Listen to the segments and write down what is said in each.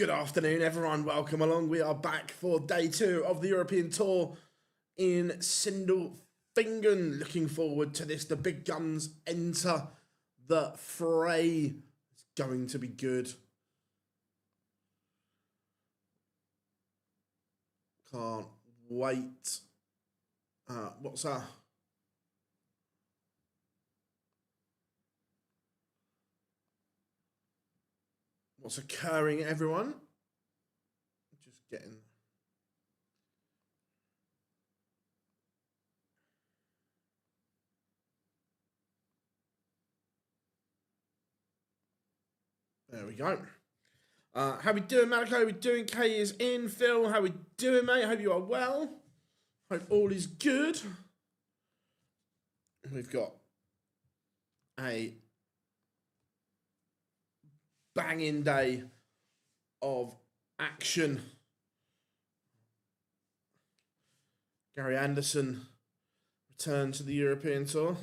Good afternoon, everyone. Welcome along. We are back for day 2 of the European Tour in Sindelfingen. Looking forward to this. The big guns enter the fray. It's going to be good. Can't wait. What's occurring, everyone? Just getting... There we go. How we doing, Malak? How we doing? Kay is in. Phil, how we doing, mate? Hope you are well. Hope all is good. We've got a banging day of action. Gary Anderson returned to the European Tour.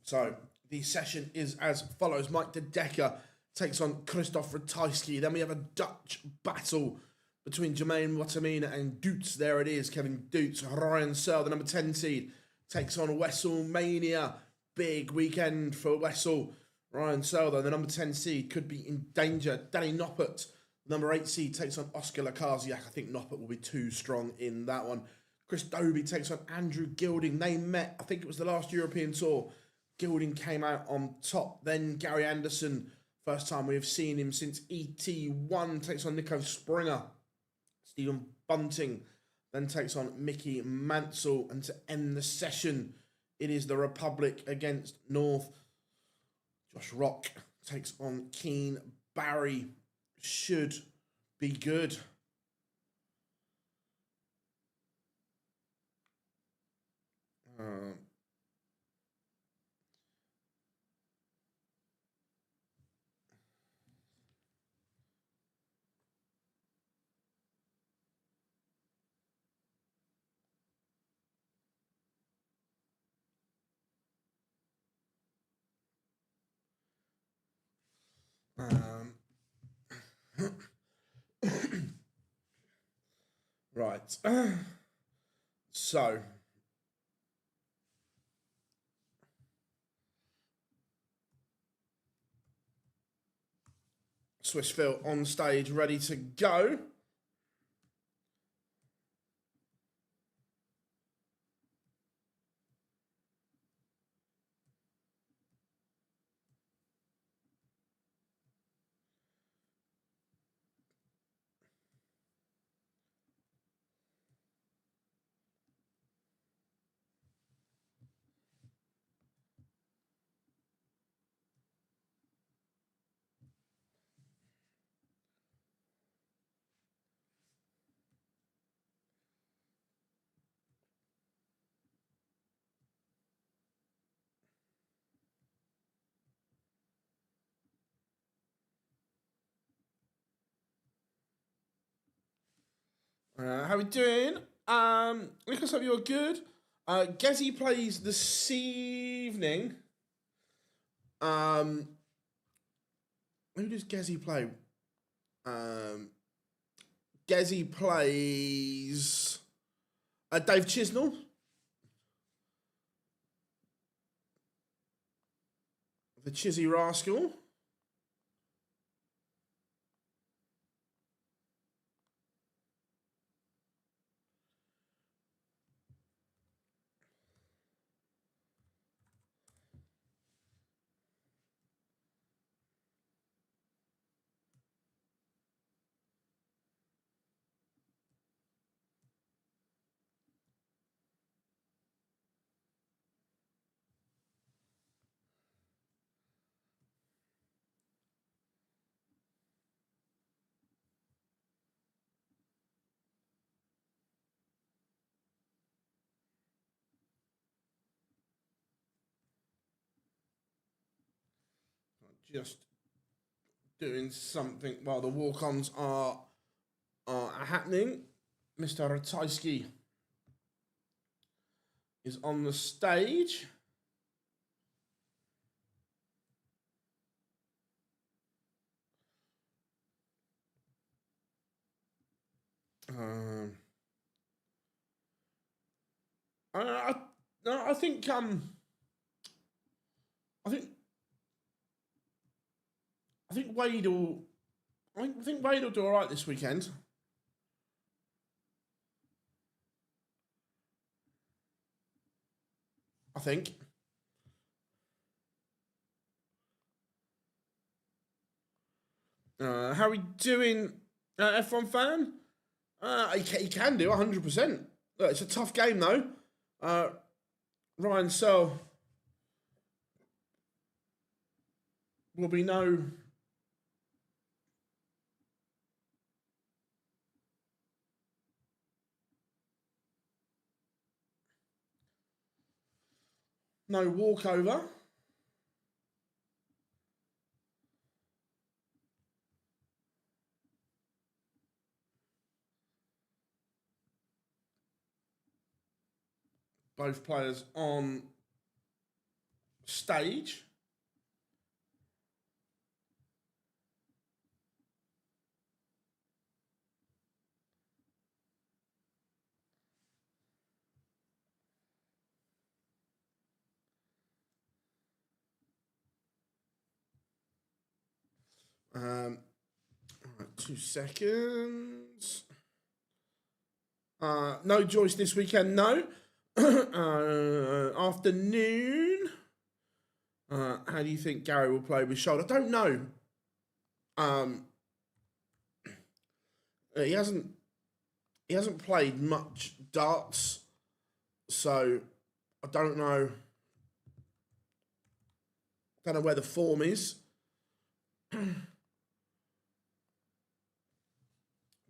So the session is as follows. Mike de Decker takes on Christoph Ratajski. Then we have a Dutch battle between Jermaine Wattimena and Doets. There it is, Kevin Doets. Ryan Searle, the number 10 seed, takes on WrestleMania. Big weekend for Wessel. Ryan Searle, though, the number 10 seed, could be in danger. Danny Noppert, the number 8 seed, takes on Oscar Lukasiak. I think Noppert will be too strong in that one. Chris Dobey takes on Andrew Gilding. They met, I think it was the last European Tour. Gilding came out on top. Then Gary Anderson, first time we have seen him since ET1, takes on Nico Springer. Stephen Bunting then takes on Mickey Mansell. And to end the session, it is the Republic against North. Josh Rock takes on Keen Barry. Should be good. Right. So Swiss Phil on stage, ready to go. How we doing? Lucas, hope you're good. Gezi plays this evening. Who does Gezi play? Gezi plays Dave Chisnell. The Chizzy Rascal. Just doing something while the walk-ons are happening. Mr. Ratajski is on the stage. I think Wade will. I think Wade will do all right this weekend. I think. How are we doing, F1 fan? He can do 100%. Look, it's a tough game though. Ryan Searle will be no walkover. Both players on stage. All right, 2 seconds. No Joyce this weekend, no. Afternoon. How do you think Gary will play with shoulder? I don't know. He hasn't played much darts, so I don't know. Don't know where the form is.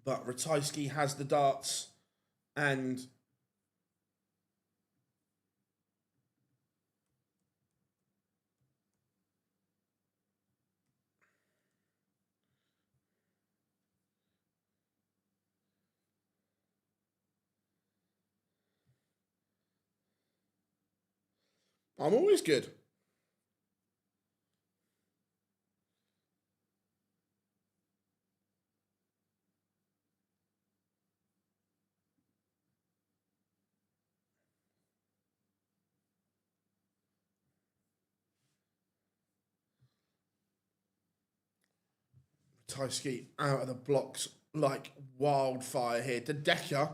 But Ratajski has the darts, and I'm always good. Ratajski out of the blocks like wildfire here. The Decker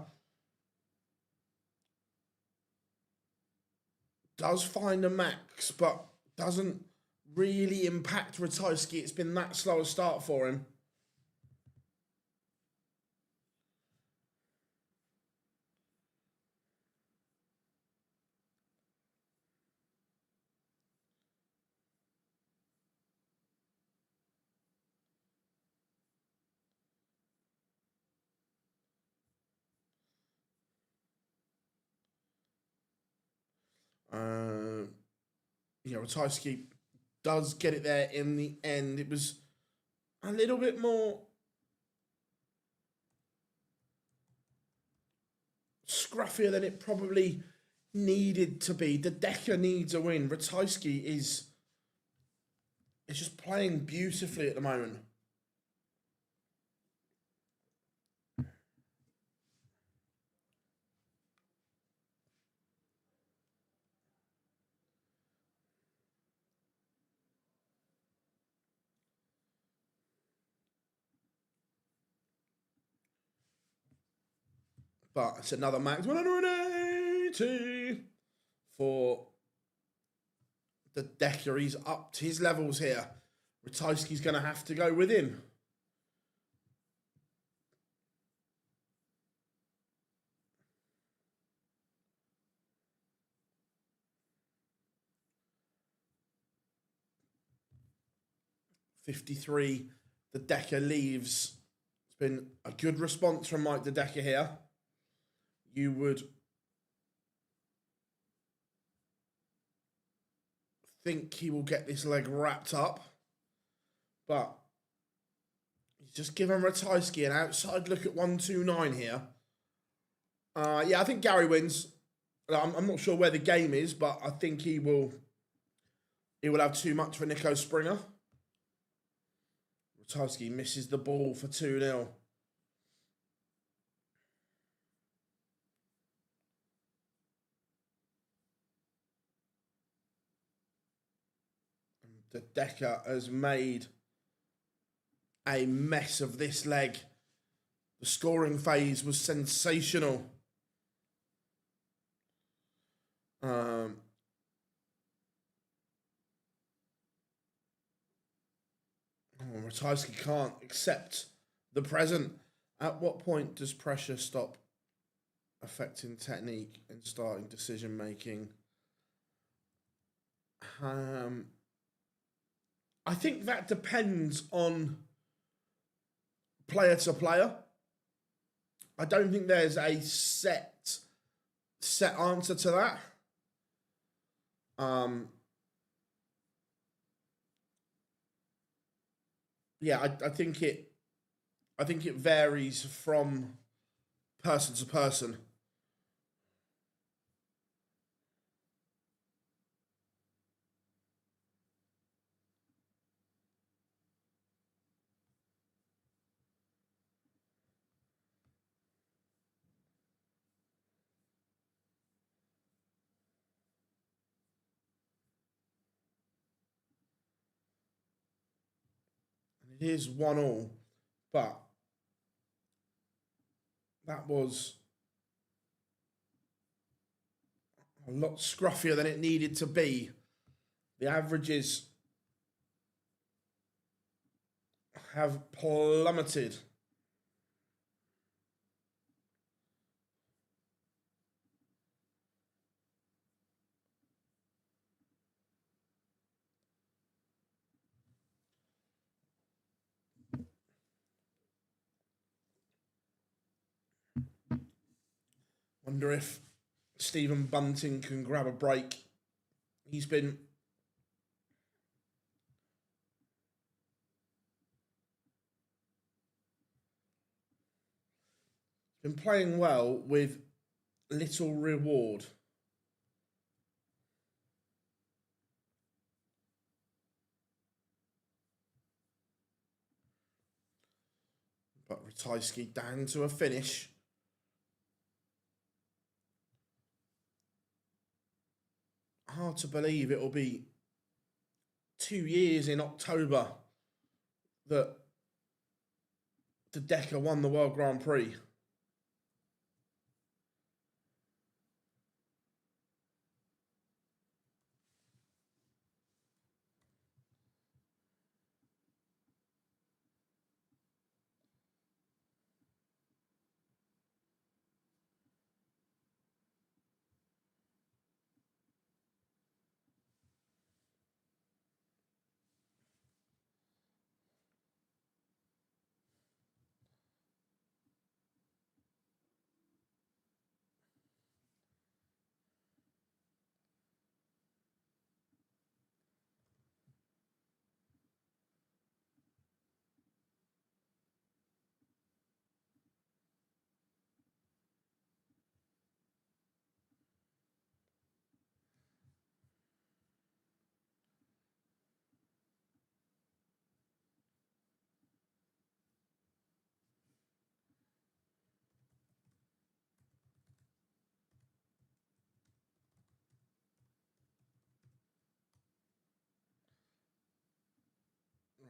does find a max, but doesn't really impact Ratajski. It's been that slow a start for him. Ratajski does get it there in the end. It was a little bit more scruffier than it probably needed to be. The Decker needs a win. Ratajski is just playing beautifully at the moment. But it's another max 180 for the Decker. He's upped his levels here. Ratajski's going to have to go with him. .53, the Decker leaves. It's been a good response from Mike the Decker here. You would think he will get this leg wrapped up, but Just giving Ratajski an outside look at 129 here. Yeah, I think Gary wins. I'm not sure where the game is, but I think he will have too much for Nico Springer. Ratajski misses the ball for 2-0. The Decker has made a mess of this leg. The scoring phase was sensational. Ratajski can't accept the present. At what point does pressure stop affecting technique and starting decision making? I think that depends on player to player. I don't think there's a set answer to that. Yeah, I think it varies from person to person. It is 1-1, but that was a lot scruffier than it needed to be. The averages have plummeted. Wonder if Stephen Bunting can grab a break. He's been playing well with little reward. But Ratajski down to a finish. Hard to believe it will be 2 years in October that the Decker won the World Grand Prix.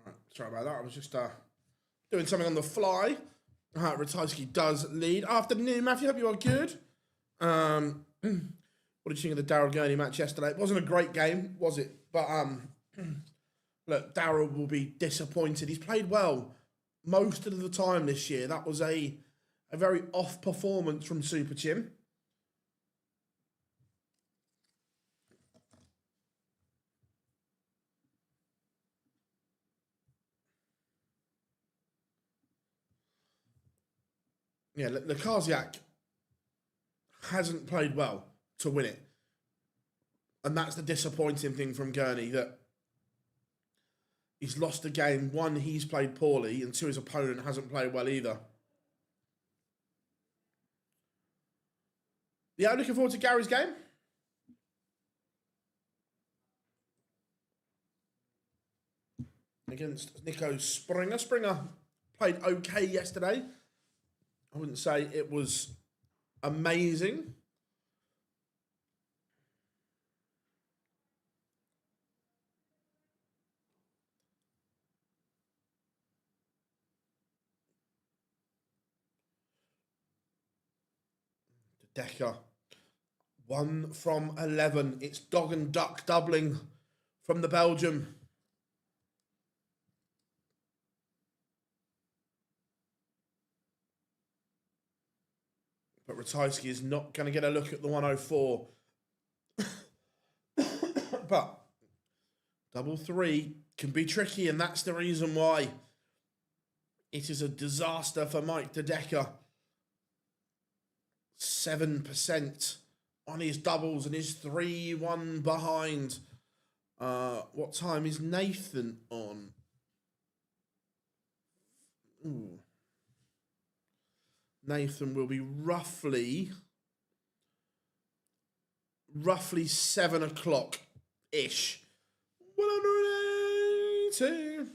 Right, sorry about that. I was just doing something on the fly. Ratajski does lead. Afternoon, Matthew. Hope you are good. What did you think of the Darryl Gurney match yesterday? It wasn't a great game, was it? But look, Darryl will be disappointed. He's played well most of the time this year. That was a very off performance from Super Chim. Yeah, Lukasiak hasn't played well to win it. And that's the disappointing thing from Gurney, that He's lost a game. One, he's played poorly, and two, his opponent hasn't played well either. Yeah, I'm looking forward to Gary's game. Against Nico Springer. Springer played okay yesterday. I wouldn't say it was amazing. Decker. 1 from 11. It's dog and duck doubling from the Belgium. But Ratajski is not going to get a look at the 104. But double three can be tricky, and that's the reason why it is a disaster for Mike De Decker. 7% on his doubles and his 3-1 behind. What time is Nathan on? Ooh. Nathan will be roughly 7 o'clock-ish. 180.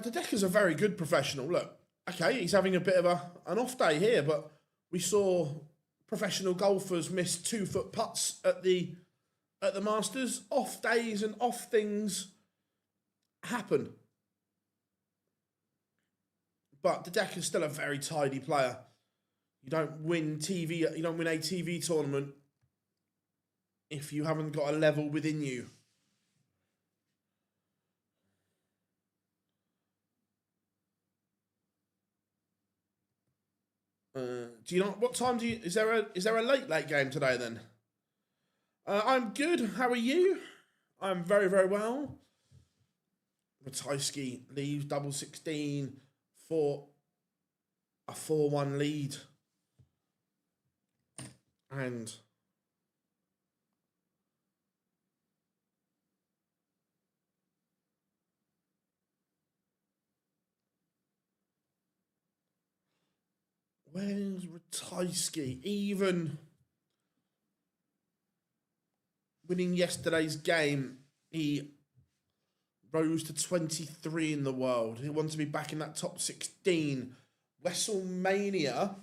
De Decker's a very good professional. Look, okay, he's having a bit of an off day here, but we saw professional golfers miss 2-foot putts at the Masters. Off days and off things happen. But De Decker's still a very tidy player. You don't win a TV tournament if you haven't got a level within you. Do you know what time is there a late game today then? I'm good. How are you? I'm very, very well. Ratajski leaves double 16 for a 4-1 lead. And where's Ratajski? Even winning yesterday's game, he rose to 23 in the world. He wants to be back in that top 16. WrestleMania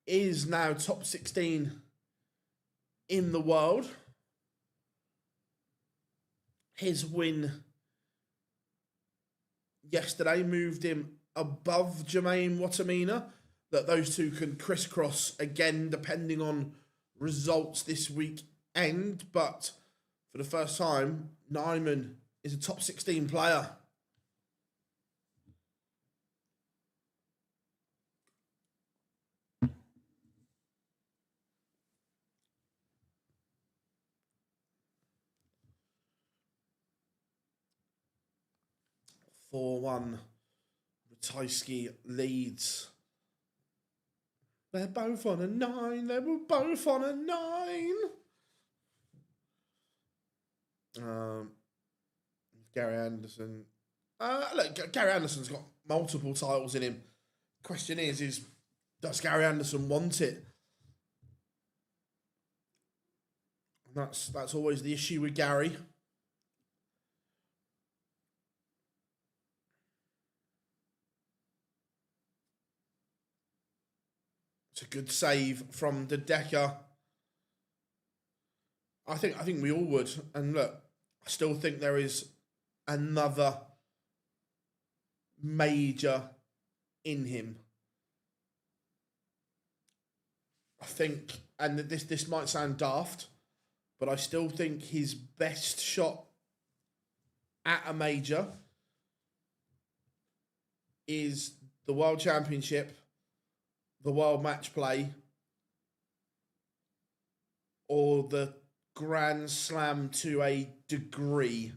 is now top 16 in the world. His win yesterday moved him above Jermaine Wattimena. That those two can crisscross again depending on results this weekend. But for the first time, Nijman is a top 16 player. Ratajski leads. They're both on a 9. They were both on a 9. Gary Anderson. Look, Gary Anderson's got multiple titles in him. Question is does Gary Anderson want it? And that's always the issue with Gary. It's a good save from De Decker. I think we all would. And look, I still think there is another major in him. I think, and this might sound daft, but I still think his best shot at a major is the World Championship, the World Match Play, or the Grand Slam to a degree.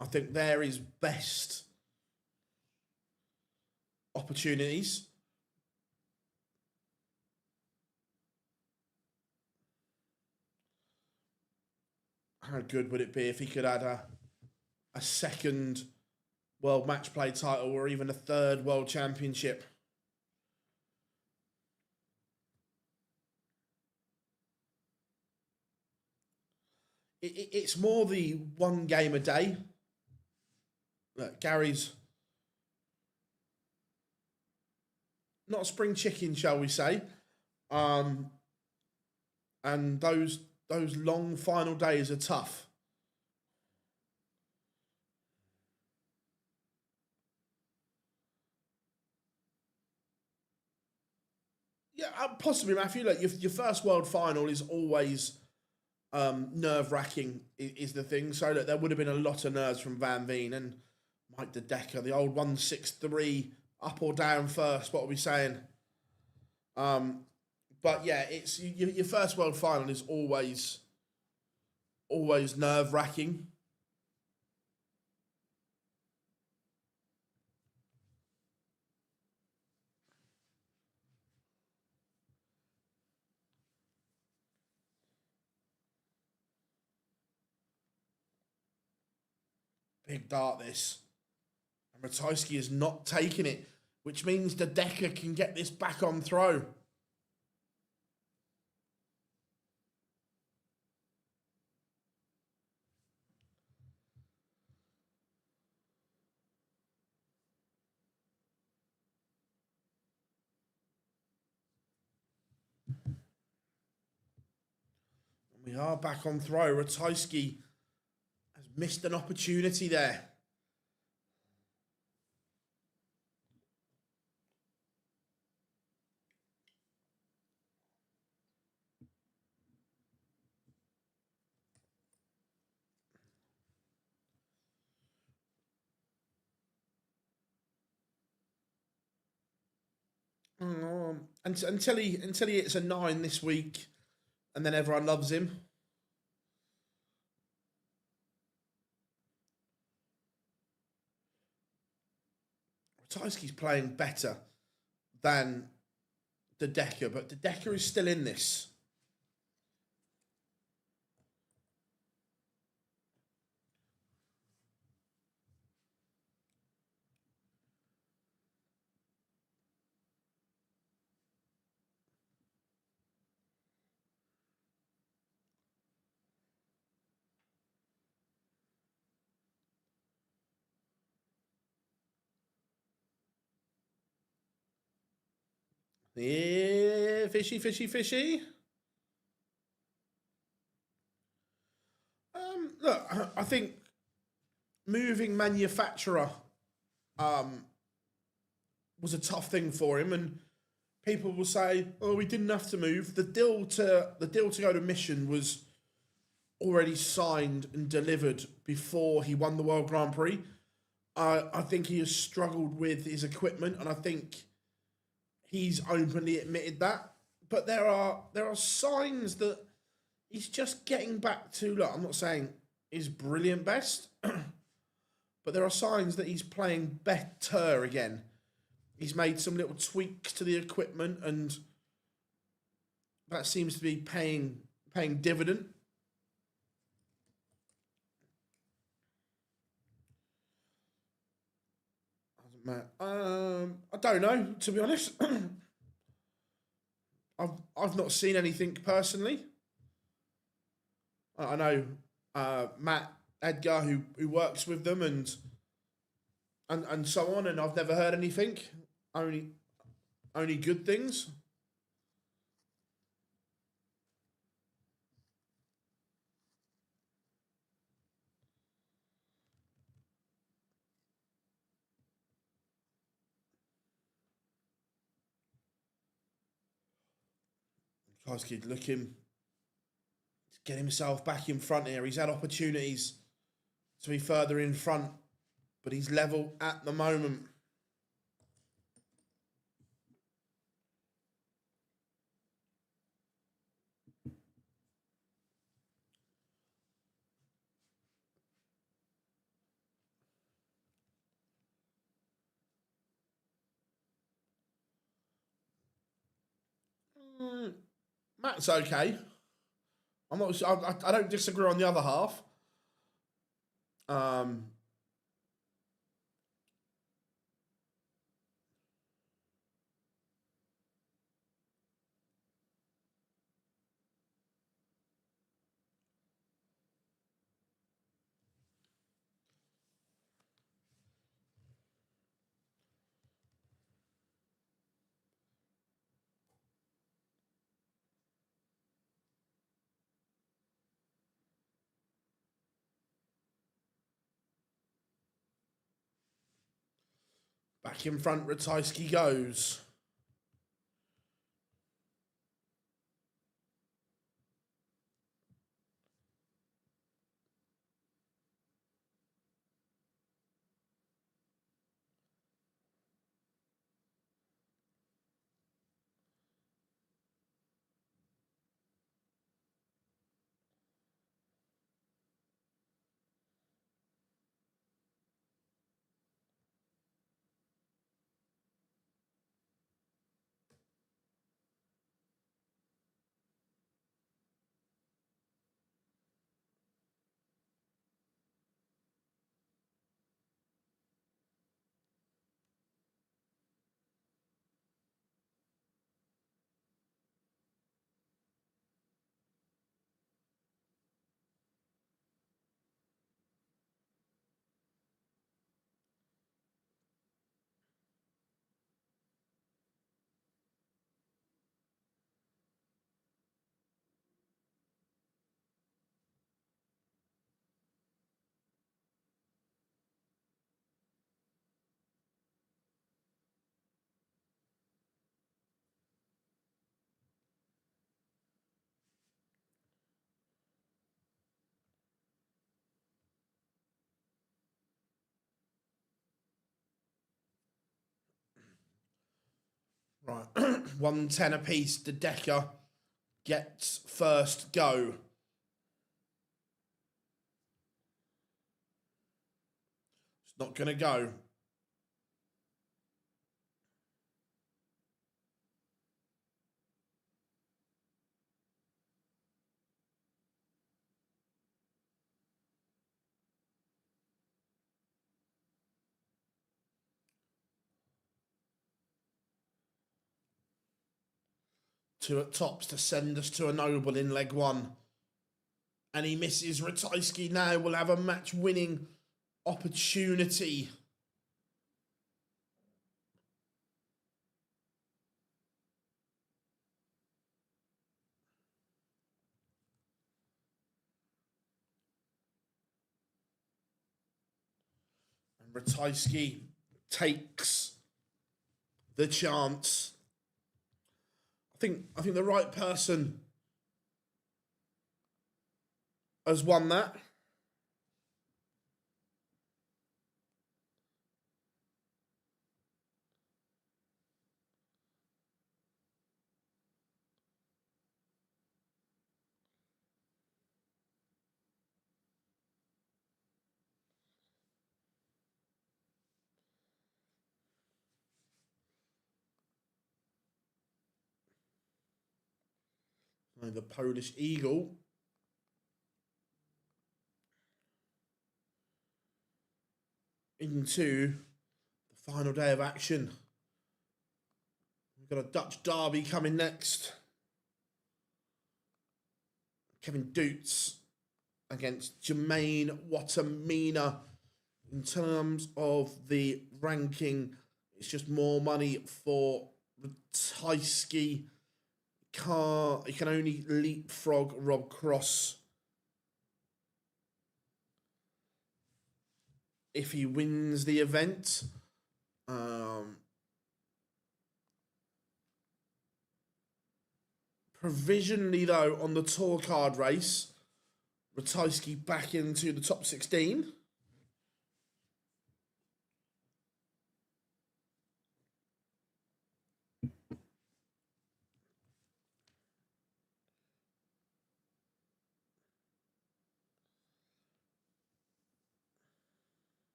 I think there is best opportunities. How good would it be if he could add a second World Match Play title or even a third World Championship? It's more the one game a day. Look, Gary's not a spring chicken, shall we say? And those long final days are tough. Yeah, possibly, Matthew. Look, your first world final is always nerve-wracking, is the thing. So look, there would have been a lot of nerves from Van Veen and Mike De Decker, the old 163, up or down first. What are we saying? But yeah, it's your first world final is always nerve-wracking. Big dart this. And Ratajski is not taking it, which means De Decker can get this back on throw. We are back on throw. Ratajski has missed an opportunity there. Until he hits a 9 this week, and then everyone loves him. Ratajski's playing better than De Decker, but De Decker is still in this. Yeah, fishy, fishy, fishy. Look, I think moving manufacturer was a tough thing for him, and people will say, "Oh, we didn't have to move." The deal to go to Mission was already signed and delivered before he won the World Grand Prix. I think he has struggled with his equipment, and I think he's openly admitted that. But there are signs that he's just getting back to. Look, I'm not saying his brilliant best, but there are signs that he's playing better again. He's made some little tweaks to the equipment, and that seems to be paying dividend. I don't know, to be honest. I've not seen anything personally. I know Matt Edgar who works with them and so on, and I've never heard anything. Only good things. Lukasiak looking to get himself back in front here. He's had opportunities to be further in front, but he's level at the moment. Matt's okay. I'm not. I don't disagree on the other half. Back in front, Ratajski goes. Right, 110 apiece. De Decker gets first go. It's not going to go. Two at tops to send us to a noble in leg one. And he misses. Ratajski now will have a match-winning opportunity. And Ratajski takes the chance. I think the right person has won that. And the Polish Eagle into the final day of action. We've got a Dutch derby coming next. Kevin Doets against Jermaine Wattimena. In terms of the ranking, it's just more money for Ratajski. He can only leapfrog Rob Cross if he wins the event. Provisionally, though, on the tour card race, Ratajski back into the top 16.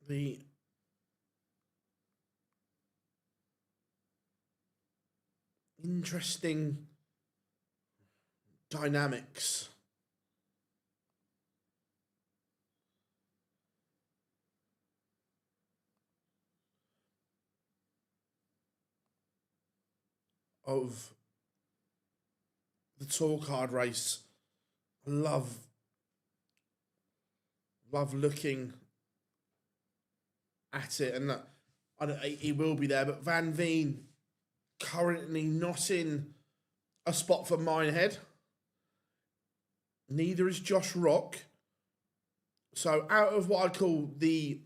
the interesting dynamics of the tour card race. I love looking at it, and he will be there. But Van Veen currently not in a spot for Minehead. Neither is Josh Rock. So out of what I call the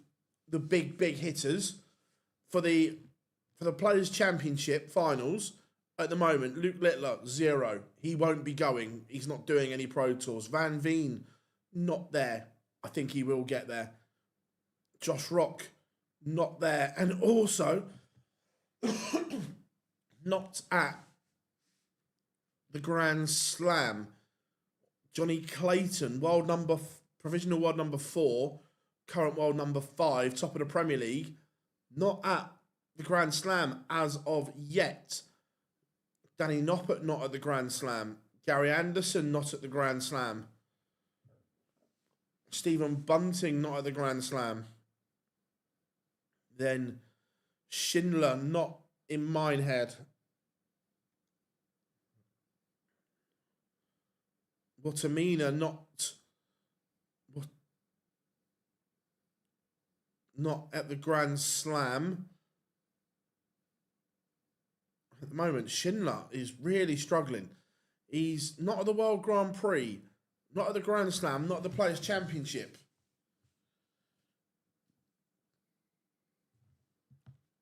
big hitters for the Players' Championship finals at the moment, Luke Littler 0. He won't be going. He's not doing any Pro Tours. Van Veen not there. I think he will get there. Josh Rock not there, and also not at the Grand Slam. Johnny Clayton, provisional world number 4, current world number 5, top of the Premier League, not at the Grand Slam as of yet. Danny Noppert not at the Grand Slam. Gary Anderson not at the Grand Slam. Stephen Bunting not at the Grand Slam. Then Schindler not in Minehead. Wattimena not at the Grand Slam. At the moment, Schindler is really struggling. He's not at the World Grand Prix, not at the Grand Slam, not at the Players' Championship.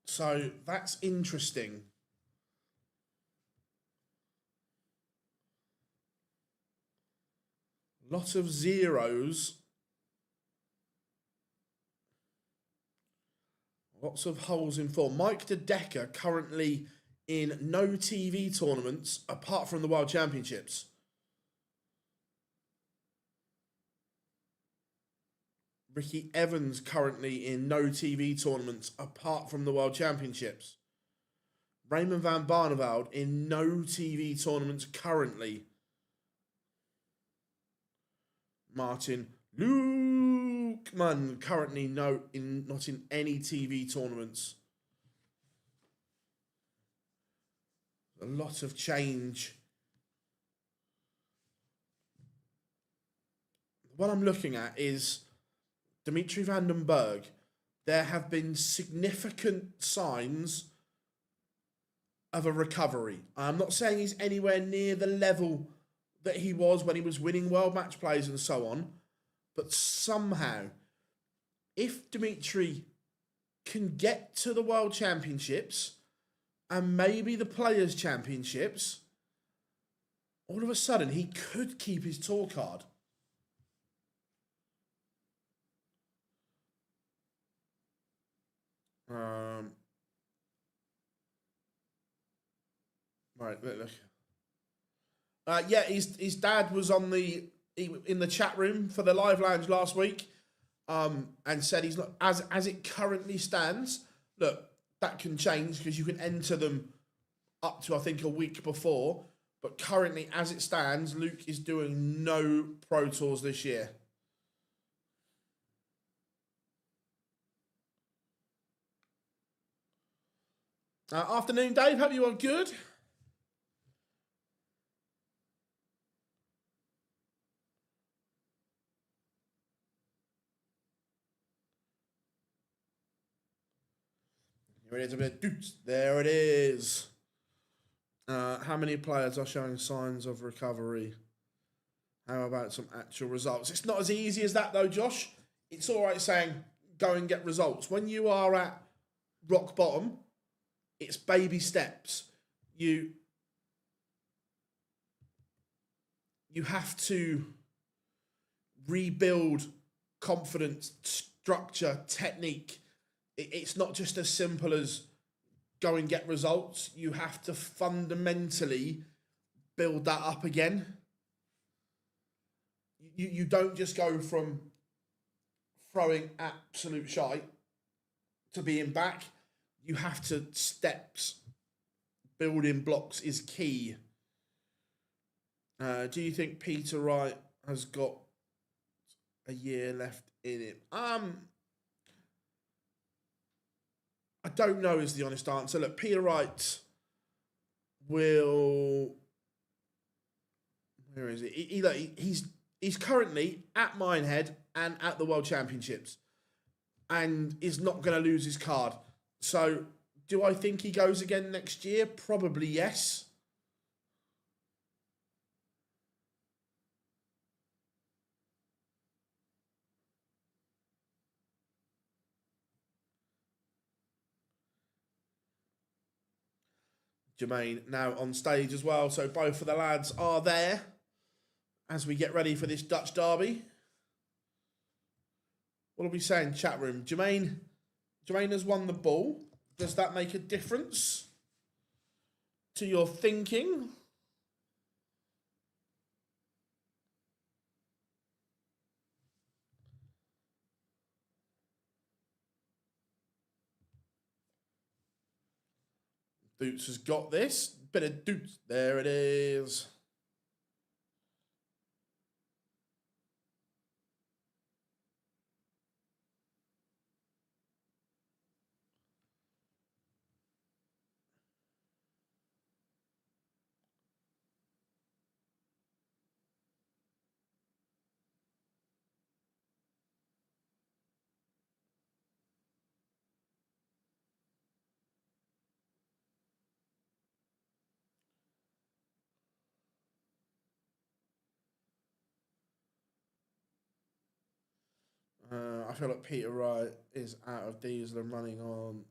So that's interesting. Lots of zeros. Lots of holes in form. Mike De Decker currently in no TV tournaments apart from the World Championships. Ricky Evans currently in no TV tournaments apart from the World Championships. Raymond van Barneveld in no TV tournaments currently. Martin Lukman currently not in any TV tournaments. A lot of change. What I'm looking at is Dimitri van den Berg. There have been significant signs of a recovery. I'm not saying he's anywhere near the level that he was when he was winning World Match Plays and so on, but somehow, if Dimitri can get to the World Championships and maybe the Players' Championships, all of a sudden he could keep his tour card. Right, look. Yeah, his dad was in the chat room for the live lounge last week, and said he's not as it currently stands. Look, that can change because you can enter them up to I think a week before, but currently as it stands, Luke is doing no Pro Tours this year. Afternoon, Dave. Hope you are good. Here it is, a bit Doets. There it is. How many players are showing signs of recovery? How about some actual results? It's not as easy as that, though, Josh. It's all right saying go and get results. When you are at rock bottom, it's baby steps. You have to rebuild confidence, structure, technique. It's not just as simple as go and get results. You have to fundamentally build that up again. You don't just go from throwing absolute shite to being back. You have to steps. Building blocks is key. Do you think Peter Wright has got a year left in it? I don't know is the honest answer. Look, Peter Wright will... Where is it? He's currently at Minehead and at the World Championships and is not going to lose his card. So, do I think he goes again next year? Probably yes. Jermaine now on stage as well. So both of the lads are there as we get ready for this Dutch derby. What are we saying, chat room? Jermaine has won the ball. Does that make a difference to your thinking? Doets has got this. Bit of Doets. There it is. I feel like Peter Wright is out of diesel and running on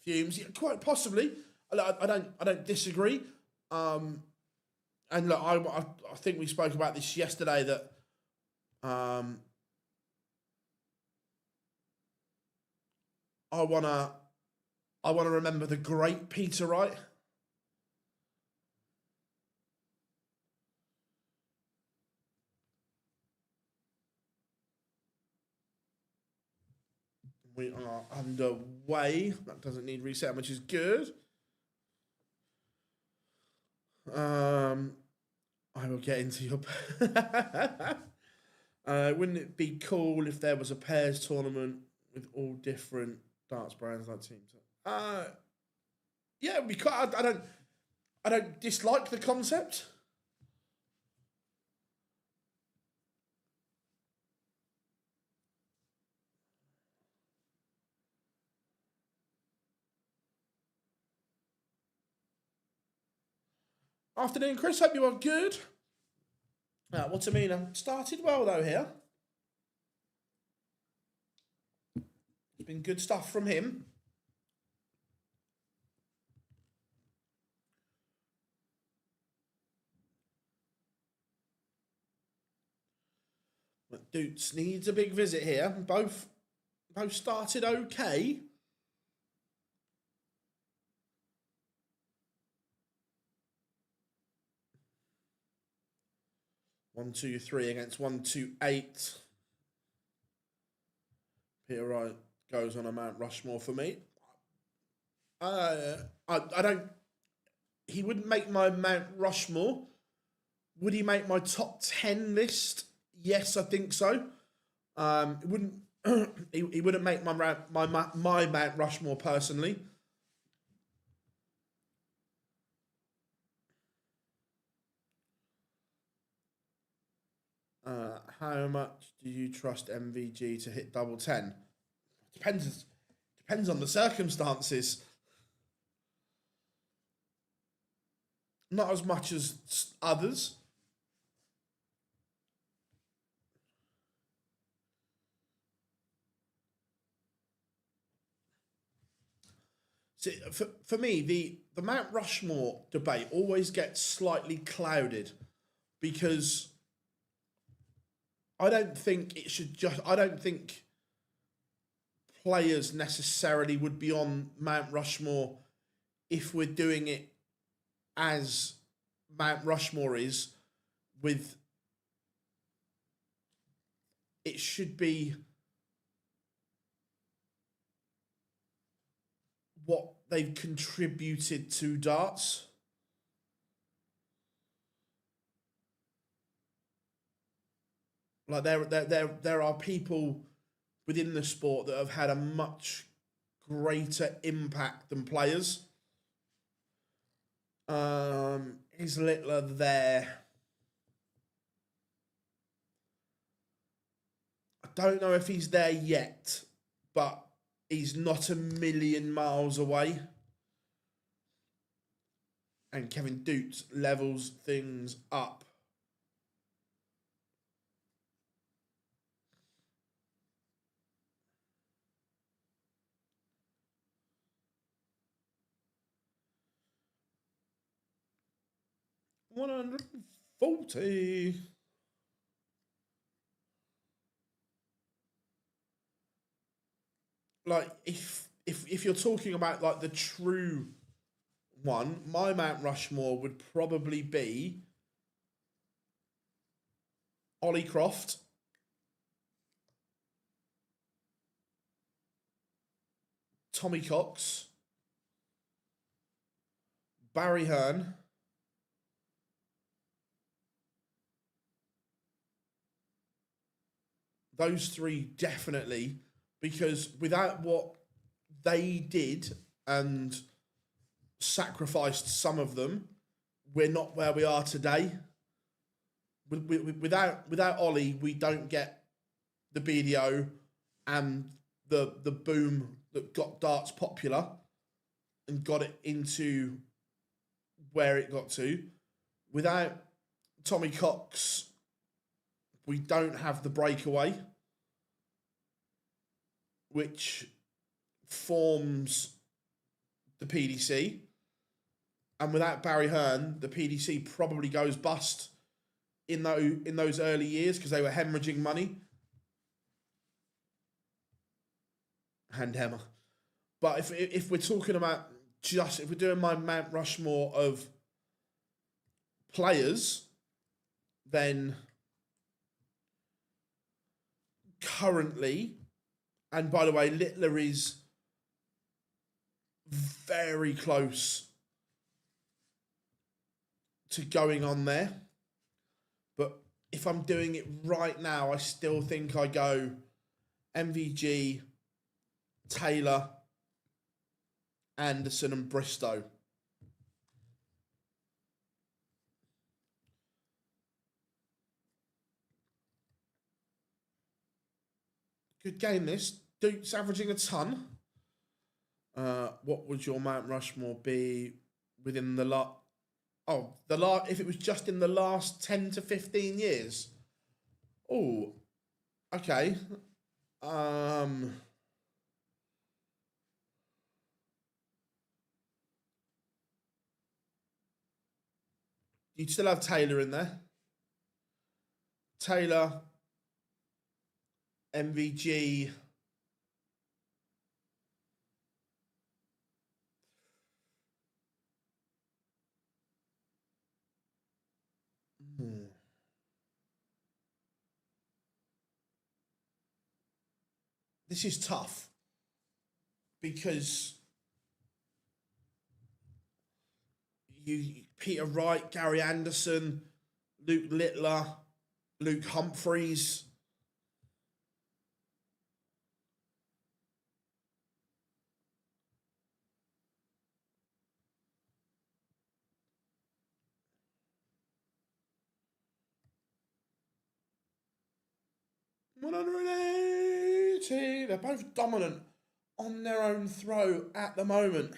fumes. Yeah, quite possibly. I don't disagree. And look, I think we spoke about this yesterday that I wanna remember the great Peter Wright. We are underway. That doesn't need reset, which is good. I will get into your... wouldn't it be cool if there was a pairs tournament with all different darts brands like teams? Yeah, because I don't dislike the concept. Afternoon, Chris. Hope you are good. Wattimena started well, though, here. It's been good stuff from him. But Doets needs a big visit here. Both started okay. 1-2-3 against 1-2-8. Peter Wright goes on a Mount Rushmore for me. I don't... He wouldn't make my Mount Rushmore. Would he make my top 10 list? Yes, I think so. It wouldn't... he wouldn't make my Mount Rushmore personally. How much do you trust MVG to hit double 10? Depends on the circumstances. Not as much as others. See, for me, the Mount Rushmore debate always gets slightly clouded because I don't think players necessarily would be on Mount Rushmore if we're doing it as Mount Rushmore is with... It should be... what they've contributed to darts. Like there are people within the sport that have had a much greater impact than players. Is Littler there? I don't know if he's there yet, but he's not a million miles away. And Kevin Doets levels things up. $140. Like if you're talking about like the true one, my Mount Rushmore would probably be Ollie Croft, Tommy Cox, Barry Hearn, those three definitely, because without what they did and sacrificed some of them, we're not where we are today. Without Ollie, we don't get the BDO and the boom that got darts popular and got it into where it got to. Without Tommy Cox, we don't have the breakaway, which forms the PDC. And without Barry Hearn, the PDC probably goes bust in those early years because they were hemorrhaging money. Handhammer. But if we're talking about if we're doing my Mount Rushmore of players, then currently, and by the way, Littler is very close to going on there. But if I'm doing it right now, I still think I go MVG, Taylor, Anderson and Bristow. Good game this. Duke's averaging a ton. What would your Mount Rushmore be within the lot? Oh, if it was just in the last 10 to 15 years. Oh, okay. You'd still have Taylor in there. Taylor, MVG. This is tough because Peter Wright, Gary Anderson, Luke Littler, Luke Humphreys. $180. They're both dominant on their own throw at the moment.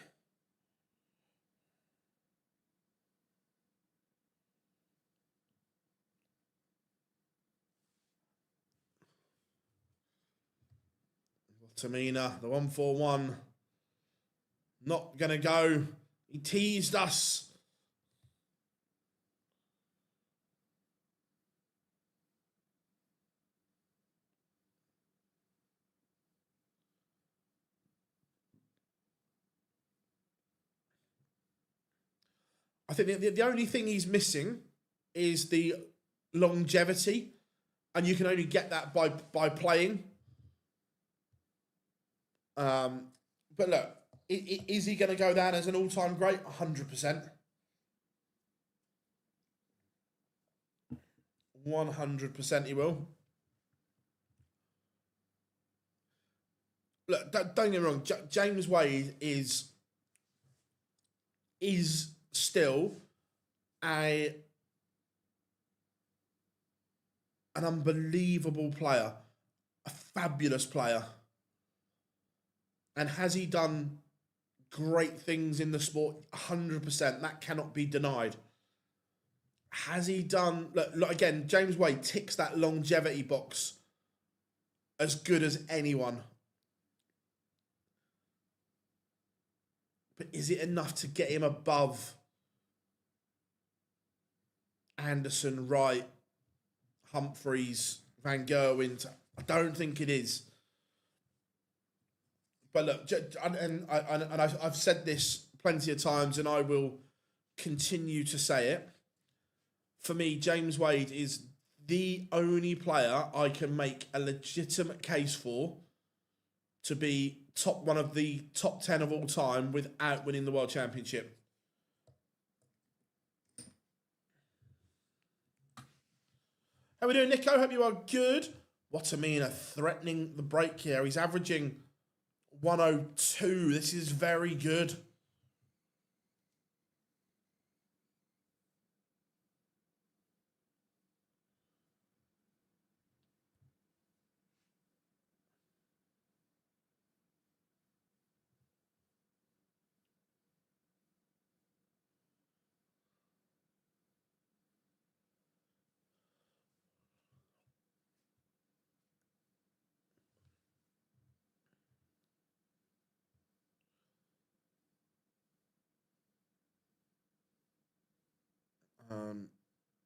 Wattimena, the 141. Not going to go. He teased us. I think the only thing he's missing is the longevity, and you can only get that by playing. But look, Is he going to go down as an all-time great? 100%. 100% he will. Look, don't get me wrong. James Wade is still an unbelievable player, a fabulous player. And has he done great things in the sport? 100%. That cannot be denied. Has he done... Look, again, James Wade ticks that longevity box as good as anyone. But is it enough to get him above Anderson, Wright, Humphreys, Van Gerwen? I don't think it is. But look, I've said this plenty of times, and I will continue to say it. For me, James Wade is the only player I can make a legitimate case for to be one of the top 10 of all time without winning the World Championship. How are we doing, Nico? Hope you are good. Wattimena threatening the break here. He's averaging 102. This is very good.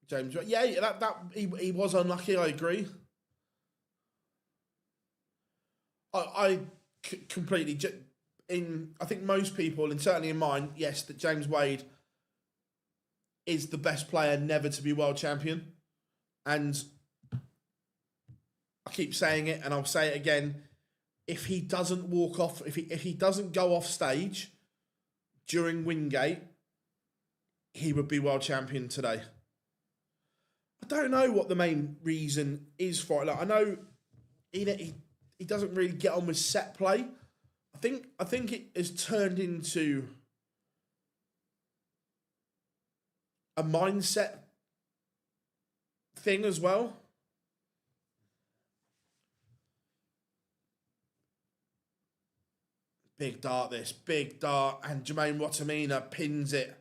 James, yeah, he was unlucky. I agree. I completely I think most people, and certainly in mine, yes, that James Wade is the best player never to be world champion, and I keep saying it, and I'll say it again. If he doesn't walk off, if he doesn't go off stage during Wingate, he would be world champion today. I don't know what the main reason is for it. Like, I know he doesn't really get on with set play. I think it has turned into a mindset thing as well. Big dart, and Jermaine Wattimena pins it.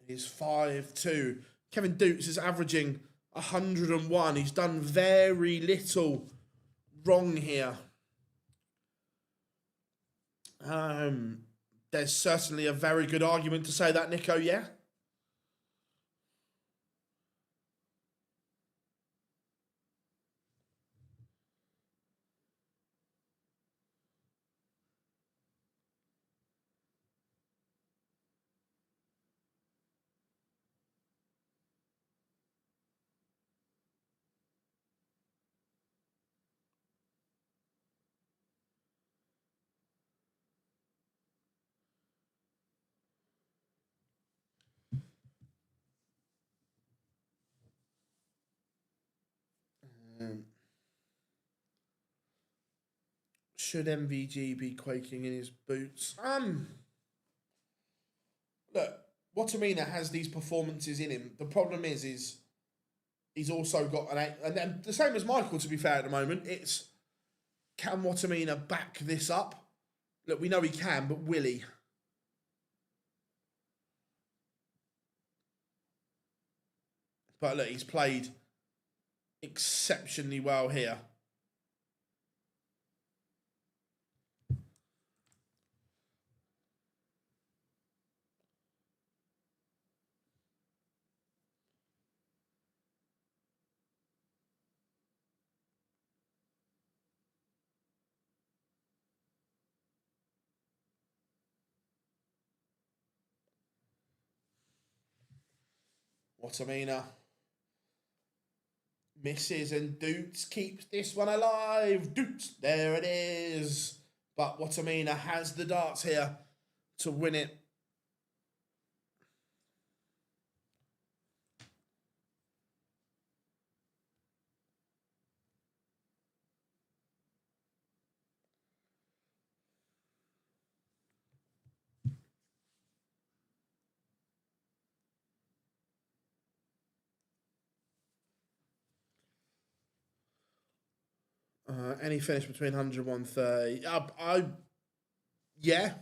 He's 5'2". Kevin Doets is averaging 101. He's done very little wrong here. There's certainly a very good argument to say that, Nico, yeah? Should MVG be quaking in his boots? Look, Wattimena has these performances in him. The problem is he's also got and then the same as Michael, to be fair, at the moment. It's, can Wattimena back this up? Look, we know he can, but will he? But look, he's played exceptionally well here. Wattimena Misses, and Doets keeps this one alive. Doets, there it is. But Wattimena has the darts here to win it. Any finish between 100 and 130? Yeah.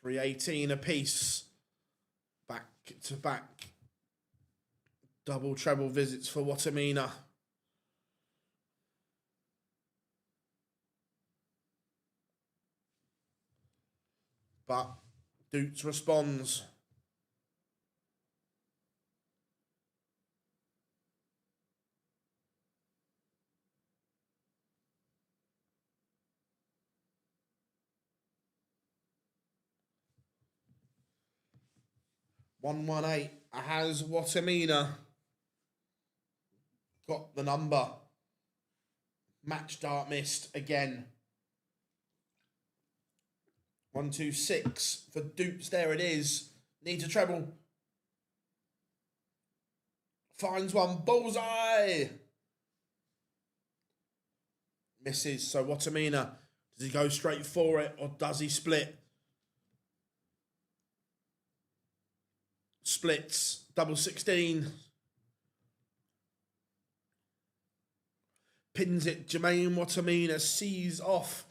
$3.18 apiece. Back to back. Double treble visits for Wattimena. But Doets responds. $118 has Wattimena got the number. Match dart missed again. 126 for Doets. There it is. Needs a treble. Finds one. Bullseye. Misses. So Wattimena, does he go straight for it or does he split? Splits. Double 16. Pins it. Jermaine Wattimena sees off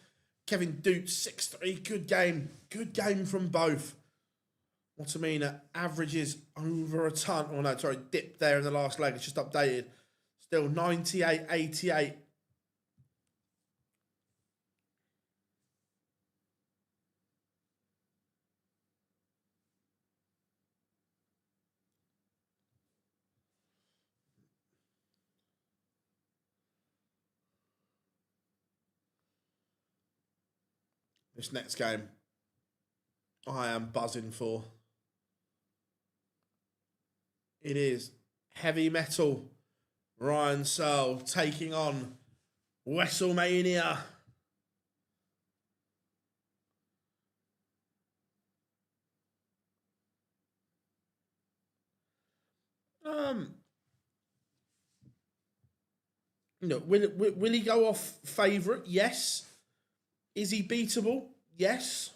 Kevin Doets. 6-3. Good game. Good game from both. Wattimena averages over a ton. Oh no, sorry, dipped there in the last leg. It's just updated. Still 98-88. This next game, I am buzzing for. It is heavy metal. Ryan Searle taking on WrestleMania. No, will he go off favourite? Yes. Is he beatable? Yes.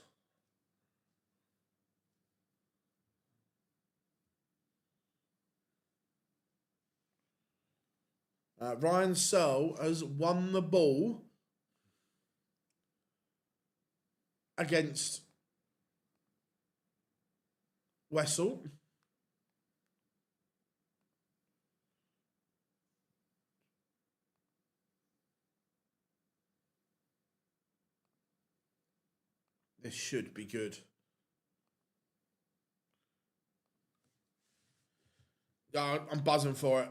Ryan Searle has won the ball against Wessel. This should be good. Yeah, I'm buzzing for it.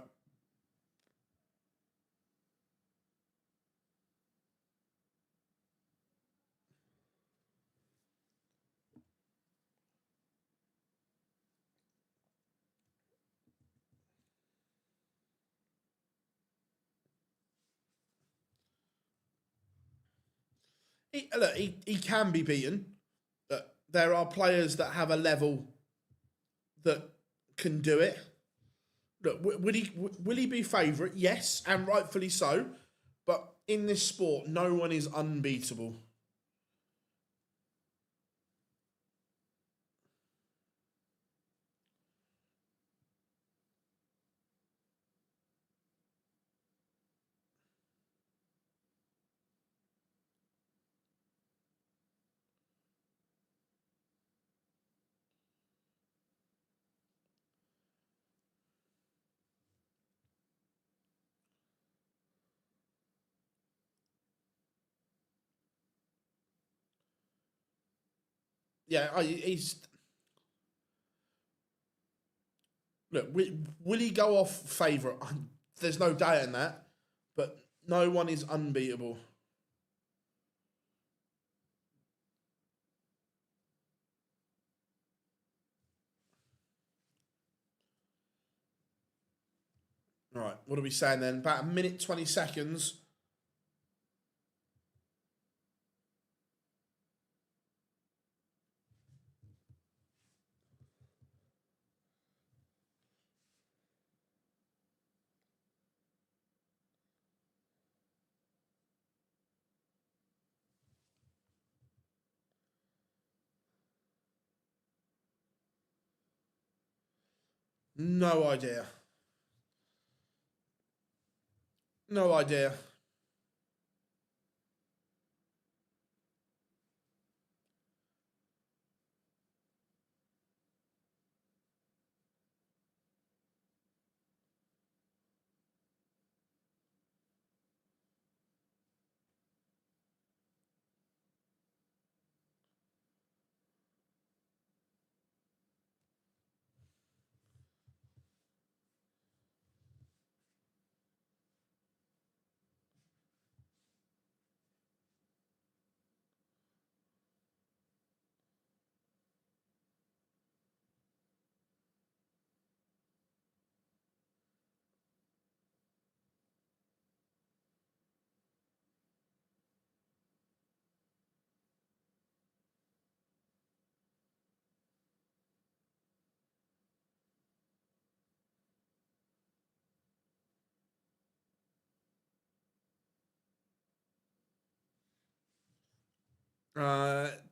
He can be beaten. There are players that have a level that can do it. Look, will he be favourite? Yes, and rightfully so. But in this sport, no one is unbeatable. Yeah, he's... Look, will he go off favourite? There's no doubt in that. But no one is unbeatable. Right, what are we saying then? About a minute, 20 seconds. No idea. No idea.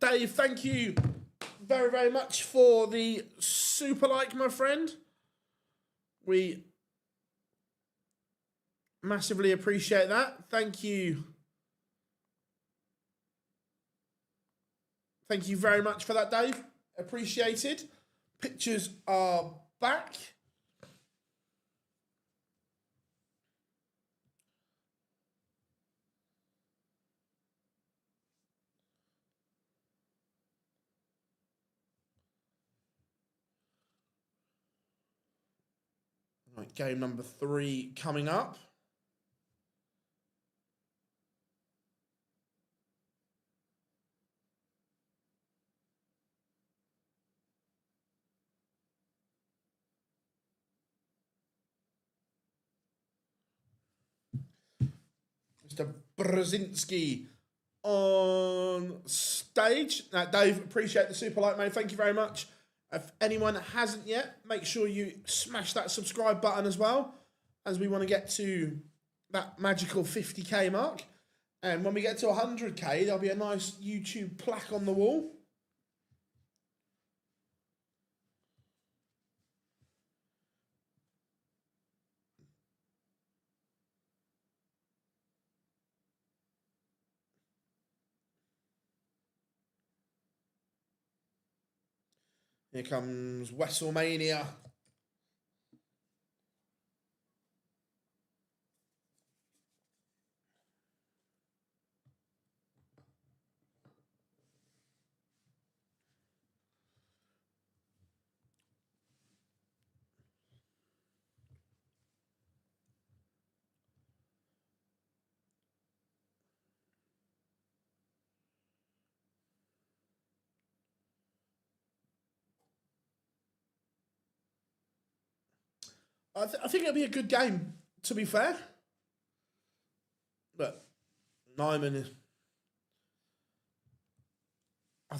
Dave, thank you very, very much for the super like, my friend. We massively appreciate that. Thank you. Thank you very much for that, Dave. Appreciated. Pictures are back. Right, game number 3 coming up. Mr. Brzezinski on stage. Dave, appreciate the super like, mate. Thank you very much. If anyone hasn't yet, make sure you smash that subscribe button as well, as we want to get to that magical 50k mark. And when we get to 100k, there'll be a nice YouTube plaque on the wall. Here comes WrestleMania. I think it'll be a good game, to be fair. But Nijman is... I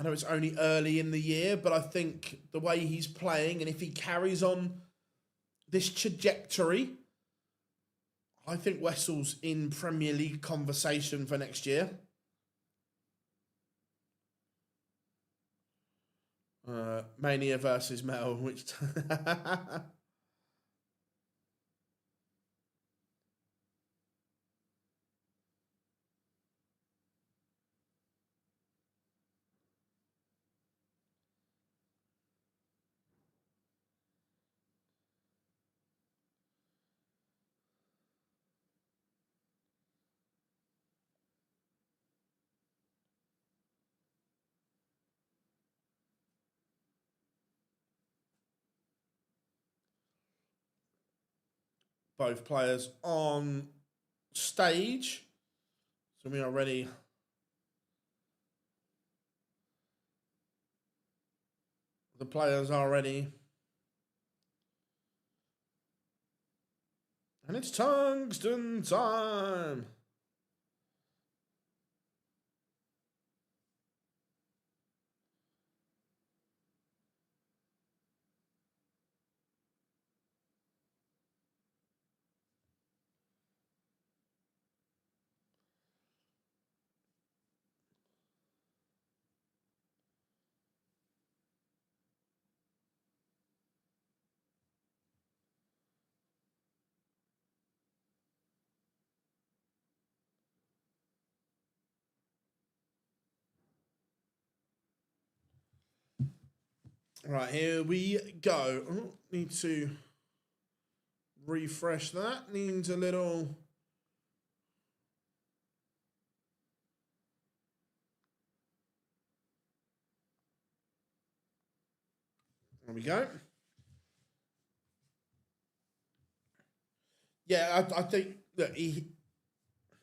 know it's only early in the year, but I think the way he's playing, and if he carries on this trajectory, I think Wessel's in Premier League conversation for next year. Mania versus Metal, which... Both players on stage. So we are ready. The players are ready. And it's tungsten time. Right, here we go. Oh, need to refresh that. Needs a little... There we go. Yeah, I think that he...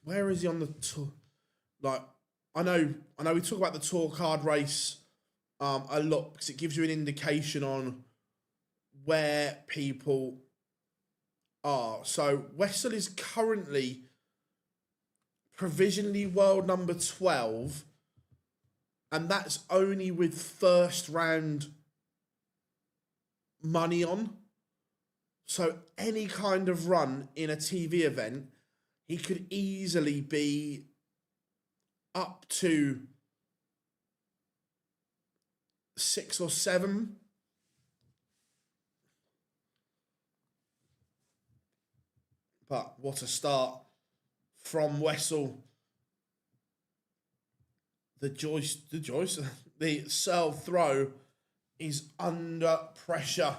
Where is he on the tour? Like, I know we talk about the tour card race a lot because it gives you an indication on where people are. So Wessel is currently provisionally world number 12, and that's only with first round money on. So any kind of run in a TV event, he could easily be up to 6 or 7. But what a start from Wessel. The Searle throw is under pressure,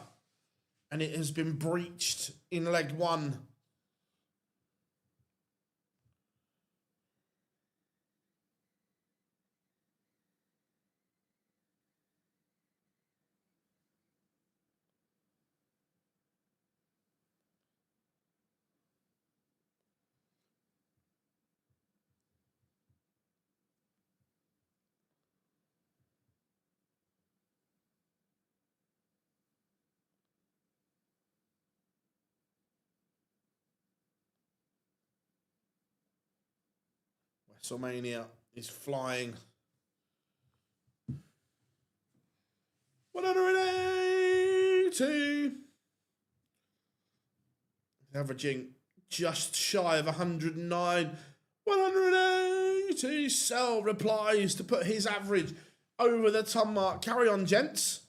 and it has been breached in leg 1. WrestleMania is flying. 180. Averaging just shy of 109. 180. Searle replies to put his average over the ton mark. Carry on, gents.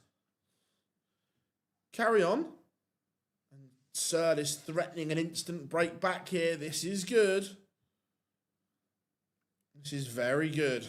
Carry on. And Searle is threatening an instant break back here. This is good. This is very good.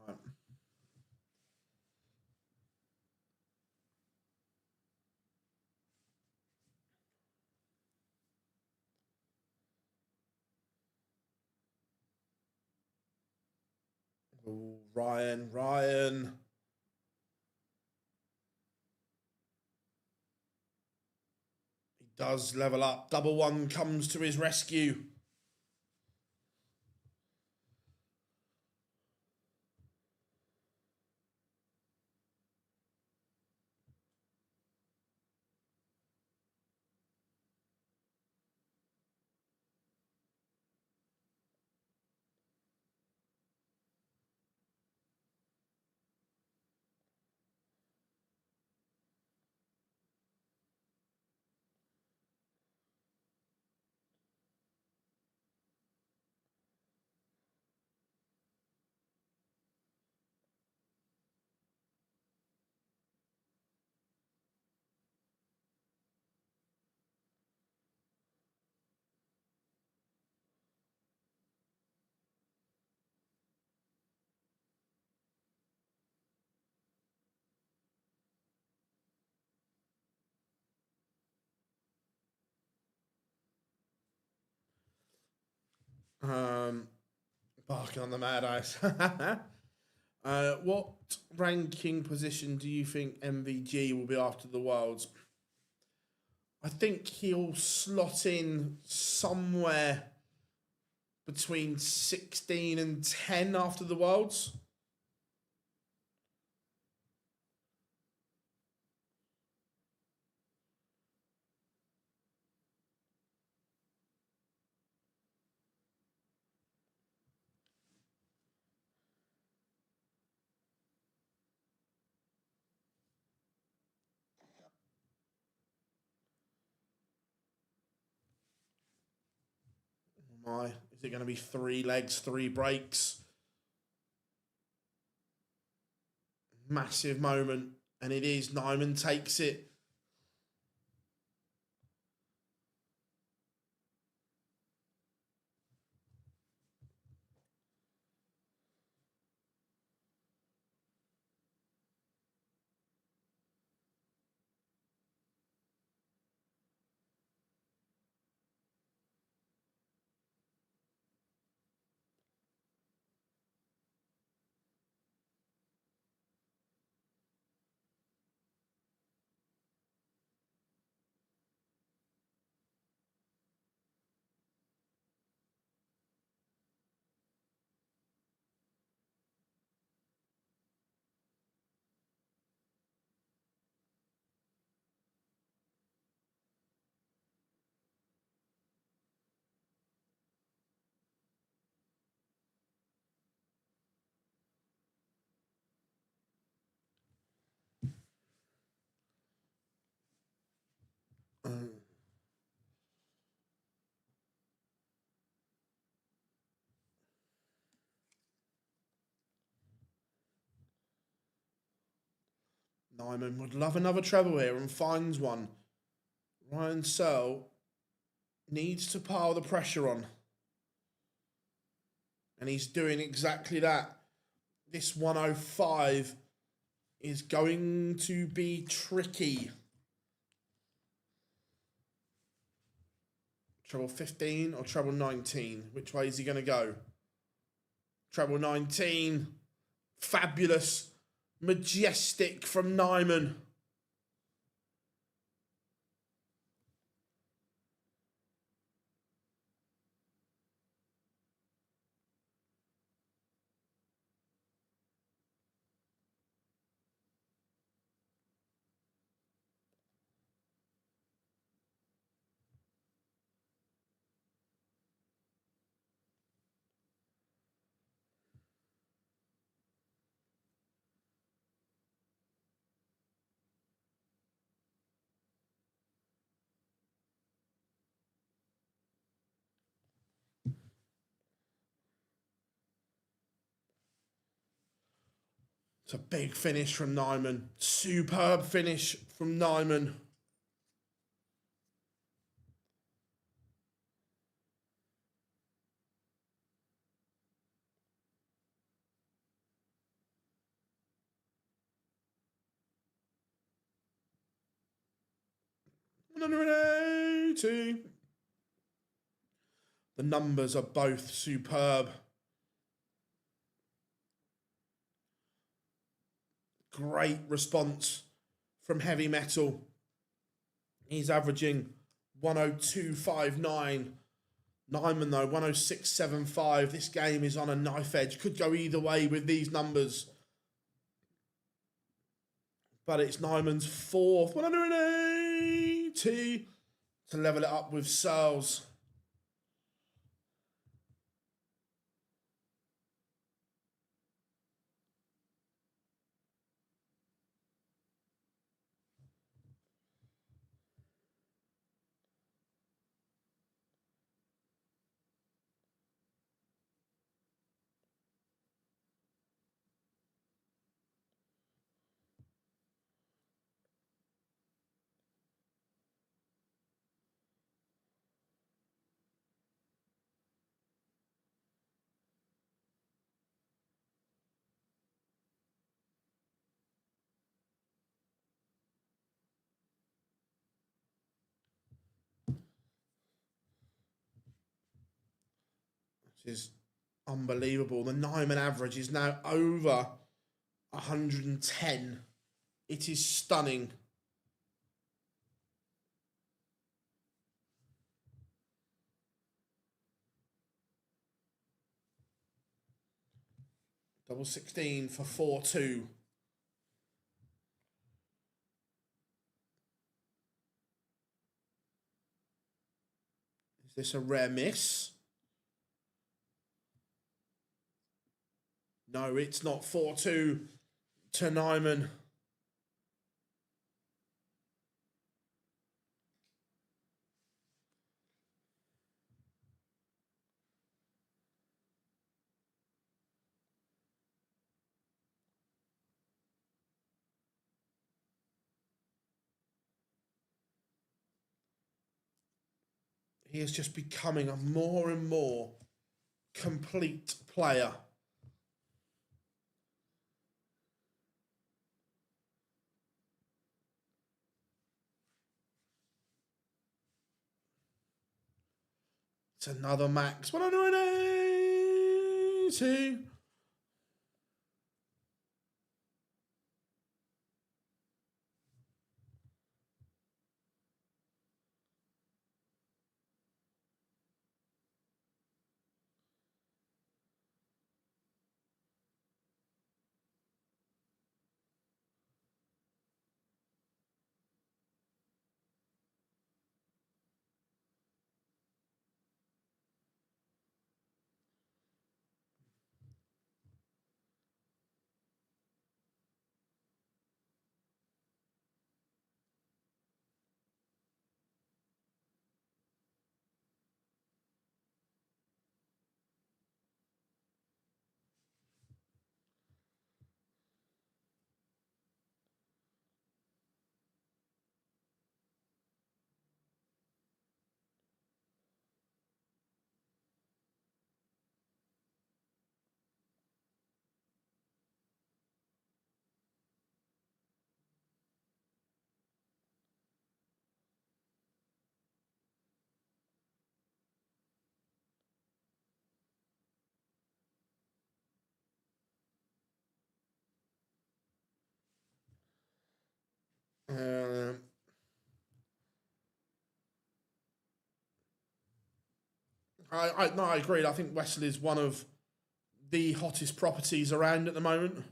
Right. Ooh, Ryan. He does level up. Double one comes to his rescue. Barking on the mad ice. What ranking position do you think MVG will be after the Worlds? I think he'll slot in somewhere between 16 and 10 after the Worlds. My, is it going to be 3 legs, 3 breaks? Massive moment, and it is. Nijman takes it. Nijman would love another treble here and finds one. Ryan Searle needs to pile the pressure on. And he's doing exactly that. This 105 is going to be tricky. Treble 15 or treble 19? Which way is he going to go? Treble 19. Fabulous. Majestic from Nijman. It's a big finish from Nijman. Superb finish from Nijman. The numbers are both superb. Great response from Heavy Metal. He's averaging 102.59. Nijman, though, 106.75. This game is on a knife edge. Could go either way with these numbers. But it's Nijman's fourth. 180 to level it up with Searle's. This is unbelievable. The Nijman average is now over 110. It is stunning. Double 16 for 4-2. Is this a rare miss? No, it's not. 4-2 to Nijman. He is just becoming a more and more complete player. It's another max. 180. I agreed. I think Wessel is one of the hottest properties around at the moment.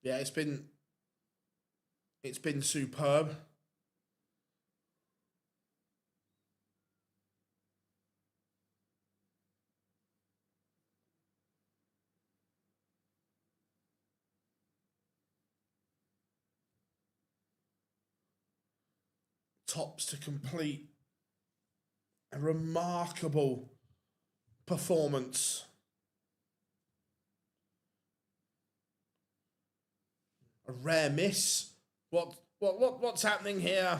Yeah, it's been superb. Tops to complete a remarkable performance. A rare miss. What's happening here?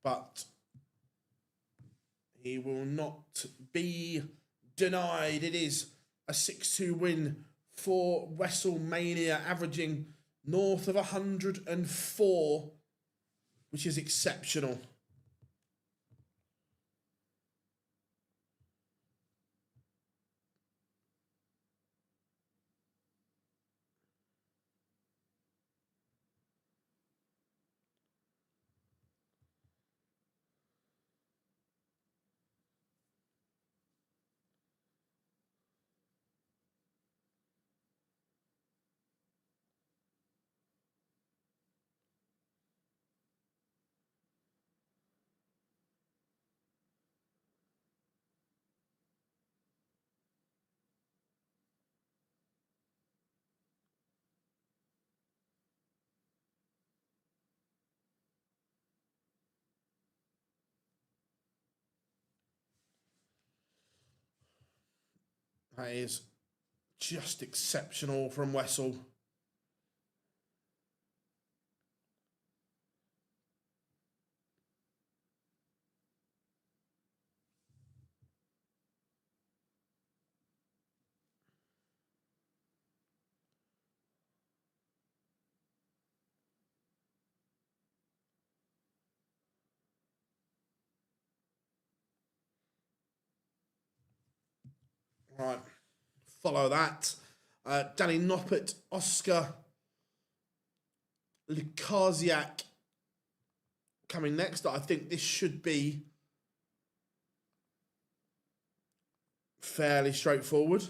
But he will not be denied. It is a 6-2 win for WrestleMania, averaging north of 104, which is exceptional. That is just exceptional from Wessel. Right, follow that. Danny Noppert, Oscar Lukasiak coming next. I think this should be fairly straightforward.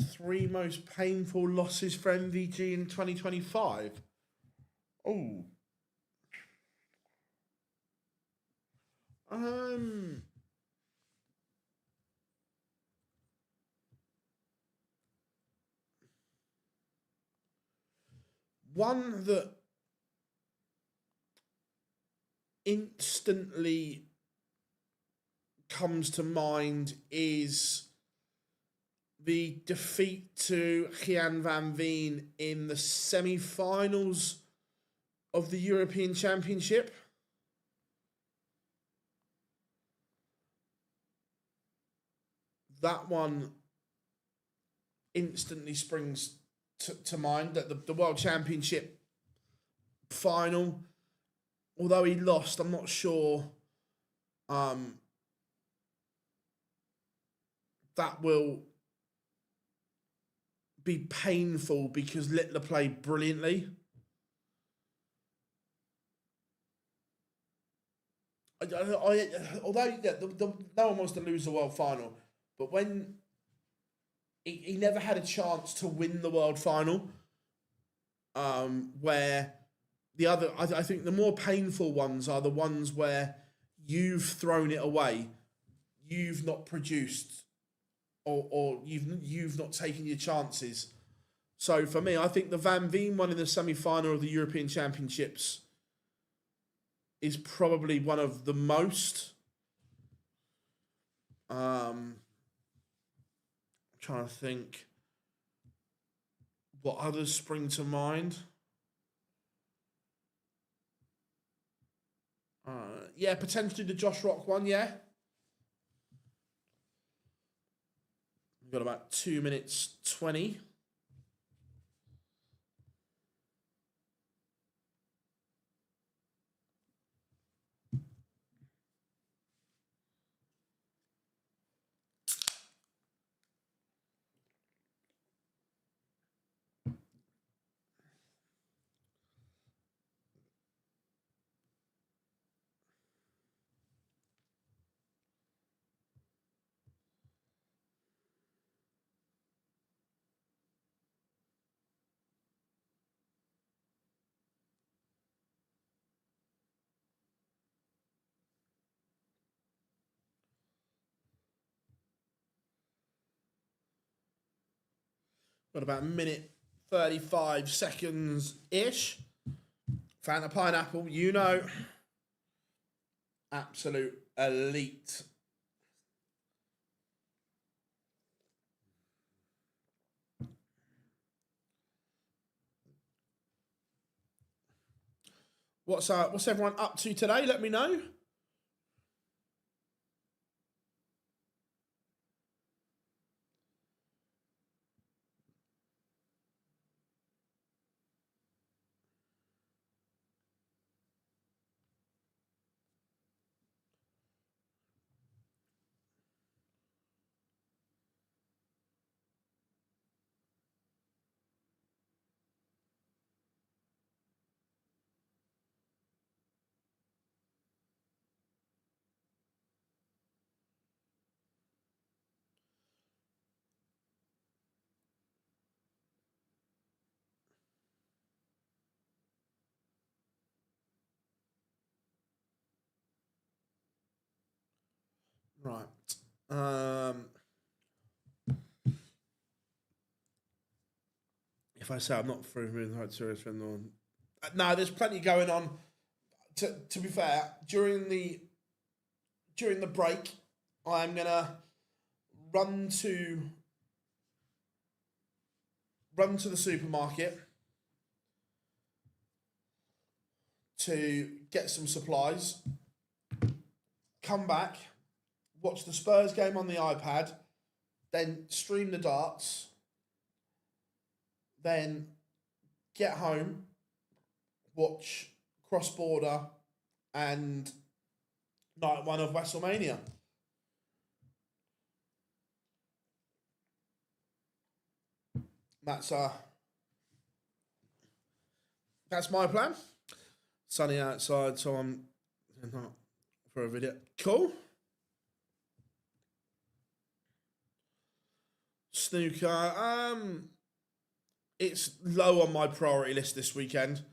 Three most painful losses for MVG in 2025. Oh. One that instantly comes to mind is the defeat to Gian Van Veen in the semi-finals of the European Championship. That one instantly springs to mind, that the World Championship final, although he lost, I'm not sure that will be painful because Littler played brilliantly. Although no one wants to lose the world final, but when he never had a chance to win the world final, where the other, I think the more painful ones are the ones where you've thrown it away, you've not produced, or you've not taken your chances. So for me, I think the Van Veen one in the semi-final of the European Championships is probably one of the most. I'm trying to think what others spring to mind. Yeah, potentially the Josh Rock one, yeah. We've got about 2 minutes 20. Got about a minute 35 seconds-ish. Fanta Pineapple, you know. Absolute elite. What's everyone up to today? Let me know. Right. Um, if I say I'm not through with the serious film, no, there's plenty going on. To be fair, during the break, I'm gonna run to the supermarket to get some supplies. Come back, watch the Spurs game on the iPad, then stream the darts, then get home, watch Cross Border and night one of WrestleMania. That's my plan. Sunny outside, so I'm not for a video. Cool. Snooker. It's low on my priority list this weekend.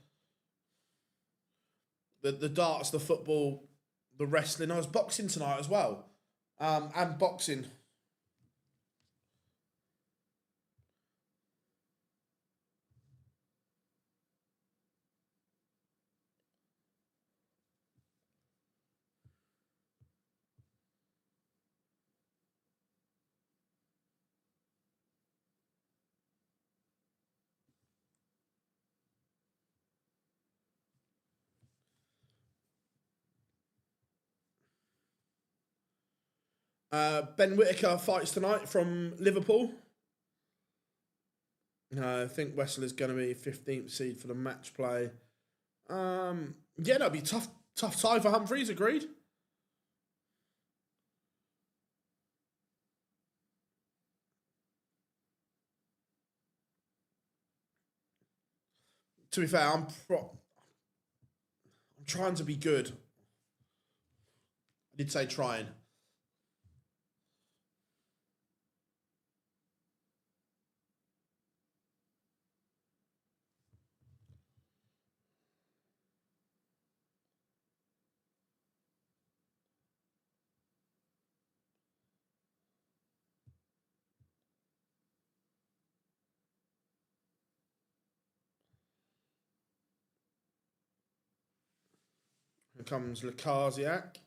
The darts, the football, the wrestling. I was boxing tonight as well. And boxing. Ben Whittaker fights tonight from Liverpool. I think Wessel is going to be 15th seed for the match play. That'll be tough tie for Humphreys, agreed. To be fair, I'm trying to be good. I did say trying. Here comes Lukasiak.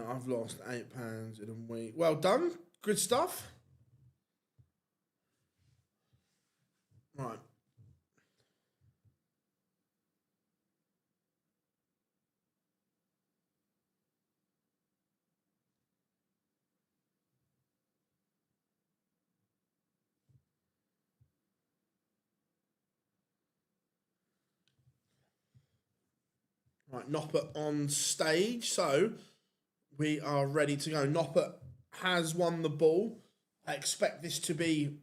I've lost £8 in a week. Well done. Good stuff. Right. Right, Noppert on stage. So we are ready to go. Noppert has won the ball. I expect this to be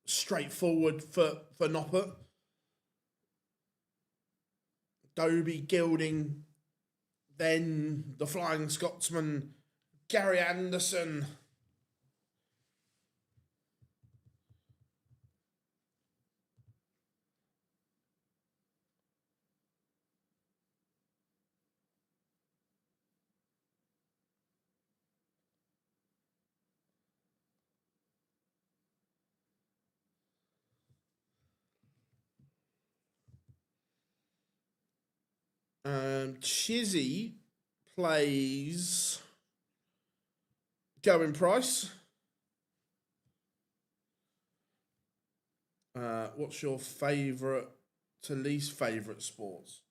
straightforward for Noppert. Dobey, Gilding, then the Flying Scotsman, Gary Anderson. Chizzy plays Going Price. What's your favourite to least favourite sports?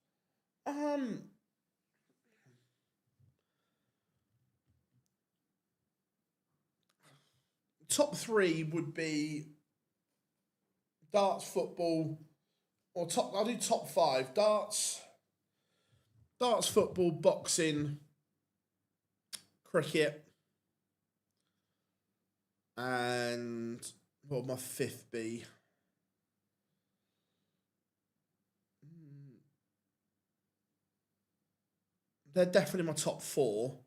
Top three would be darts, football, or top. I'll do top five: darts, football, boxing, cricket, and what would my fifth be? They're definitely my top four.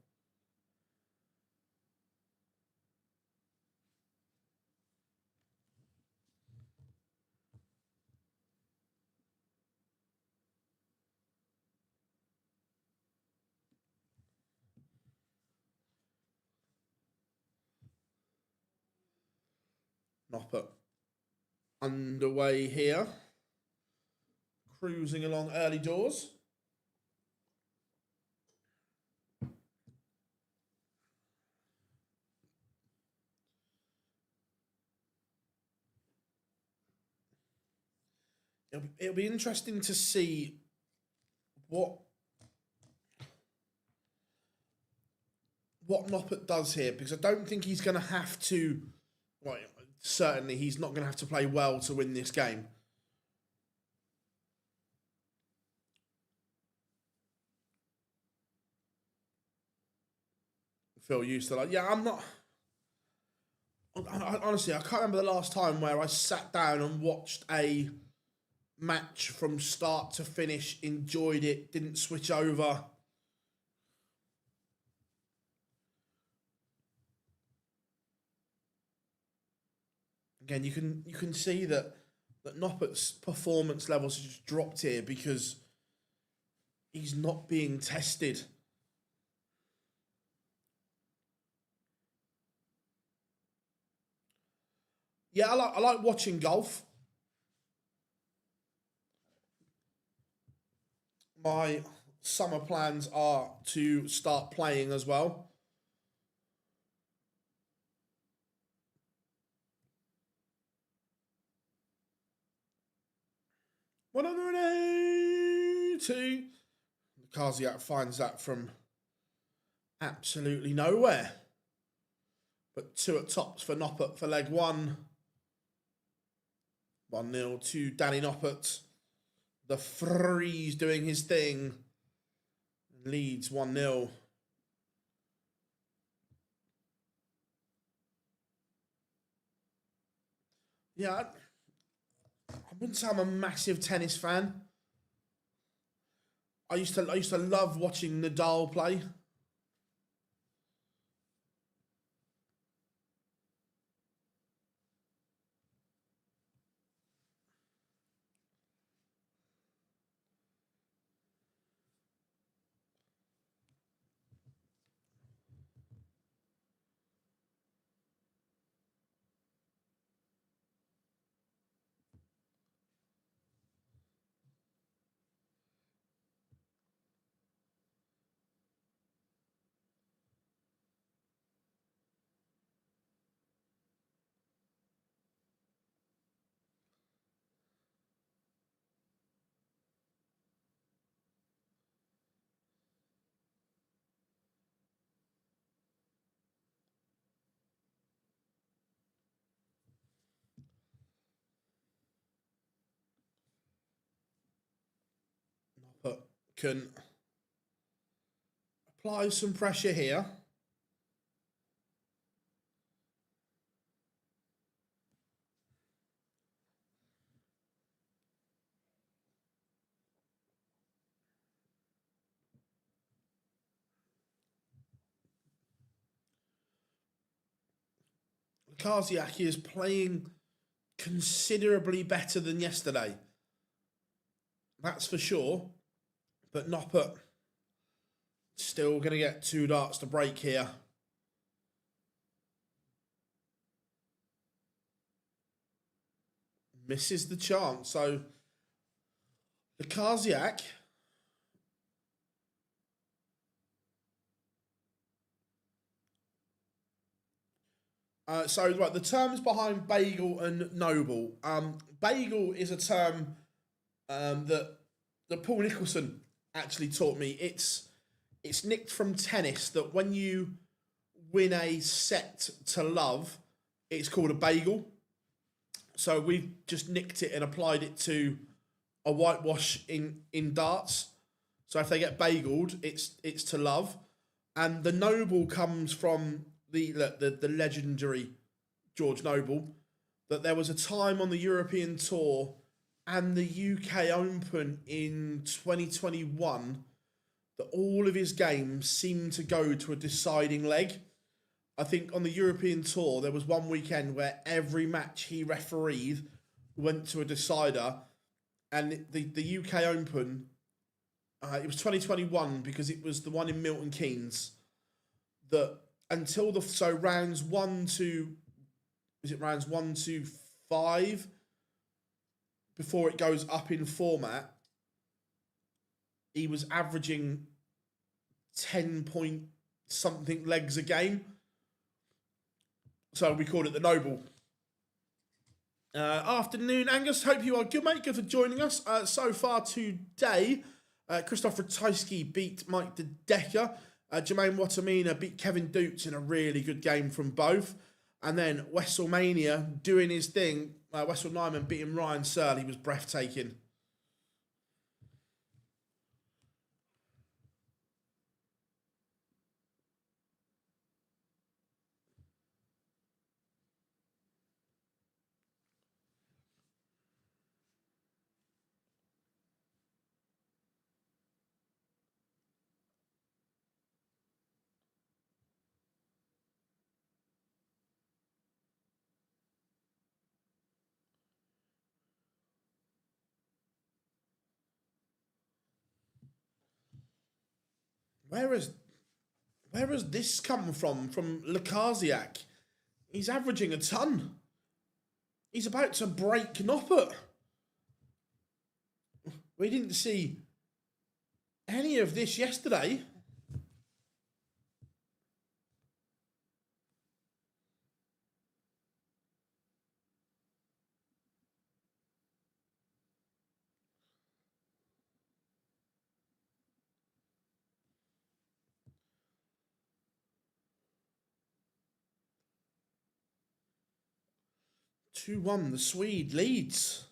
Noppert underway here. Cruising along early doors. It'll be interesting to see what Noppert does here, because I don't think he's going to have to. Well, certainly he's not going to have to play well to win this game. Phil used to I'm not. Honestly, I can't remember the last time where I sat down and watched a match from start to finish, enjoyed it, didn't switch over. Again, you can see that Noppert's performance levels have just dropped here because he's not being tested. Yeah, I like watching golf. My summer plans are to start playing as well. $182. Lukasiak finds that from absolutely nowhere. But two at tops for Noppert for leg one. 1-0 to Danny Noppert. The Freeze doing his thing. Leads 1-0. Yeah, I wouldn't say I'm a massive tennis fan. I used to love watching Nadal play. But can apply some pressure here. Lukasiak is playing considerably better than yesterday. That's for sure. But Noppert still going to get 2 darts to break here. Misses the chance. So Lukasiak So, right, the terms behind bagel and noble. Bagel is a term that Paul Nicholson actually taught me. It's nicked from tennis that when you win a set to love, it's called a bagel. So we've just nicked it and applied it to a whitewash in darts. So if they get bageled, it's to love. And the noble comes from the legendary George Noble, that there was a time on the European Tour and the UK Open in 2021 that all of his games seemed to go to a deciding leg. I think on the European Tour, there was one weekend where every match he refereed went to a decider. And the UK Open, it was 2021 because it was the one in Milton Keynes, that until rounds 1 to, is it rounds 1 to 5, before it goes up in format, he was averaging 10 point something legs a game. So we called it the Noble. Afternoon, Angus. Hope you are good, mate. Good for joining us. So far today, Christoph Ratajski beat Mike De Decker. Jermaine Wattimena beat Kevin Doets in a really good game from both. And then Westlemania doing his thing. Wessel Nijman beating Ryan Searle. He was breathtaking. Where has this come from? From Lukasiak? He's averaging a ton. He's about to break Noppert. We didn't see any of this yesterday. Two one, the Swede leads.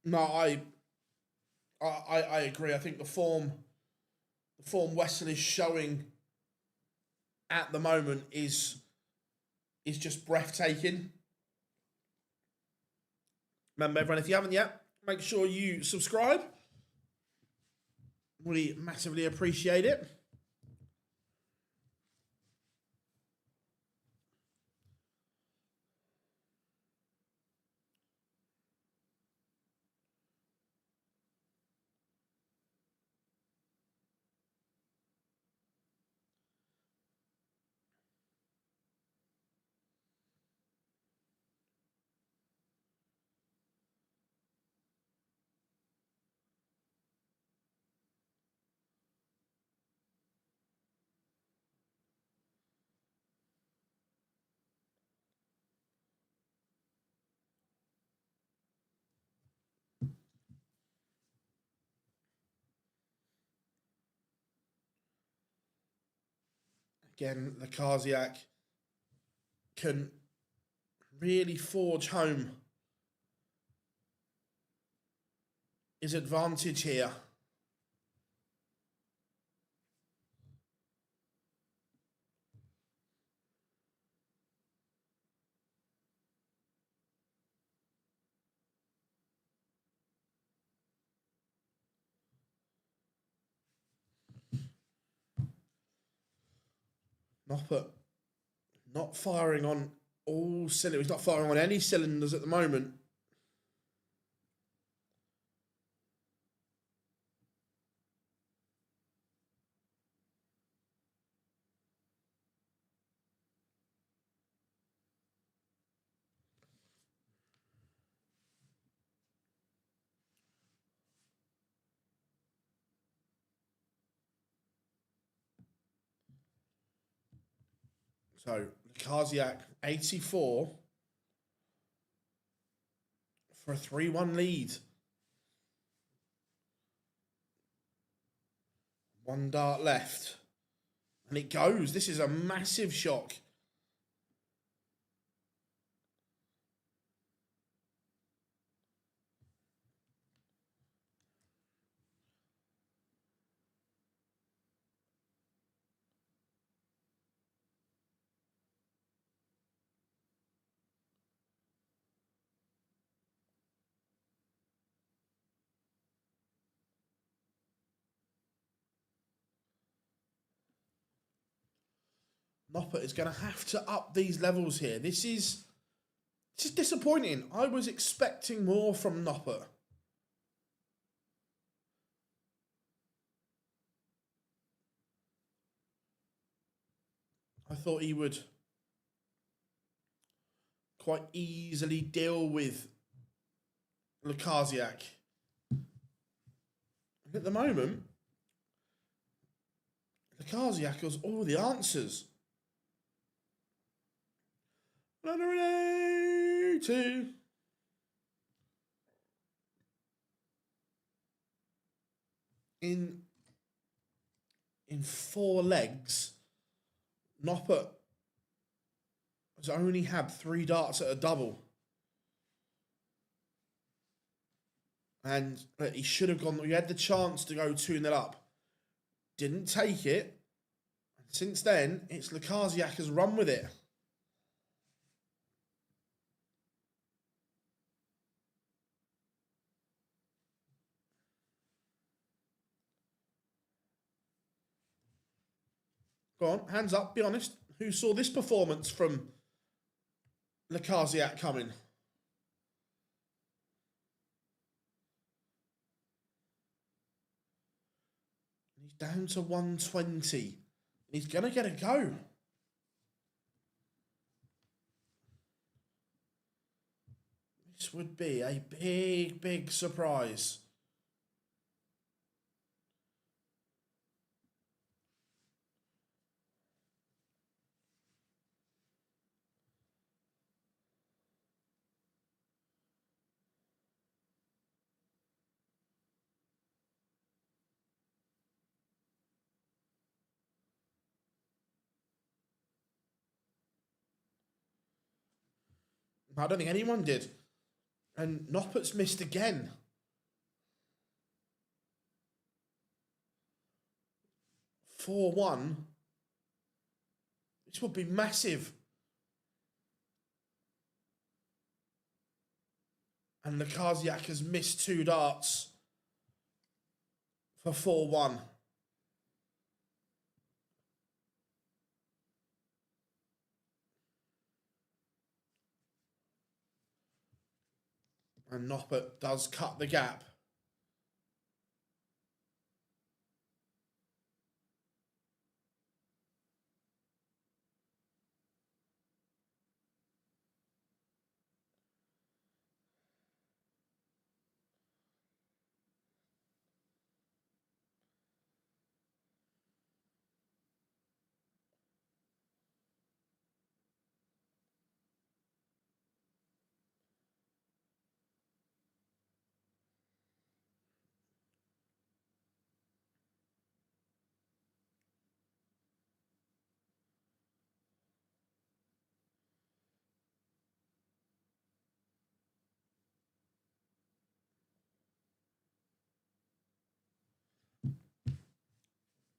No, I agree. I think the form Wesson is showing at the moment is just breathtaking. Remember, everyone, if you haven't yet, make sure you subscribe. We massively appreciate it. Again, Lukasiak can really forge home his advantage here. Noppert not firing on all cylinders. He's not firing on any cylinders at the moment. So, Lukasiak, 84 for a 3-1 lead. One dart left. And it goes. This is a massive shock. Noppert is going to have to up these levels here. This is disappointing. I was expecting more from Noppert. I thought he would quite easily deal with Lukasiak. At the moment, Lukasiak has all the answers. 182. In 4 legs, Noppert has only had 3 darts at a double. And he should have gone, he had the chance to go 2-0 up. Didn't take it. Since then, it's Lukasiak has run with it. Go on, hands up, be honest. Who saw this performance from Lukasiak coming? He's down to 120. He's going to get a go. This would be a big, big surprise. I don't think anyone did. And Noppert's missed again. (4-1). This would be massive. And Lukasiak has missed 2 darts for 4-1. And Noppert does cut the gap.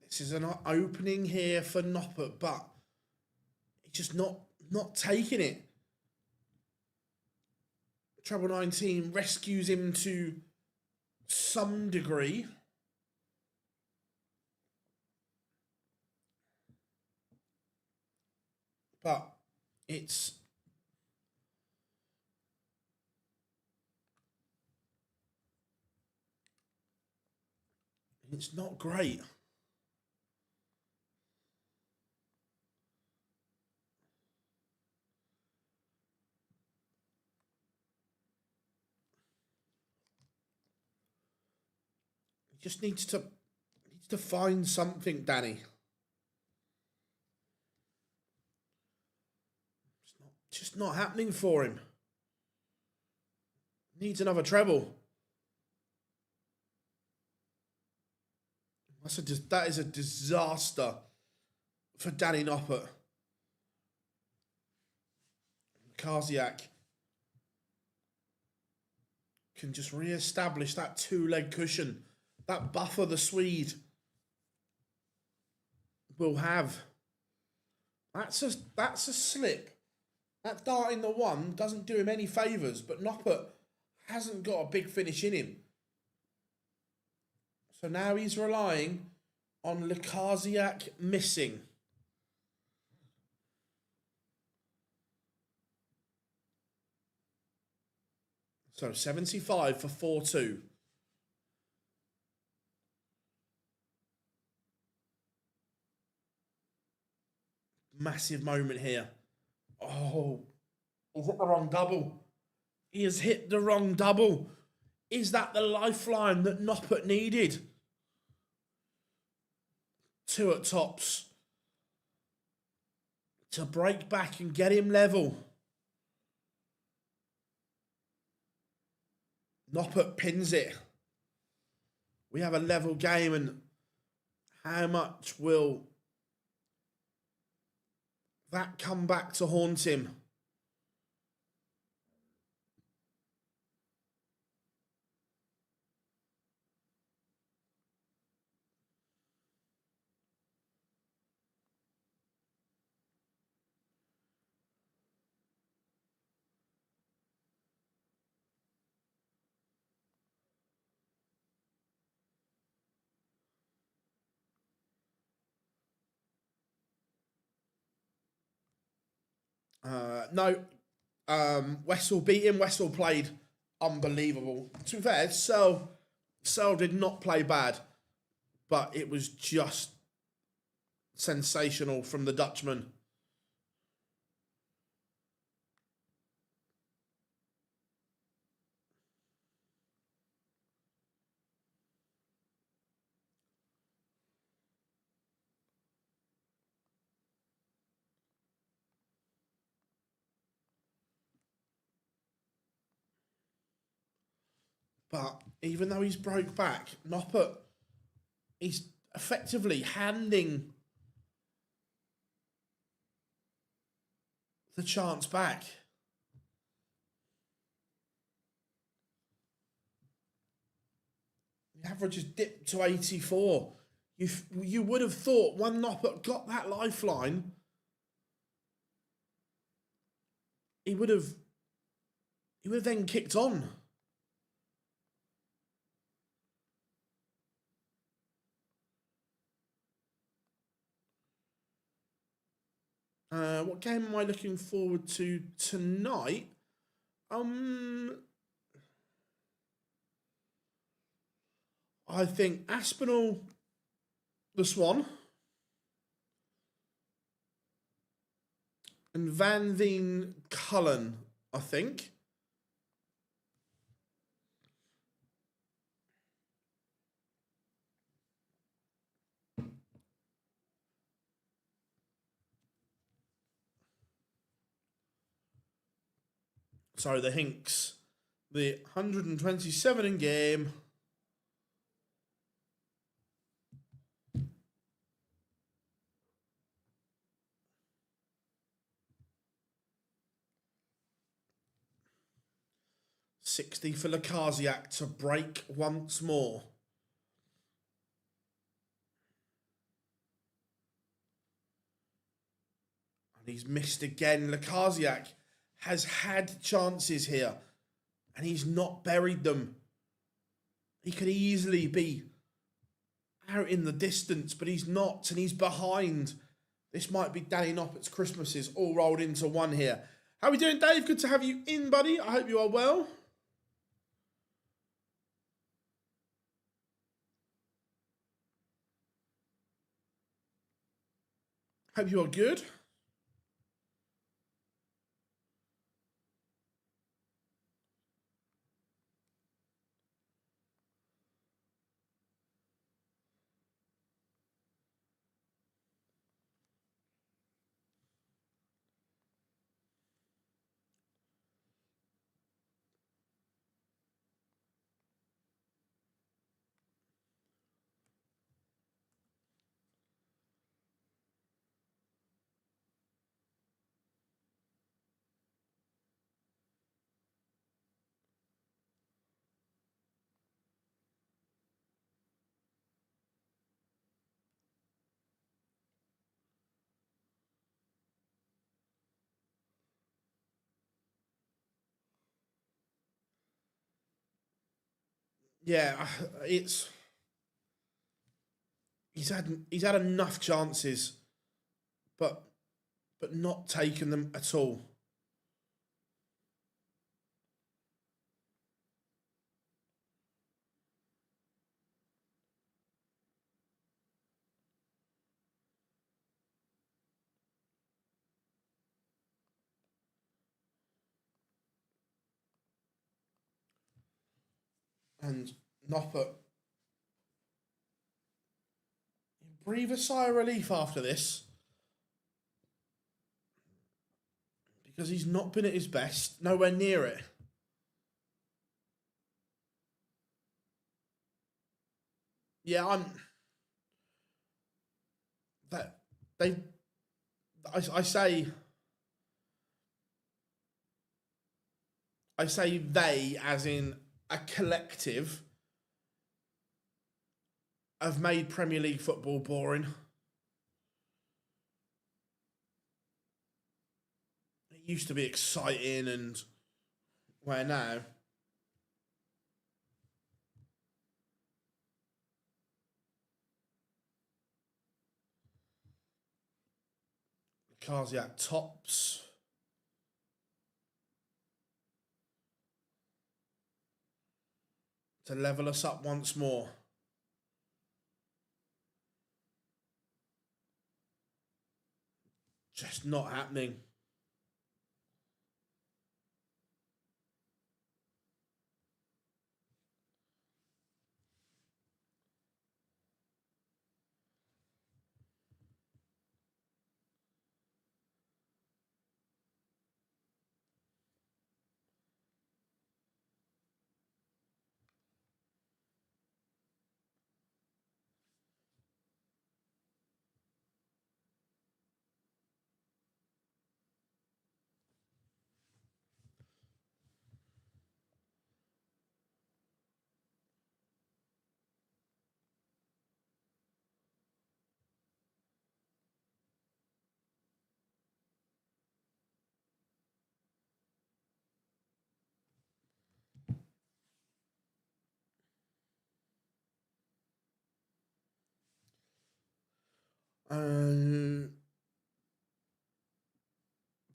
This is an opening here for Noppert, but he's just not taking it. Treble 19 rescues him to some degree. But it's not great. He just needs to find something, Danny. Just not happening for him. Needs another treble. That is a disaster for Danny Noppert. Lukasiak can just re-establish that two-leg cushion. That buffer the Swede will have. That's a slip. That dart in the one doesn't do him any favours, but Noppert hasn't got a big finish in him. So now he's relying on Lukasiak missing. So 75 for 4-2. Massive moment here. Oh, he's hit the wrong double. He has hit the wrong double. Is that the lifeline that Noppert needed? Two at tops to break back and get him level. Noppert pins it. We have a level game, and how much will that come back to haunt him? No, Wessel beat him. Wessel played unbelievable. To be fair, Searle did not play bad, but it was just sensational from the Dutchman. But even though he's broke back, Noppert, he's effectively handing the chance back. The average has dipped to 84. You would have thought when Noppert got that lifeline, he would have then kicked on. What game am I looking forward to tonight? I think Aspinall, the Swan, and Van Veen Cullen, I think. Sorry, the Hinks. The 127 in game. $60 for Lukasiak to break once more. And he's missed again. Lukasiak has had chances here, and he's not buried them. He could easily be out in the distance, but he's not, and he's behind. This might be Danny Noppert's Christmases all rolled into one here. How are we doing, Dave? Good to have you in, buddy. I hope you are well. Hope you are good. Yeah, it's he's had enough chances, but not taken them at all. And Noppert breathe a sigh of relief after this because he's not been at his best, nowhere near it. Yeah, I'm that they. I say they as in a collective have made Premier League football boring. It used to be exciting, and where now? Lukasiak tops. To level us up once more. Just not happening.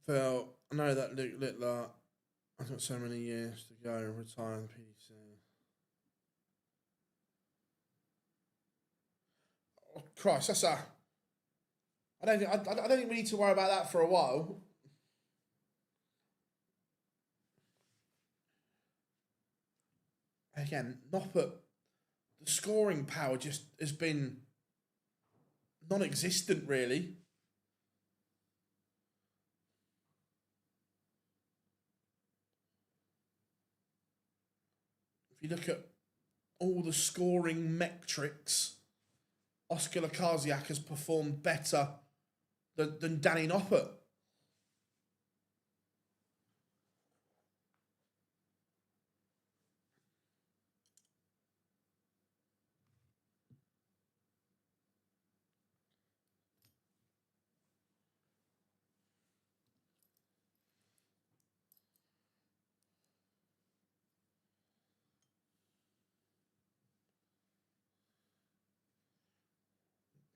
Phil, I know that Luke Littler. I've got so many years to go. Retire in the PDC. Oh, Christ, that's a. I don't think we need to worry about that for a while. Again, Noppert, the scoring power just has been non-existent, really. If you look at all the scoring metrics, Oscar Lukasiak has performed better than Danny Noppert.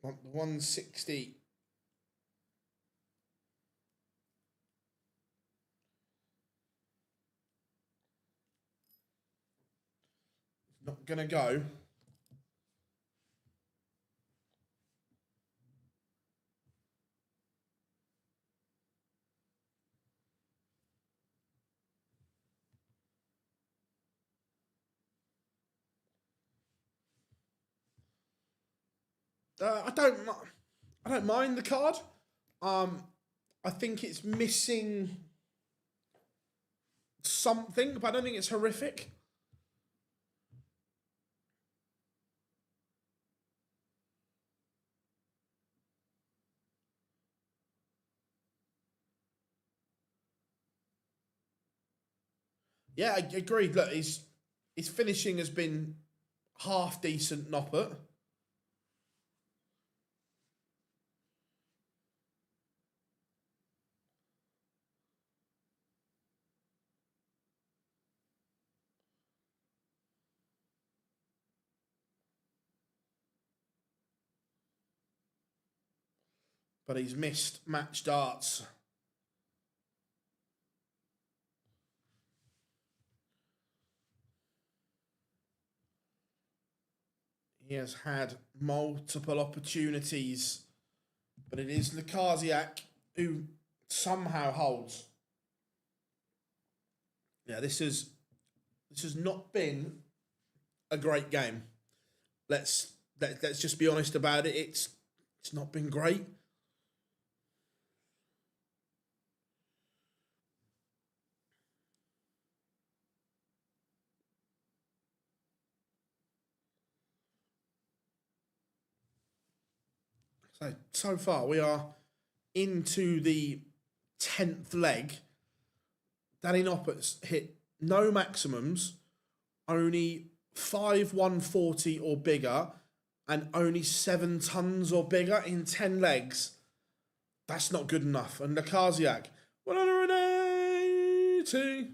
The 160. Not going to go. I don't mind the card. I think it's missing something, but I don't think it's horrific. Yeah, I agreed. Look, his finishing has been half decent, Noppert. but he's missed match darts. He has had multiple opportunities, but it is Lukasiak who somehow holds. Yeah, this has not been a great game. Let's just be honest about it. It's not been great. So far we are into the 10th leg. Danny Noppert's hit no maximums, only 5 140 or bigger, and only 7 tons or bigger in 10 legs. That's not good enough. And Lukasiak, 180.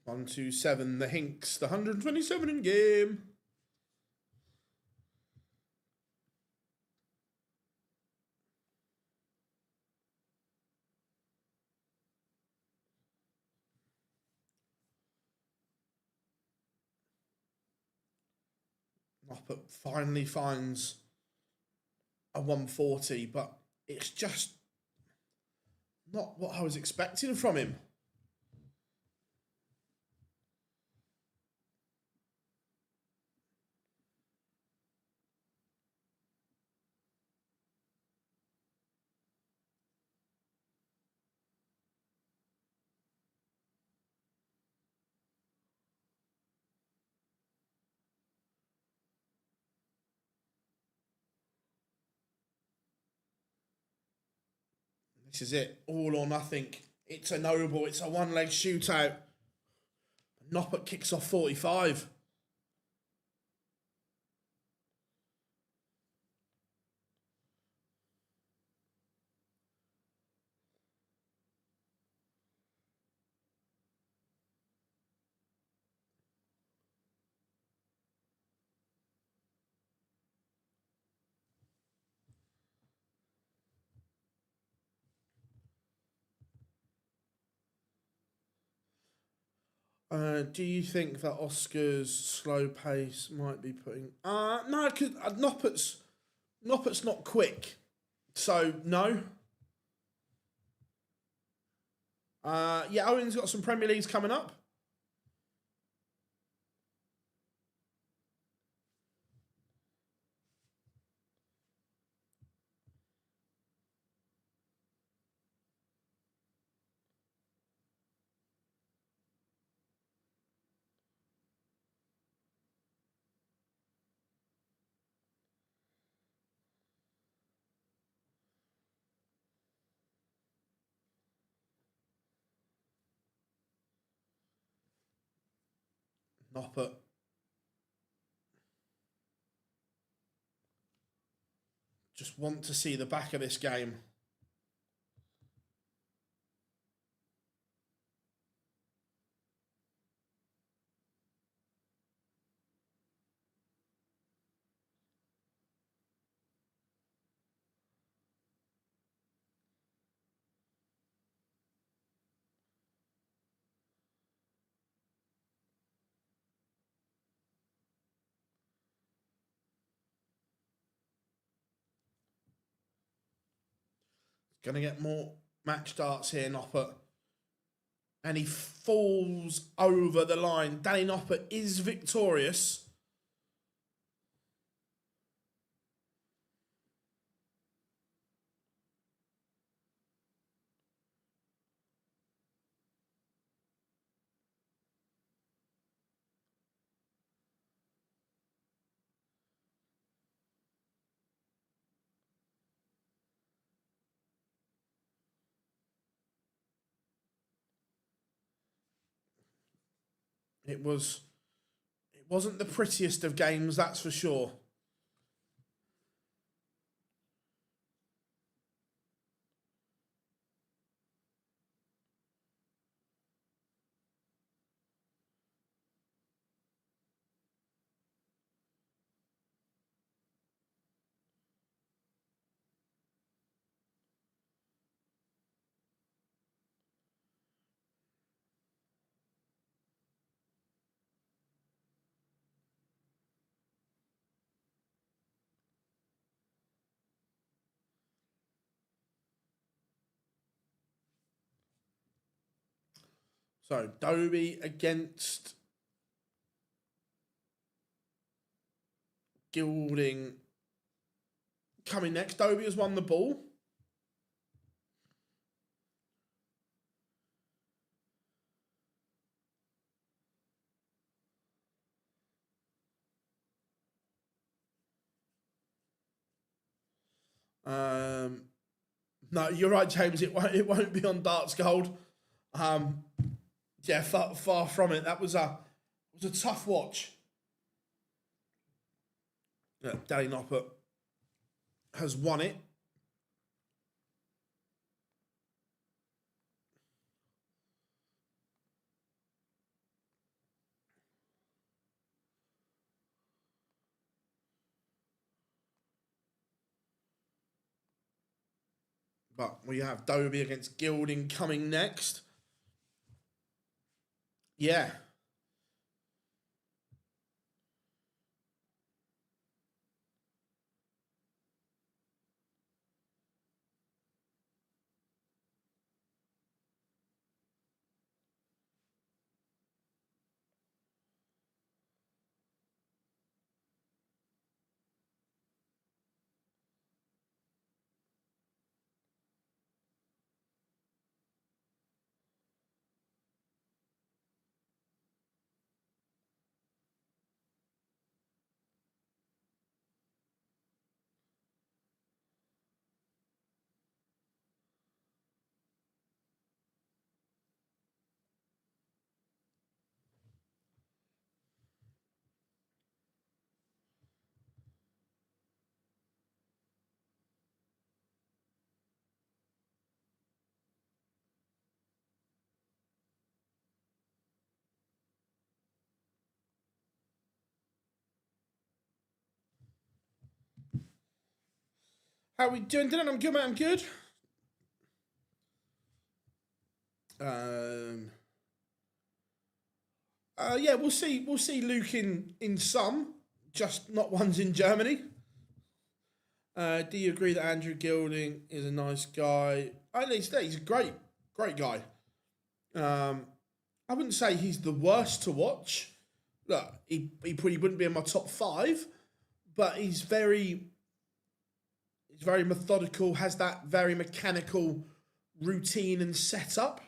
One, two, seven. The Hinks, the 127 in game. Noppert finally finds a 140, but it's just not what I was expecting from him. This is it, all or nothing. It's a noble, it's a one-leg shootout. Noppert kicks off 45. Do you think that Oscar's slow pace might be putting... no, because Noppert's not quick. So, no. Yeah, Owen's got some Premier Leagues coming up. Noppert. Just want to see the back of this game. Going to get more match darts here, Noppert. And he falls over the line. Danny Noppert is victorious. It wasn't the prettiest of games, that's for sure. So, Dobey against Gilding coming next. Dobey has won the ball. No, you're right, James. It won't be on darts gold. Yeah, far from it. That was a tough watch. Yeah, Danny Noppert has won it. But we have Dobey against Gilding coming next. Yeah. How are we doing, Dylan? I'm good, mate. I'm good. Yeah, we'll see. We'll see Luke in some, just not ones in Germany. Do you agree that Andrew Gilding is a nice guy? He's a great guy. I wouldn't say he's the worst to watch. Look, he probably wouldn't be in my top 5, but he's very methodical, has that very mechanical routine and setup.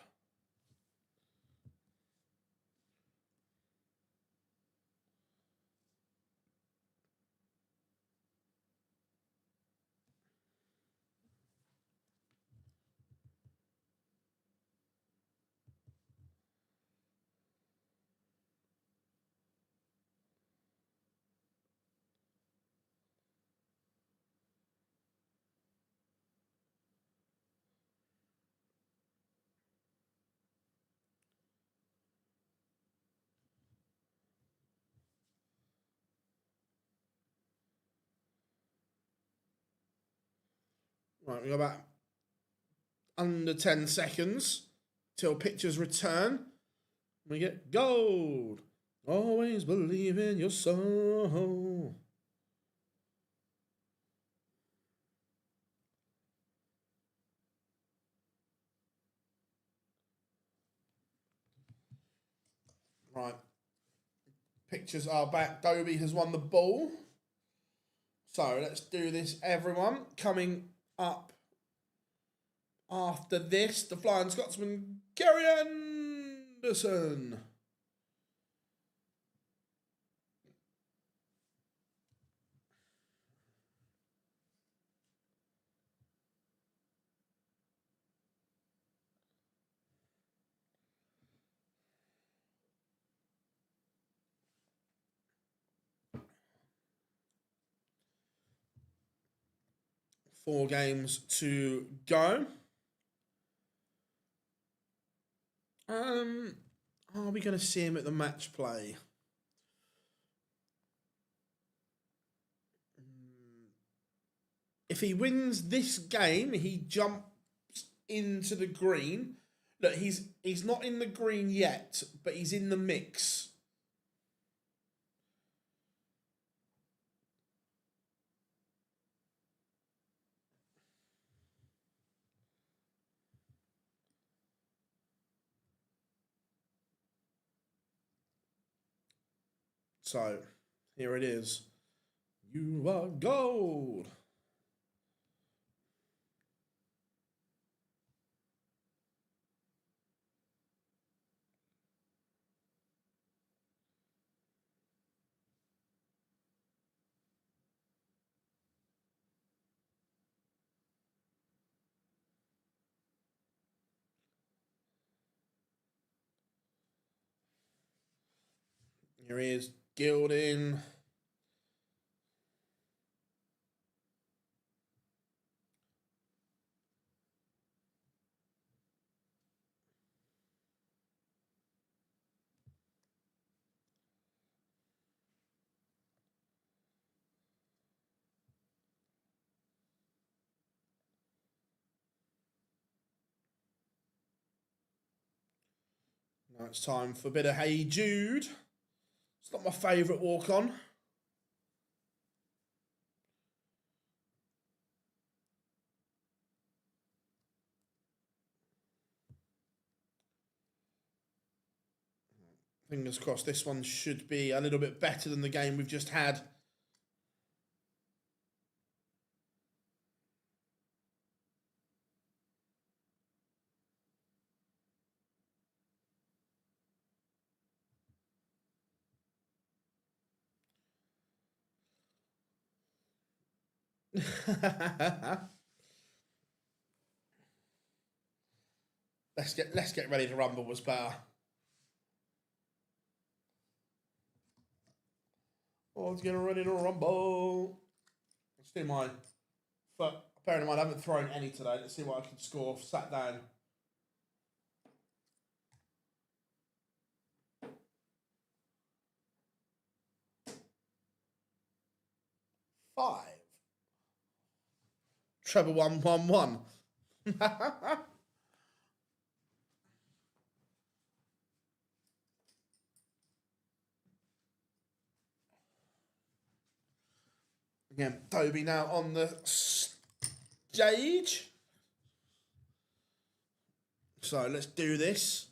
Right, we got about under 10 seconds till pictures return. We get gold. Always believe in your soul. Right. Pictures are back. Dobey has won the ball. So let's do this, everyone. Coming up after this, the Flying Scotsman, Gary Anderson. 4 games to go. Are we going to see him at the match play? If he wins this game, he jumps into the green. Look, he's not in the green yet, but he's in the mix. So, here it is. You are gold. Here he is, Gilding. Now it's time for a bit of Hey Jude. It's not my favourite walk-on. Fingers crossed this one should be a little bit better than the game we've just had. Let's get ready to rumble was better. Oh, let's get ready to rumble. Let's do mine. But bearing in mind I haven't thrown any today. Let's see what I can score. Sat down. Five. Treble 1-1-1. Again, Dobey now on the stage. So let's do this.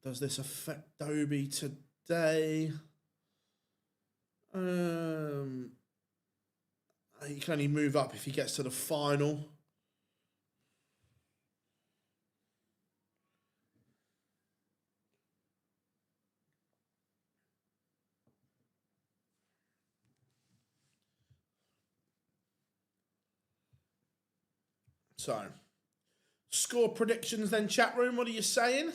Does this affect Dobey today? He can only move up if he gets to the final. So, score predictions then, chat room. What are you saying?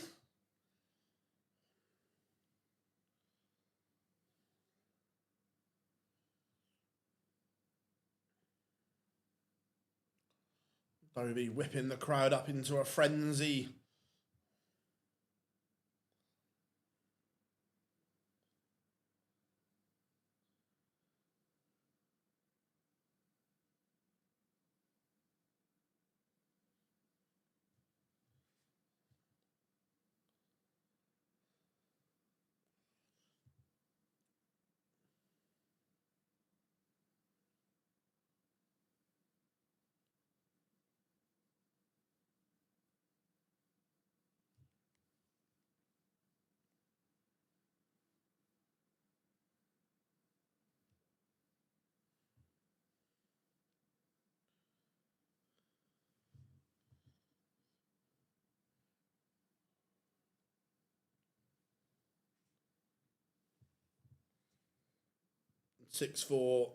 Dobey whipping the crowd up into a frenzy. Six for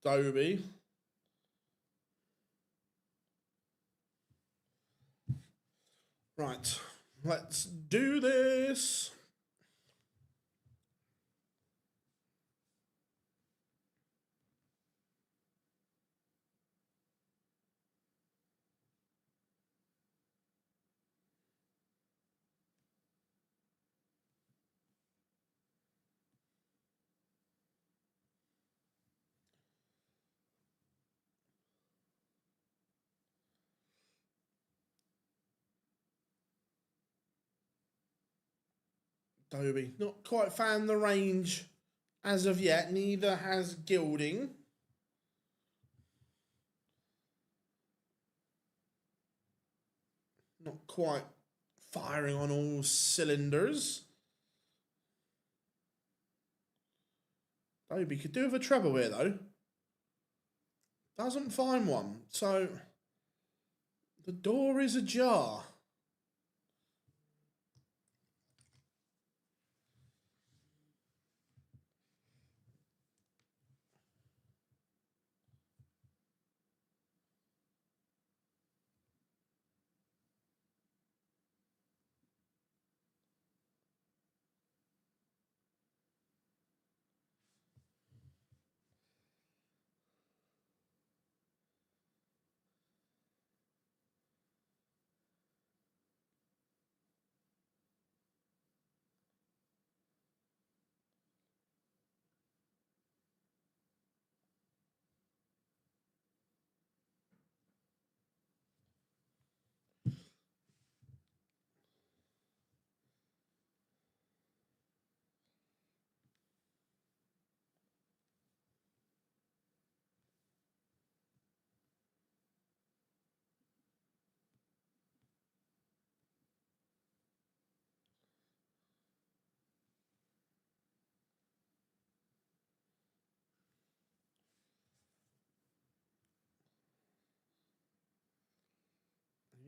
Dobey. Right, let's do this. Dobey, not quite found the range as of yet. Neither has Gilding. Not quite firing on all cylinders. Dobey could do with a treble here, though. Doesn't find one. So the door is ajar.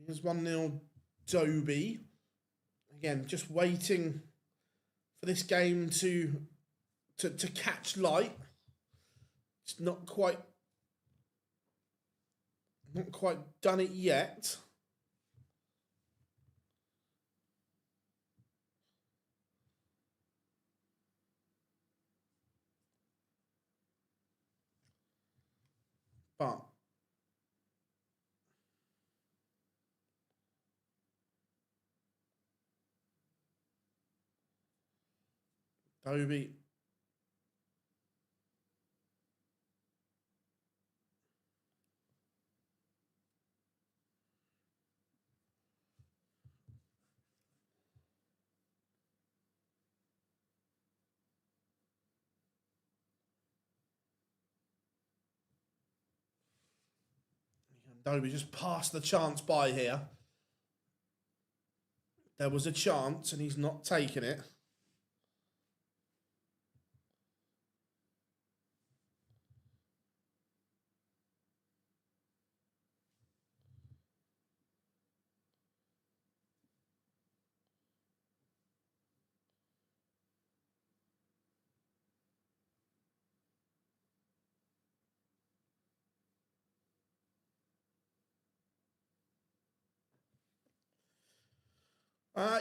Here's 1-0 Dobey. Again, just waiting for this game to catch light. It's not quite done it yet. But Dobey. Dobey just passed the chance by here. There was a chance and he's not taken it.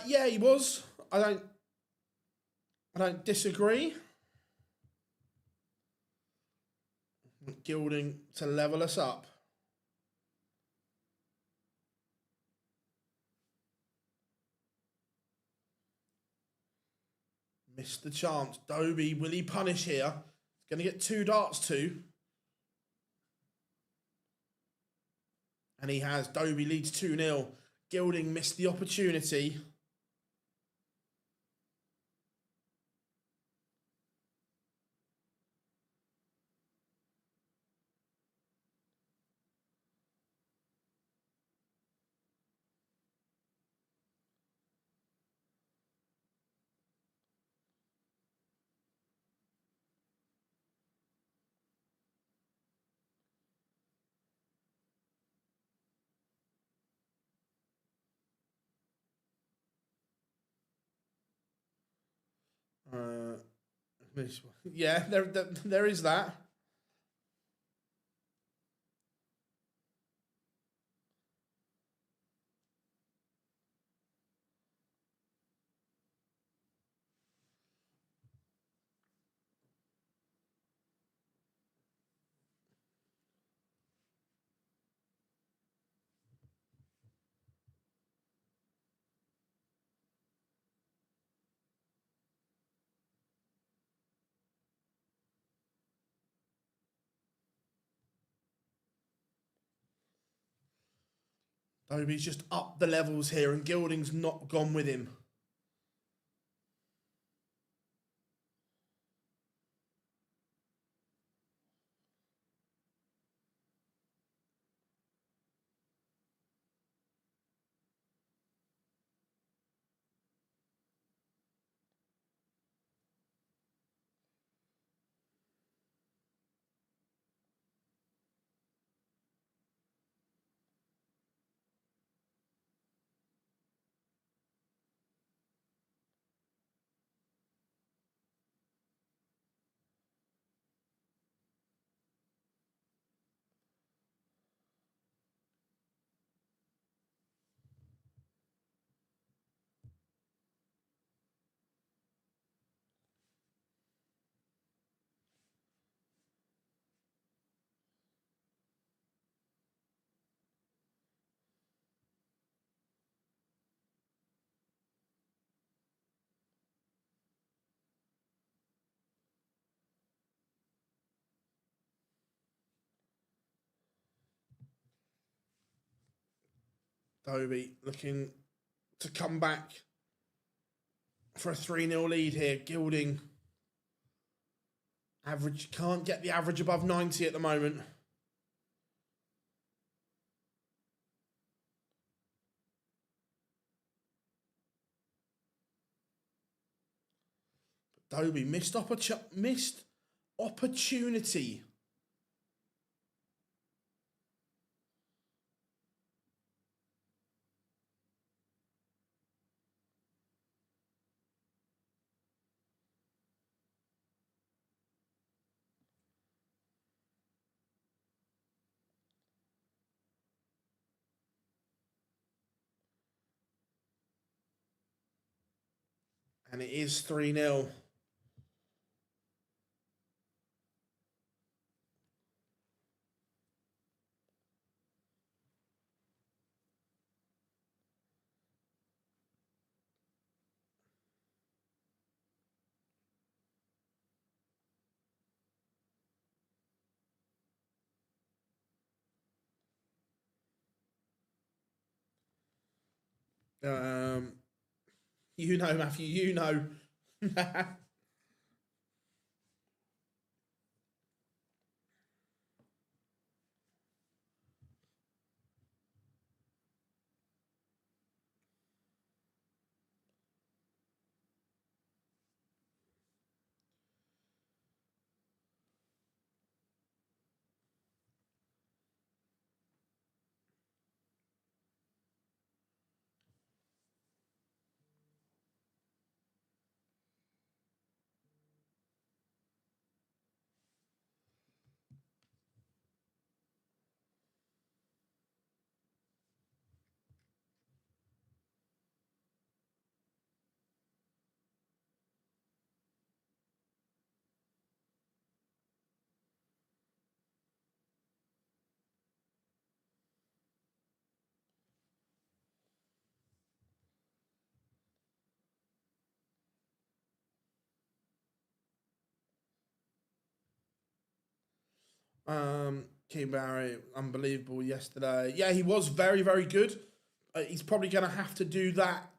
Yeah, he was. I don't disagree. Gilding to level us up. Missed the chance. Dobey, will he punish here? He's going to get 2 darts too. And he has. Dobey leads 2-0. Gilding missed the opportunity. Yeah, there is that. Dobey's just up the levels here, and Gilding's not gone with him. Dobey looking to come back for a 3-0 lead here. Gilding average, can't get the average above 90 at the moment. Dobey missed opportunity. And it is 3-0. You know, Matthew, you know. Keane Barry, unbelievable yesterday. Yeah, he was very, very good. He's probably going to have to do that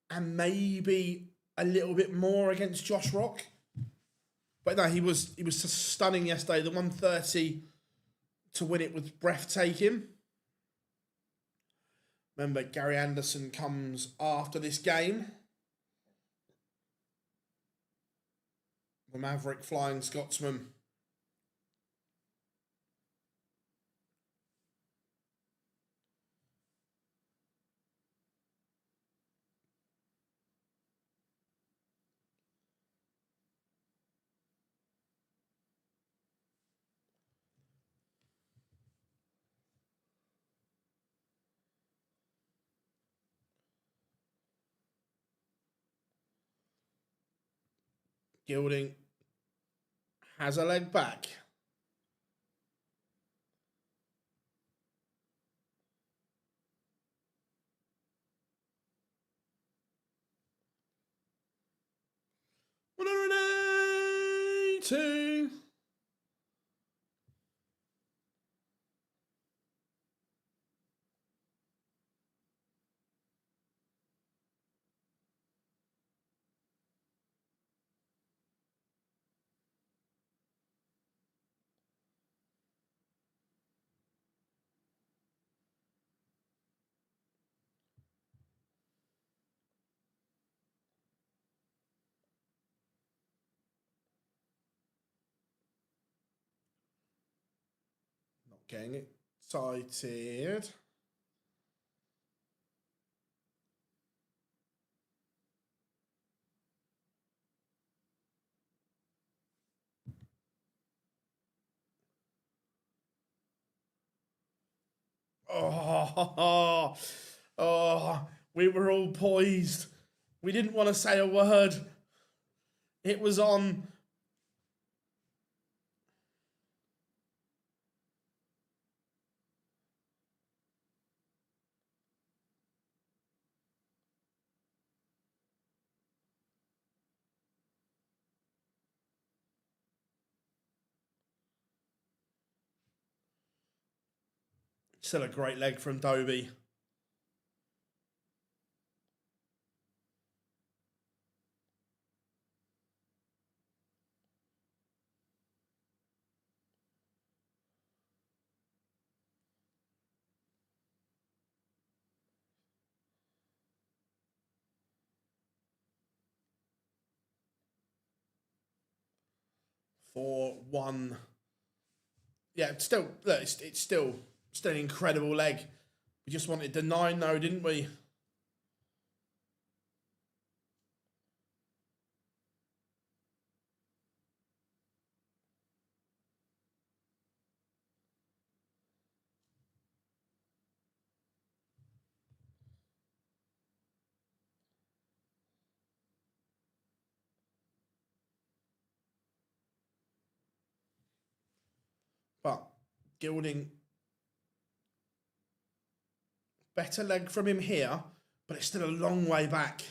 and maybe a little bit more against Josh Rock. But no, he was just stunning yesterday. The 130 to win it was breathtaking. Remember, Gary Anderson comes after this game. The Maverick Flying Scotsman. Gilding has a leg back. Two. getting excited. Oh, we were all poised. We didn't want to say a word. It was on. Still a great leg from Dobey. For one. Yeah, still, look, it's still an incredible leg. We just wanted the 9 though, didn't we? But Gilding, better leg from him here, but it's still a long way back.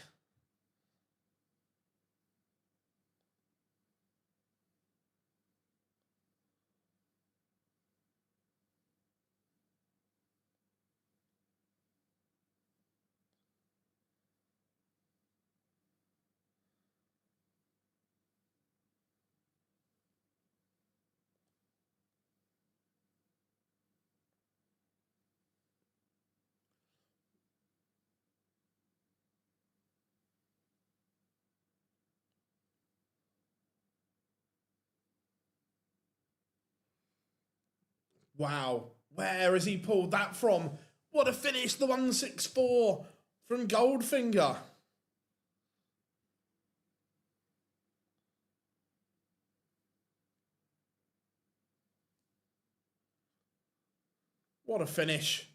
Wow, where has he pulled that from? What a finish, the 164 from Goldfinger. What a finish.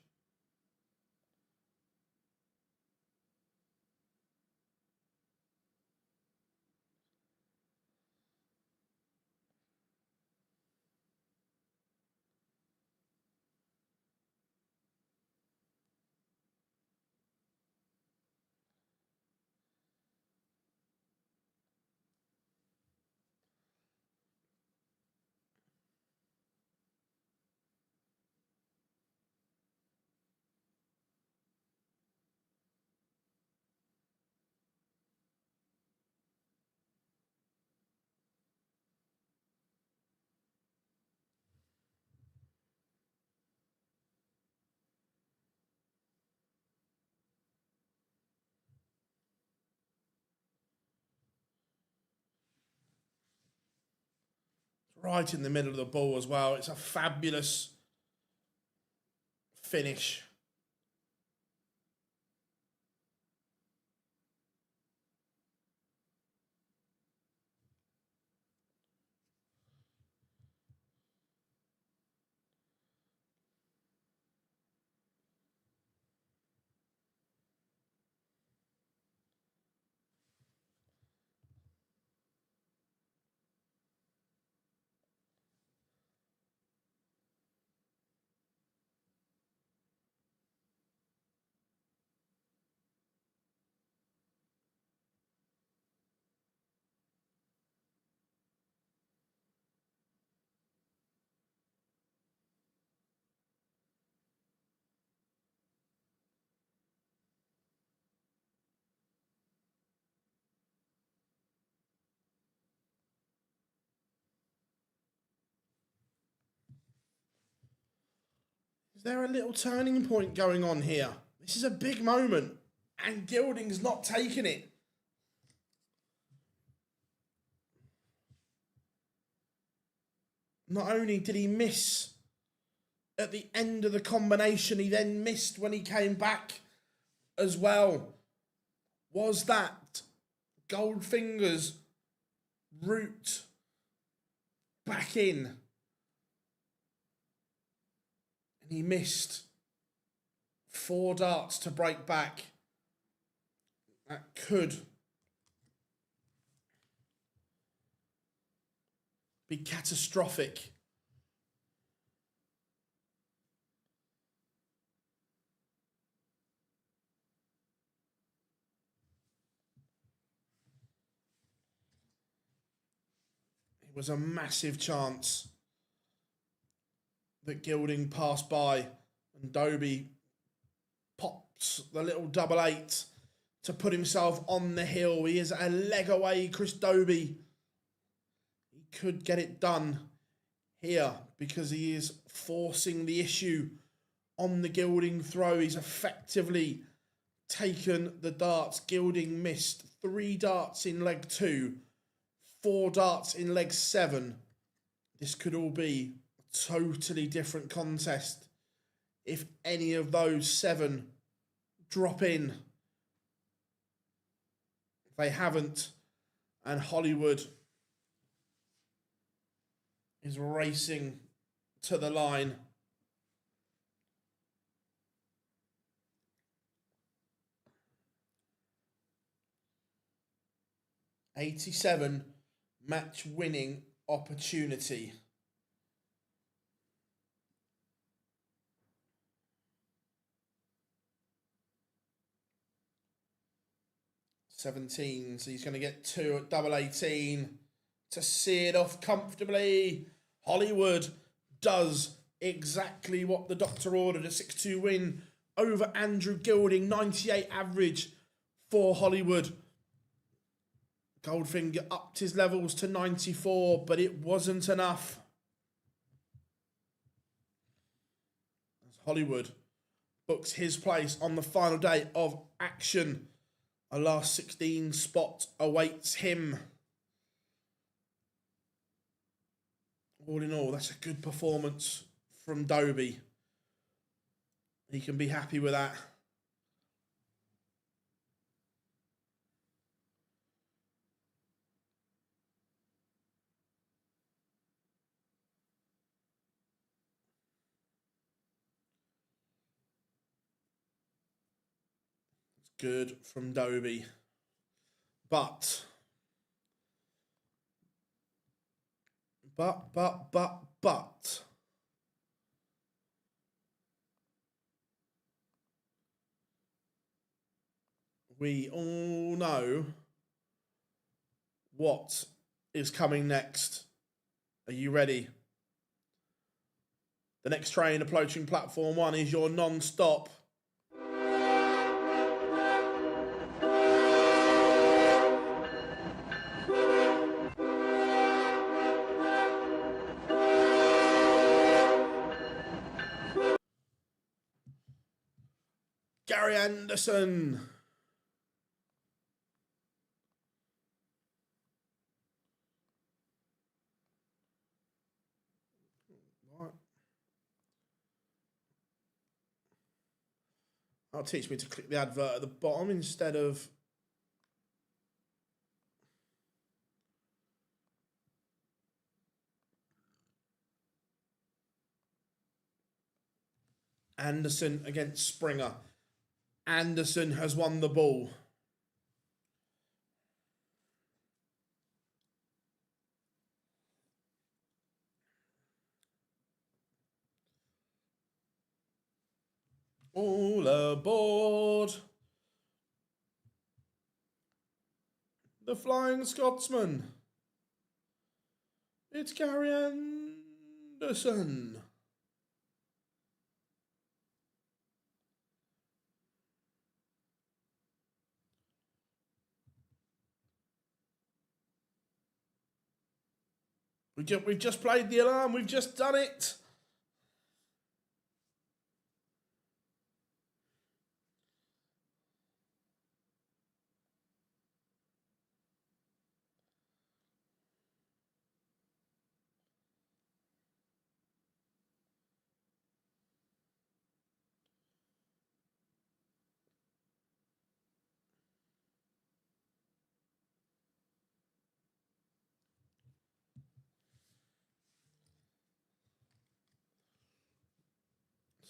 Right in the middle of the ball as well. It's a fabulous finish. Is there a little turning point going on here? This is a big moment, and Gilding's not taking it. Not only did he miss at the end of the combination he then missed when he came back as well. Was that Goldfinger's route back in? And he missed 4 darts to break back. That could be catastrophic. It was a massive chance that Gilding passed by, and Dobey pops the little 8-8 to put himself on the hill. He is a leg away, Chris Dobey. He could get it done here because he is forcing the issue on the Gilding throw. He's effectively taken the darts. Gilding missed 3 darts in leg 2, 4 darts in leg 7. This could all be a totally different contest if any of those 7 drop in. They haven't, and Hollywood is racing to the line. '87 match winning opportunity. '17, so he's going to get 2 at 18 to see it off comfortably. Hollywood does exactly what the doctor ordered, a 6-2 win over Andrew Gilding, 98 average for Hollywood. Goldfinger upped his levels to 94, but it wasn't enough. As Hollywood books his place on the final day of action. A last 16 spot awaits him. All in all, that's a good performance from Dobey. He can be happy with that. It's good from Dobey. But we all know what is coming next. Are you ready? The next train approaching platform 1 is your non-stop. Gary Anderson. Right. That'll teach me to click the advert at the bottom instead of Anderson against Springer. Anderson has won the ball. All aboard. The Flying Scotsman. It's Gary Anderson. We've just played the alarm. We've just done it.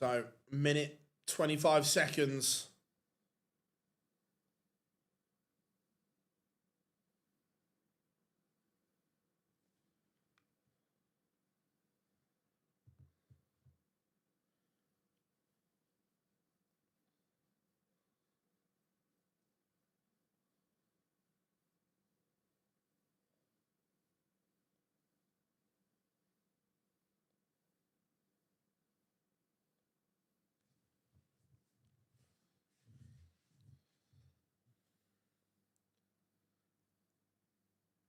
So, minute 25 seconds.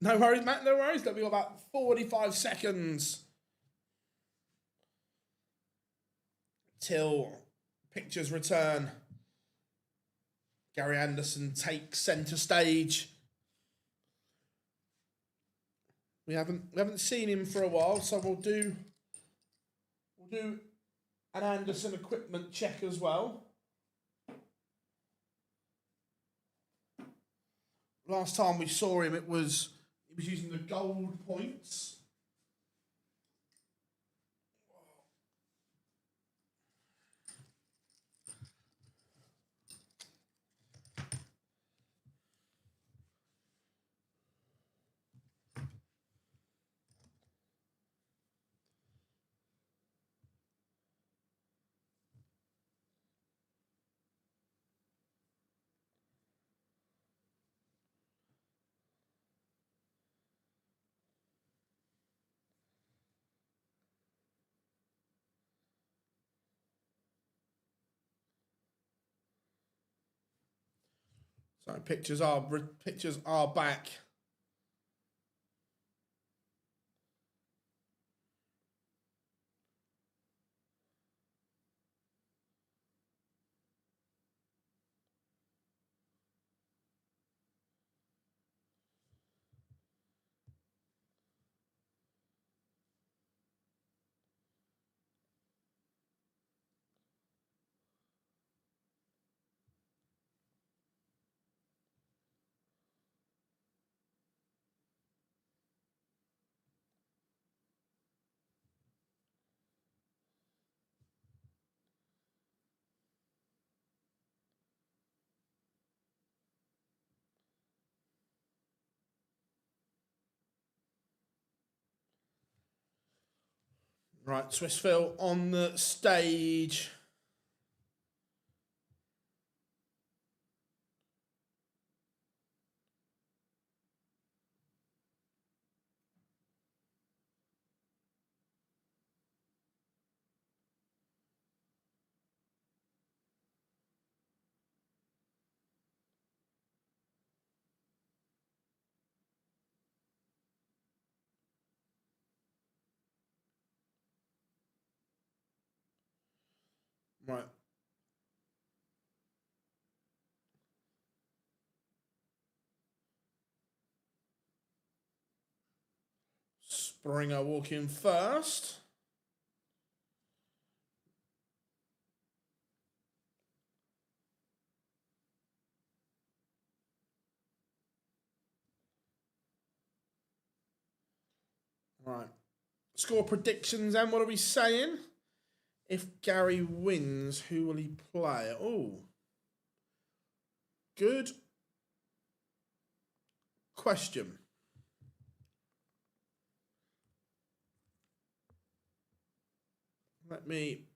No worries, Matt, no worries. That'll be about 45 seconds till pictures return. Gary Anderson takes centre stage. We haven't seen him for a while, so we'll do an Anderson equipment check as well. Last time we saw him, he was using the gold points. So pictures are back. Right, Swissville on the stage. Right. Springer walking first. Right. Score predictions, and what are we saying? If Gary wins, who will he play? Oh. Good question. Let me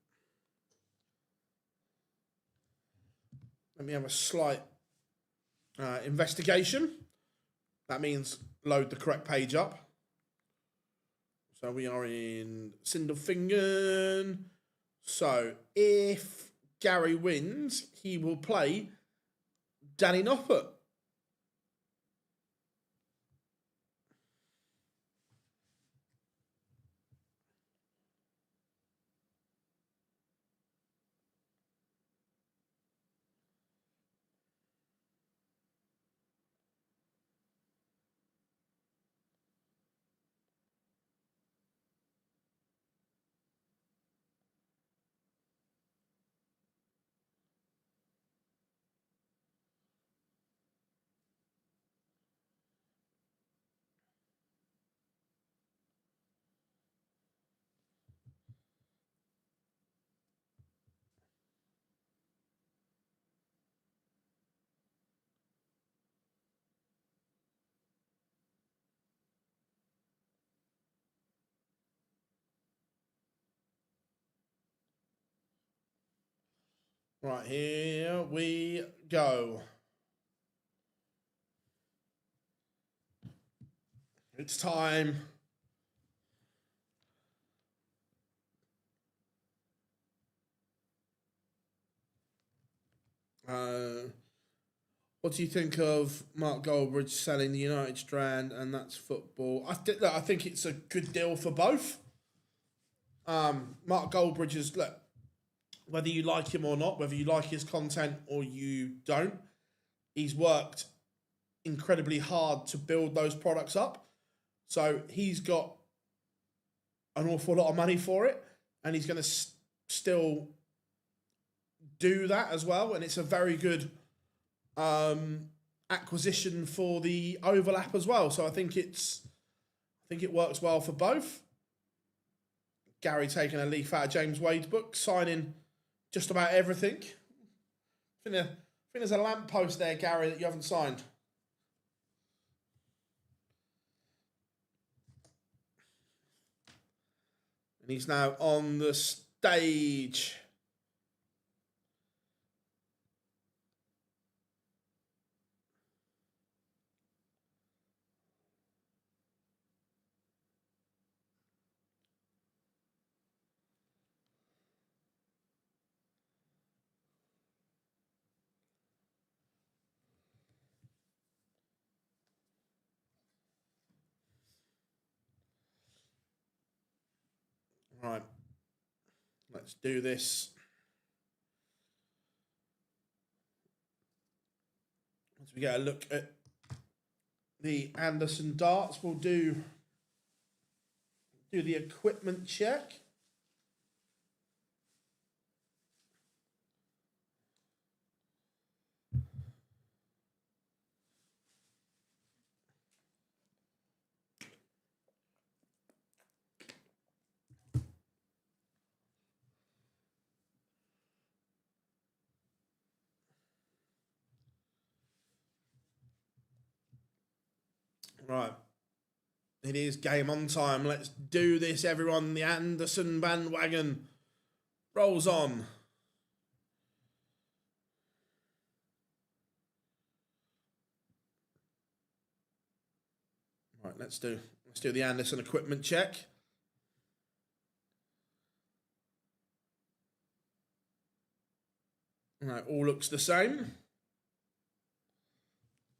have a slight investigation. That means load the correct page up. So we are in Sindelfingen. So if Gary wins, he will play Danny Noppert. Right, here we go. It's time. What do you think of Mark Goldbridge selling the United Strand and that's football? I think it's a good deal for both. Mark Goldbridge is, look, whether you like him or not, whether you like his content or you don't, he's worked incredibly hard to build those products up. So he's got an awful lot of money for it, and he's going to still do that as well. And it's a very good acquisition for the overlap as well. So I think it works well for both. Gary taking a leaf out of James Wade's book, signing just about everything. I think there's a lamppost there, Gary, that you haven't signed. And he's now on the stage. Right, let's do this. Once we get a look at the Anderson darts, we'll do the equipment check. Right. It is game on time. Let's do this, everyone. The Anderson bandwagon rolls on. Right, let's do the Anderson equipment check. Right, all looks the same.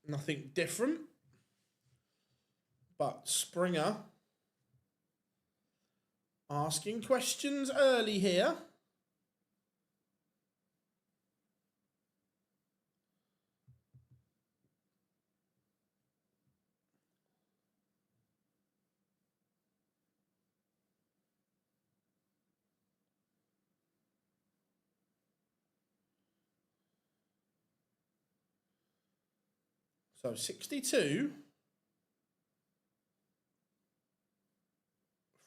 Nothing different. But Springer asking questions early here. So 62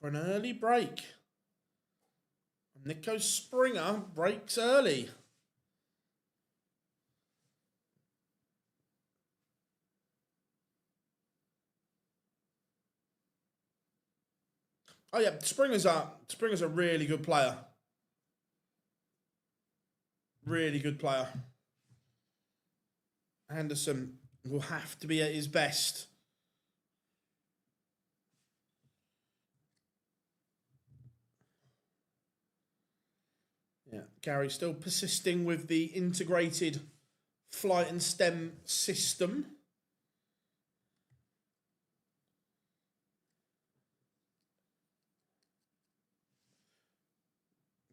for an early break. Nico Springer breaks early. Oh yeah, Springer's a really good player. Really good player. Anderson will have to be at his best. Yeah, Gary still persisting with the integrated flight and stem system.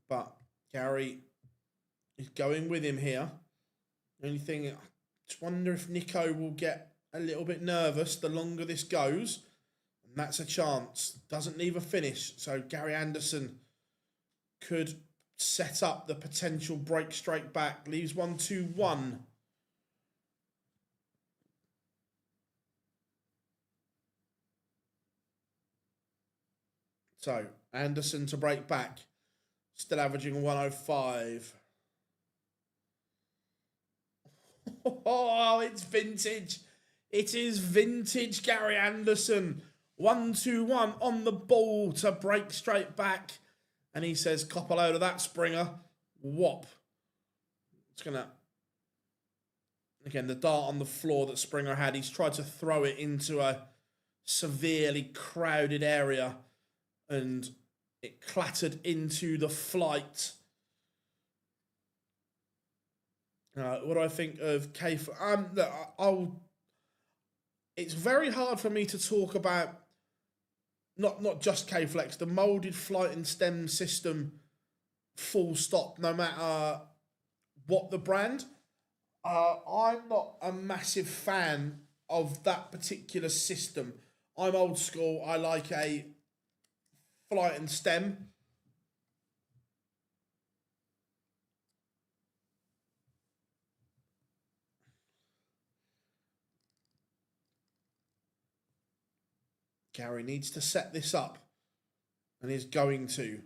But Gary is going with him here. The only thing, I just wonder if Nico will get a little bit nervous the longer this goes. And that's a chance. Doesn't leave a finish. So Gary Anderson could set up the potential break straight back. Leaves 1-2-1. So Anderson to break back. Still averaging 105. Oh, it's vintage. It is vintage Gary Anderson. 1-2-1 on the ball to break straight back. And he says, cop a load of that, Springer. Whop. It's going to... Again, the dart on the floor that Springer had, he's tried to throw it into a severely crowded area and it clattered into the flight. What do I think of K? It's very hard for me to talk about not just K-Flex, the molded flight and stem system, full stop, no matter what the brand. I'm not a massive fan of that particular system. I'm old school. I like a flight and stem. Gary needs to set this up, and he's going to.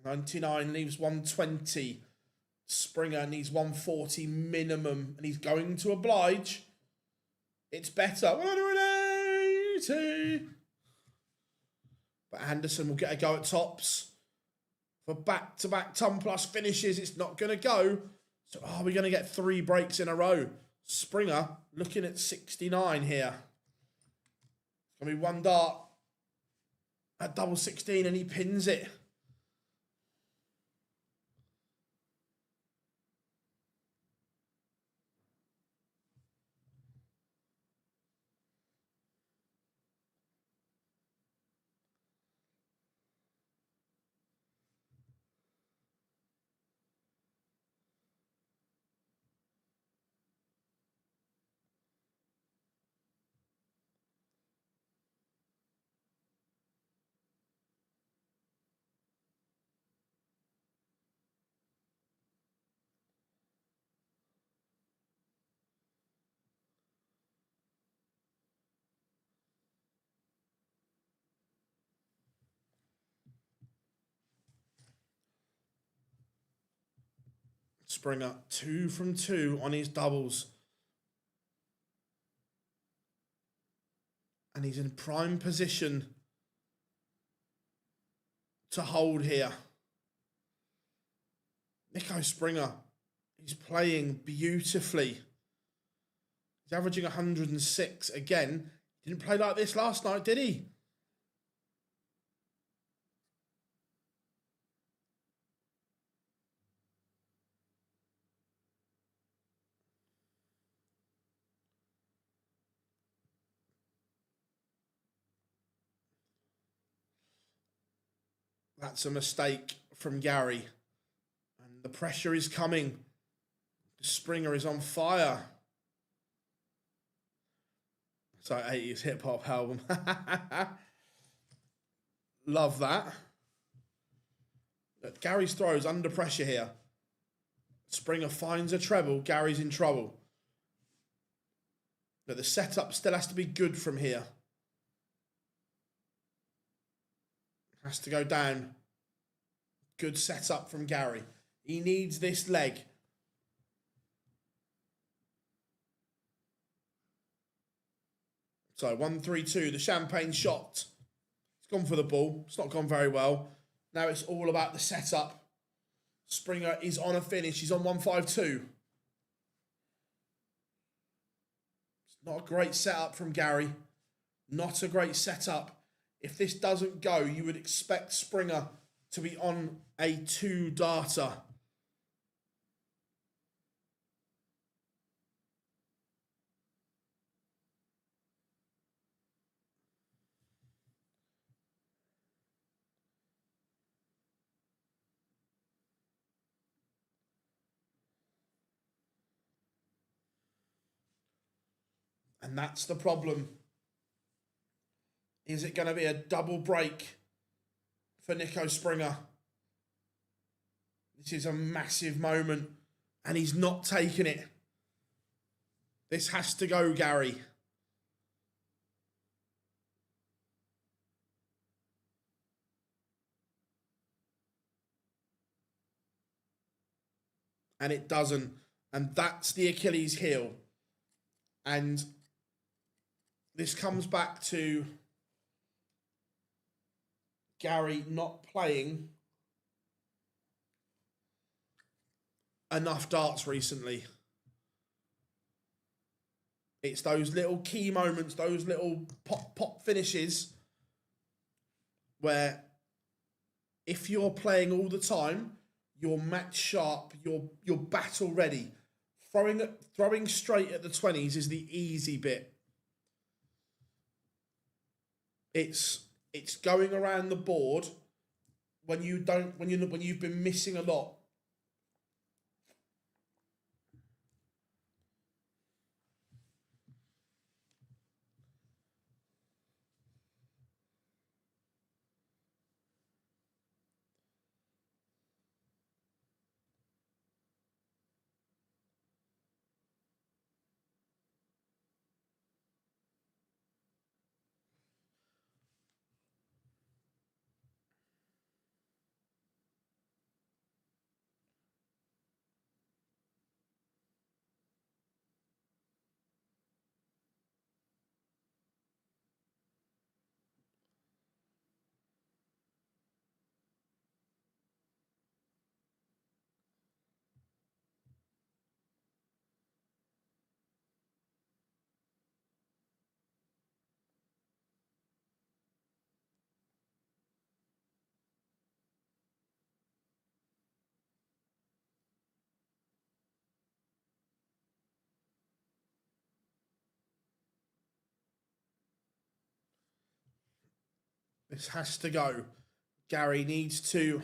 99 leaves 120. Springer needs 140 minimum, and he's going to oblige. It's better. 180. But Anderson will get a go at tops. For back-to-back ton plus finishes, it's not going to go. So are we going to get 3 breaks in a row? Springer looking at 69 here. It's going to be one dart at double 16, and he pins it. Springer 2 from 2 on his doubles. And he's in prime position to hold here. Nico Springer, he's playing beautifully. He's averaging 106 again. He didn't play like this last night, did he? That's a mistake from Gary. And the pressure is coming. Springer is on fire. It's like 80s hip-hop album. Love that. Look, Gary's throws under pressure here. Springer finds a treble. Gary's in trouble. But the setup still has to be good from here. Has to go down. Good setup from Gary. He needs this leg. So 1-3-2, the champagne shot. It's gone for the ball. It's not gone very well. Now it's all about the setup. Springer is on a finish. He's on 1-5-2. It's not a great setup from Gary. Not a great setup. If this doesn't go, you would expect Springer to be on a 2-darter. And that's the problem. Is it going to be a double break for Nico Springer? This is a massive moment, and he's not taking it. This has to go, Gary. And it doesn't. And that's the Achilles heel. And this comes back to Gary not playing enough darts recently. It's those little key moments, those little pop finishes where if you're playing all the time, you're match sharp, you're battle ready. Throwing straight at the 20s is the easy bit. It's going around the board when you've been missing a lot. This has to go. Gary needs to.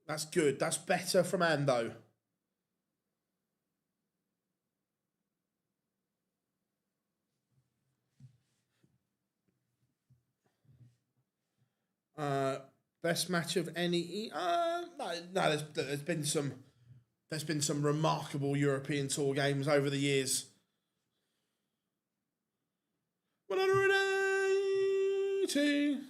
That's good. That's better from Ando. Best match of any. No. There's been some remarkable European Tour games over the years. 180.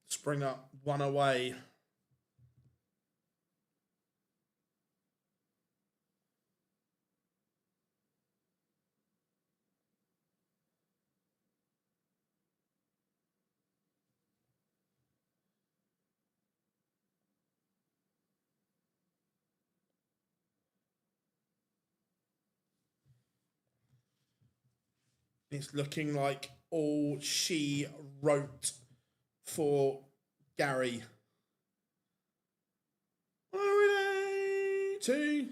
Springer one away. It's looking like all she wrote for Gary. 180.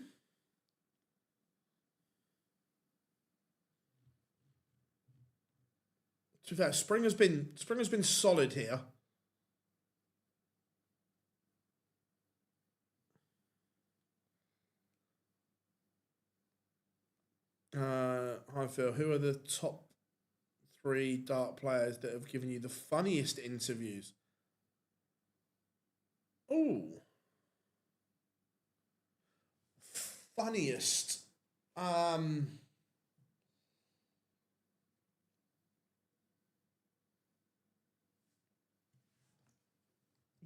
To be fair, Springer's been solid here. Hi Phil, who are the top 3 dart players that have given you the funniest interviews? Oh, funniest.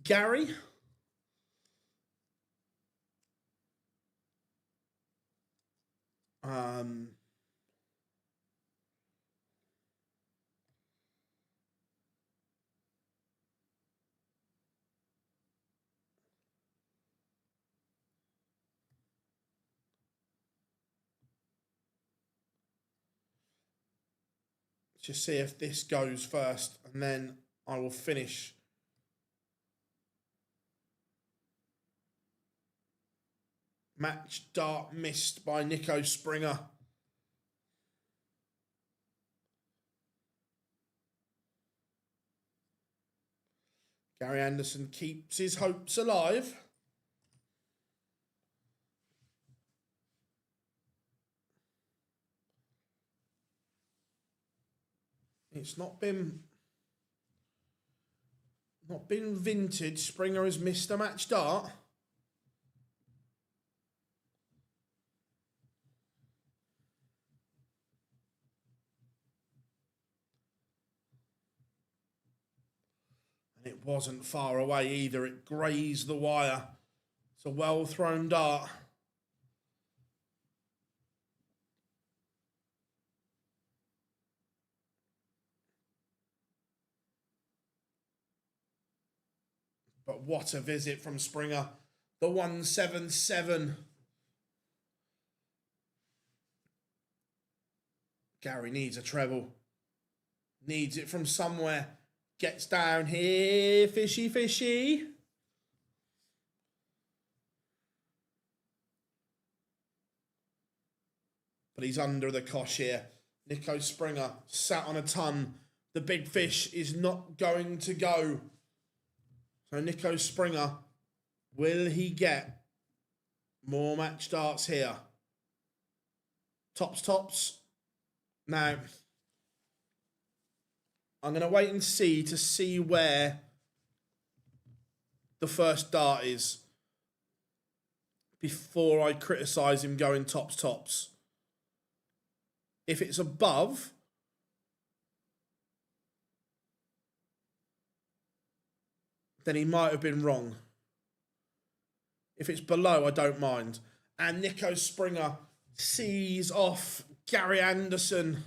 Gary. Just see if this goes first, and then I will finish. Match dart missed by Nico Springer. Gary Anderson keeps his hopes alive. It's not been vintage. Springer has missed a match dart. And it wasn't far away either. It grazed the wire. It's a well-thrown dart. But what a visit from Springer. The 177. Gary needs a treble. Needs it from somewhere. Gets down here. Fishy, fishy. But he's under the cosh here. Nico Springer sat on a ton. The big fish is not going to go. So Nico Springer, will he get more match darts here? Tops. Now, I'm going to wait and see where the first dart is before I criticise him going tops. If it's above, then he might have been wrong. If it's below, I don't mind. And Nico Springer sees off Gary Anderson.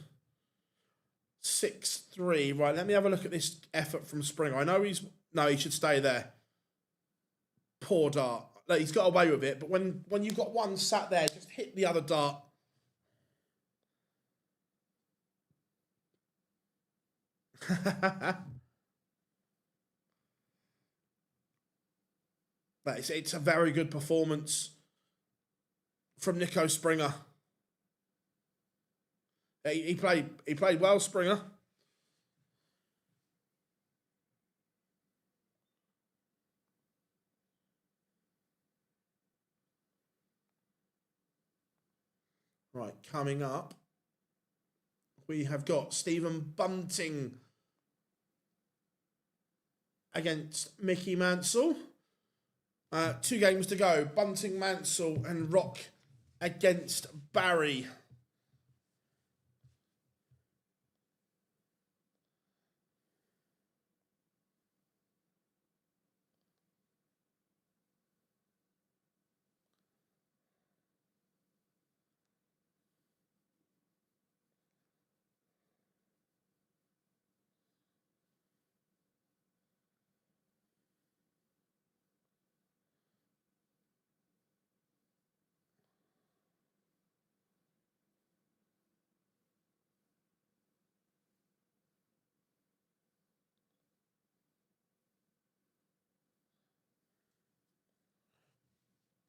6-3. Right, let me have a look at this effort from Springer. I know he should stay there. Poor dart. Like, he's got away with it, but when you've got one sat there, just hit the other dart. But it's a very good performance from Nico Springer. He played well, Springer. Right, coming up, we have got Stephen Bunting against Mickey Mansell. 2 games to go. Bunting, Mansell, and Rock against Barry.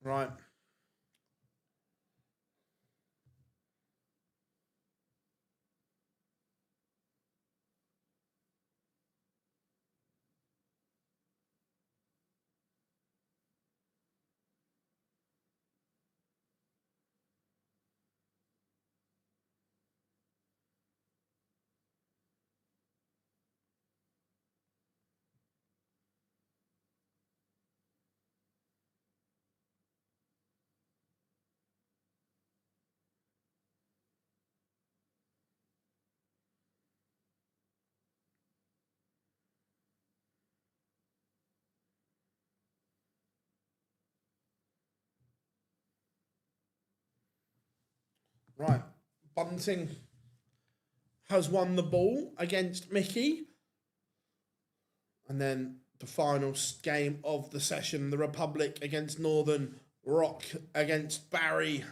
Right. Right. Bunting has won the ball against Mickey. And then the final game of the session, the Republic against Northern, Rock against Barry.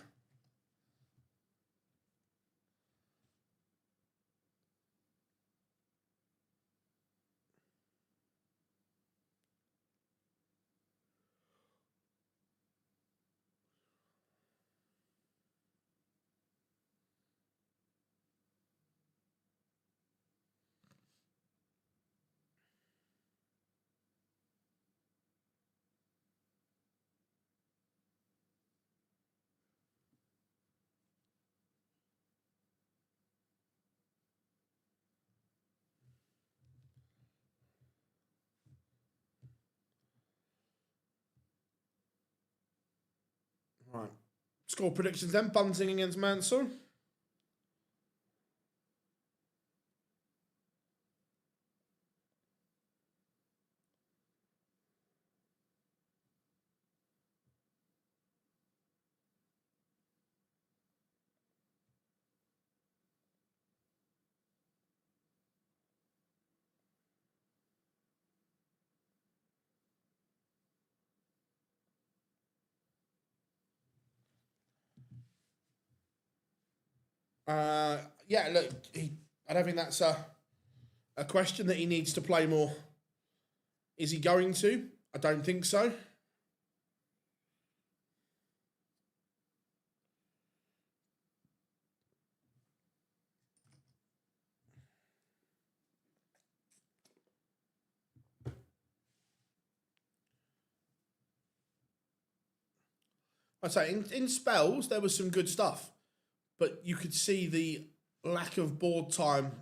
Score predictions then. Bunting against Mansell. Yeah, look, I don't think that's a question that he needs to play more. Is he going to? I don't think so. I'd say in spells there was some good stuff, but you could see the lack of board time.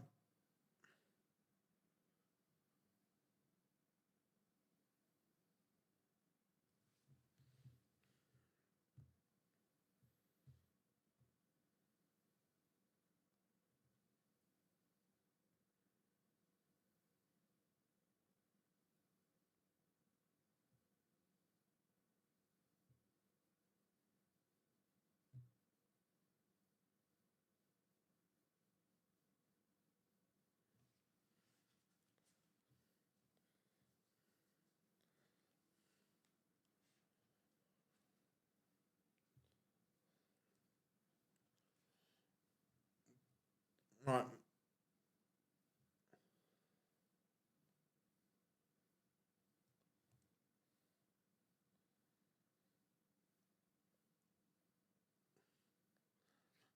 Right.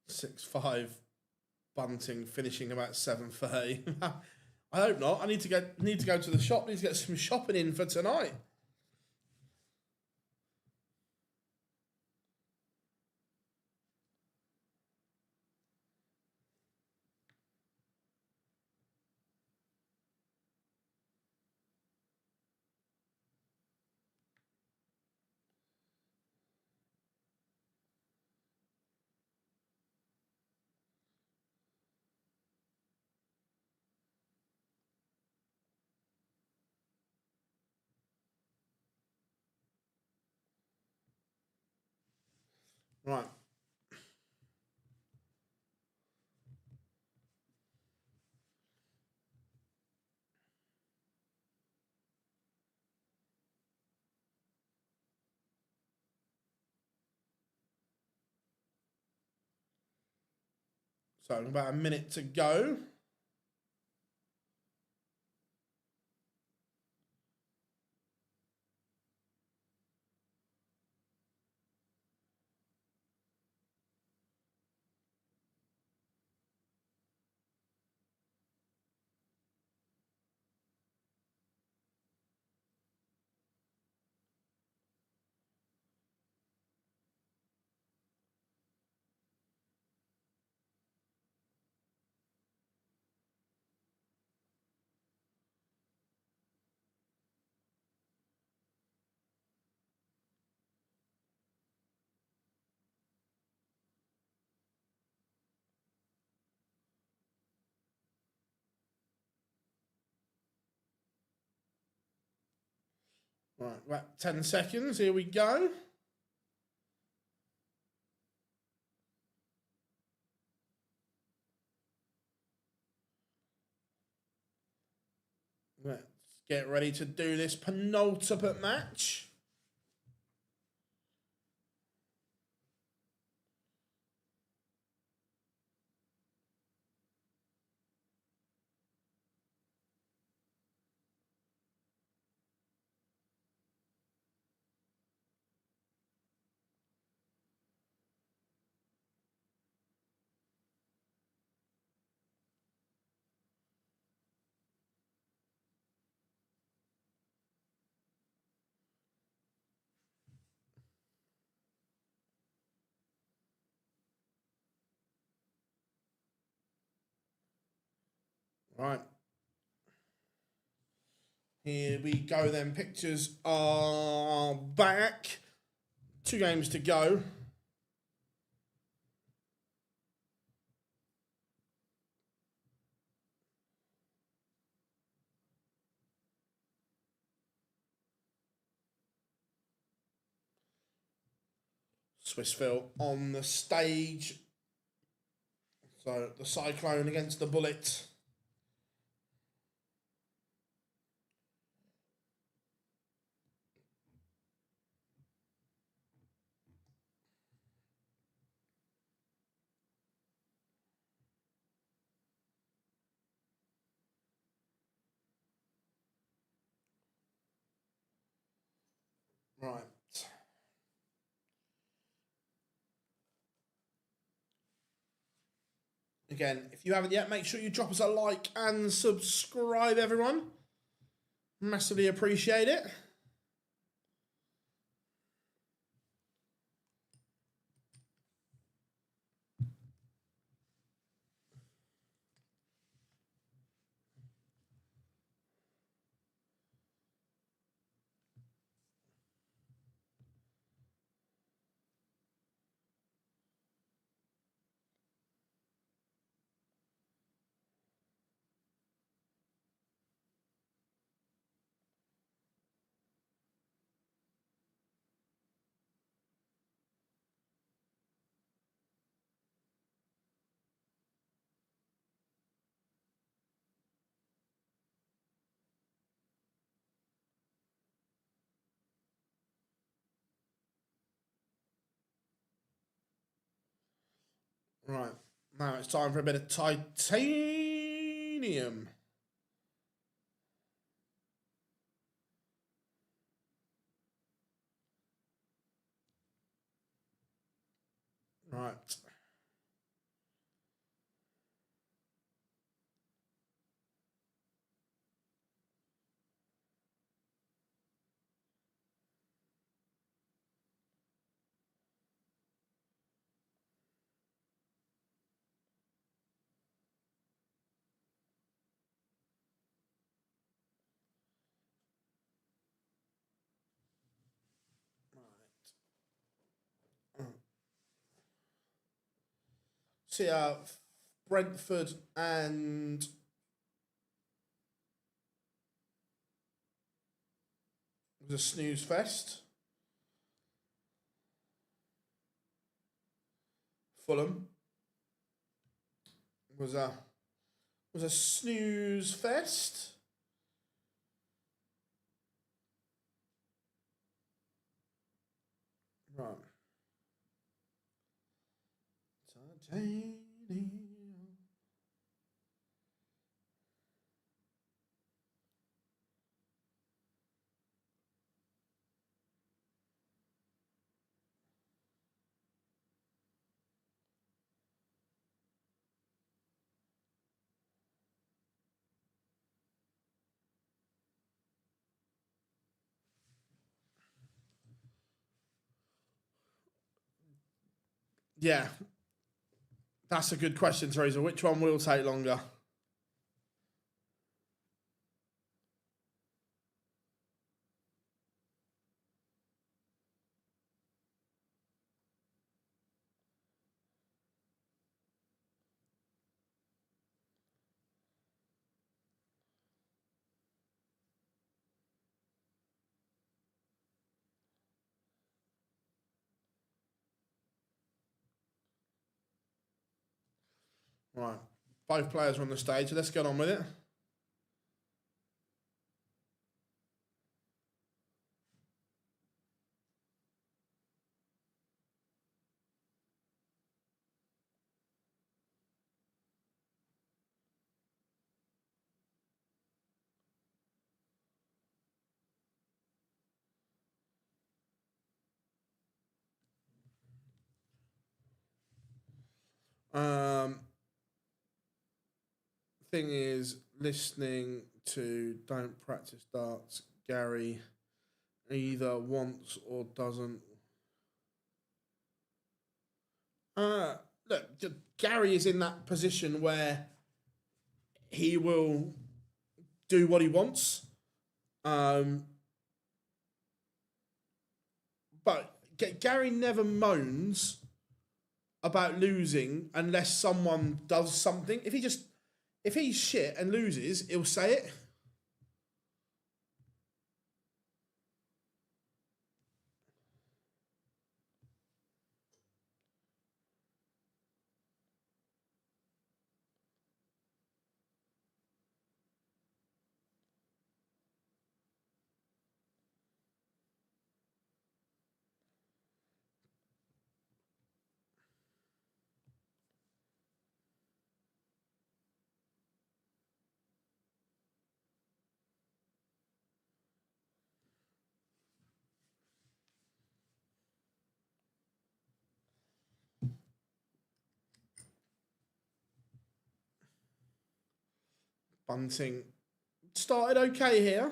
Six five, Bunting finishing about 7:30. I hope not. I need to go to the shop. Need to get some shopping in for tonight. Right. So about a minute to go. Right, about 10 seconds. Here we go. Let's get ready to do this penultimate match. Right. Here we go then. Pictures are back. 2 games to go. Swiss Phil on the stage. So the Cyclone against the Bullet. Right. Again, if you haven't yet, make sure you drop us a like and subscribe, everyone. Massively appreciate it. Right, now it's time for a bit of titanium. Right. See, Brentford and the snooze fest. Fulham was a snooze fest. Right. Titanium. Yeah, that's a good question, Teresa. Which one will take longer? Right. Both players are on the stage, so let's get on with it. Thing is, listening to Don't Practice Darts, Gary either wants or doesn't. Look, Gary is in that position where he will do what he wants. But Gary never moans about losing unless someone does something. If he's shit and loses, he'll say it. Bunting started okay here.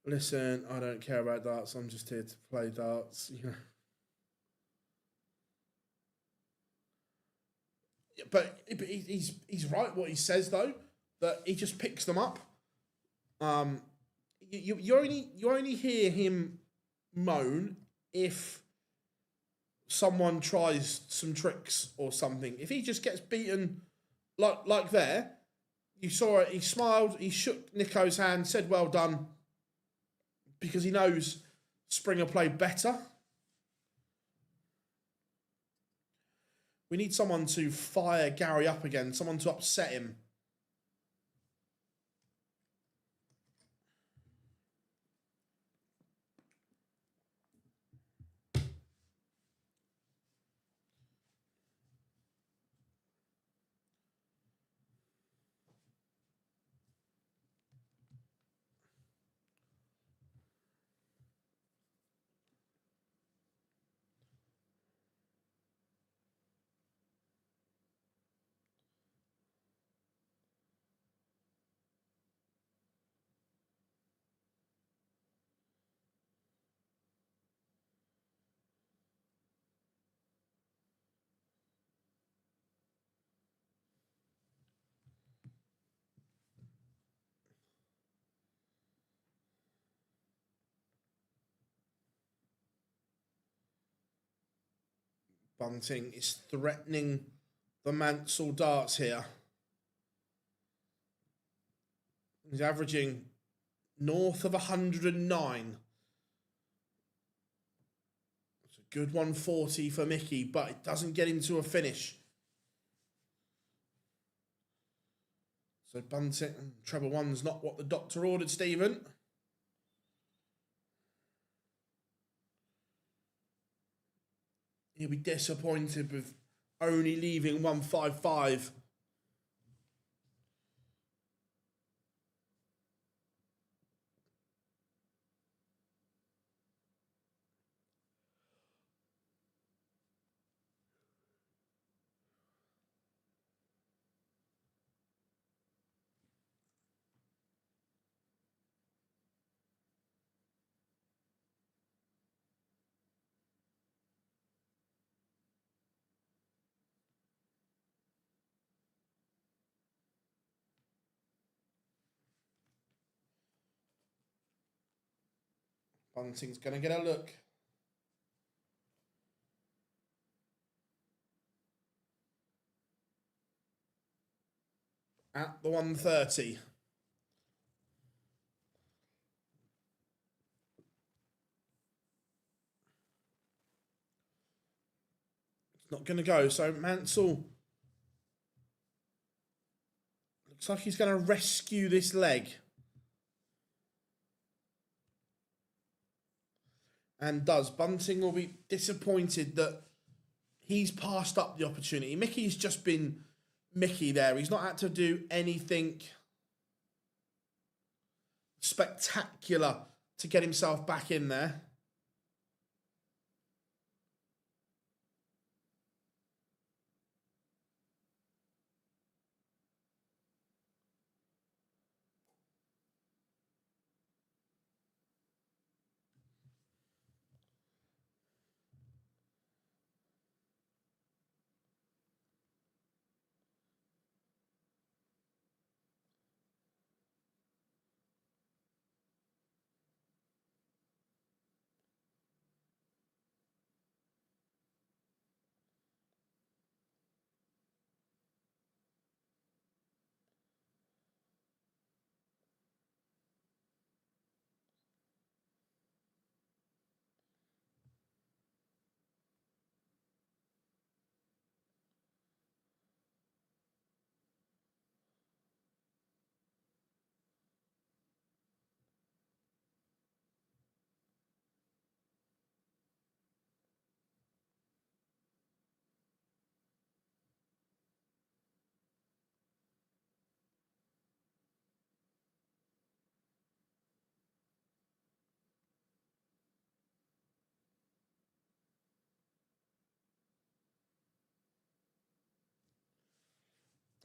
Listen, I don't care about darts. I'm just here to play darts. You know. But he's right what he says though, that he just picks them up. You only hear him moan if someone tries some tricks or something. If he just gets beaten like there, you saw it. He smiled. He shook Nico's hand, said well done, because he knows Springer played better. We need someone to fire Gary up again, someone to upset him. Bunting is threatening the Mansell darts here. He's averaging north of 109. It's a good 140 for Mickey, but it doesn't get him to a finish. So Bunting, treble one's not what the doctor ordered, Stephen. He'll be disappointed with only leaving 155. Bunting's going to get a look. At the 130. It's not going to go. So Mansell looks like he's going to rescue this leg. And does. Bunting will be disappointed that he's passed up the opportunity. Mickey's just been Mickey there. He's not had to do anything spectacular to get himself back in there.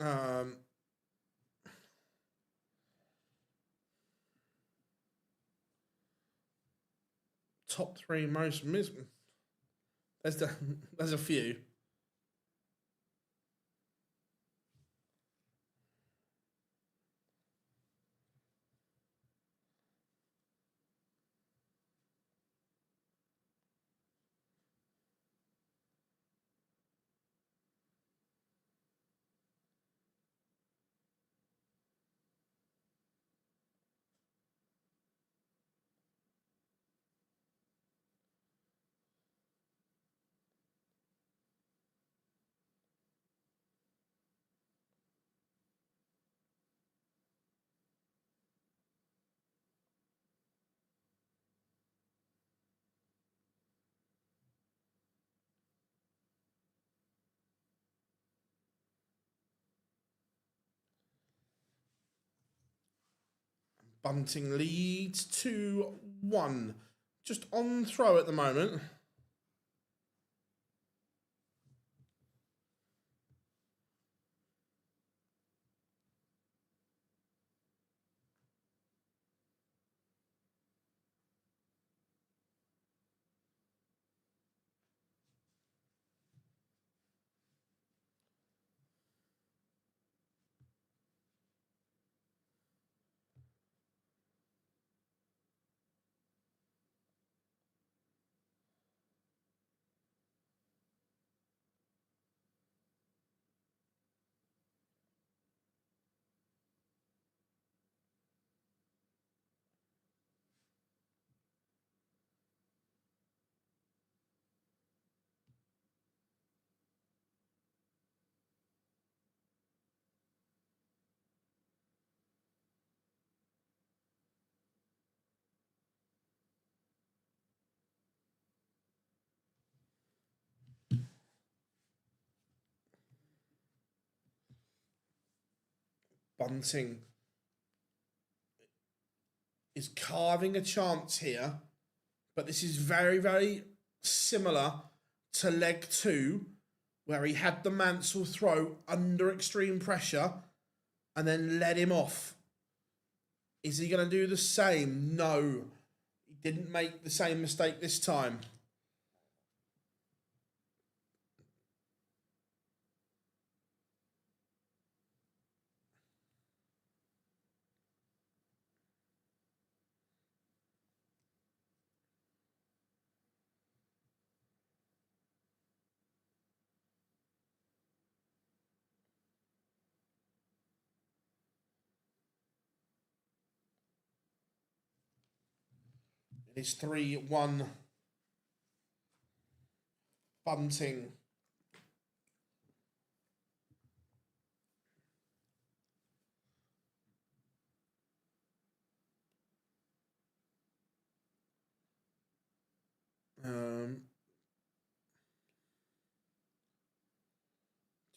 Um, top 3 most miserable. There's a few. Bunting leads 2-1. Just on throw at the moment. Bunting is carving a chance here, but this is very, very similar to leg 2, where he had the Mansell throw under extreme pressure and then let him off. Is he going to do the same? No. He didn't make the same mistake this time. It is 3-1 Bunting.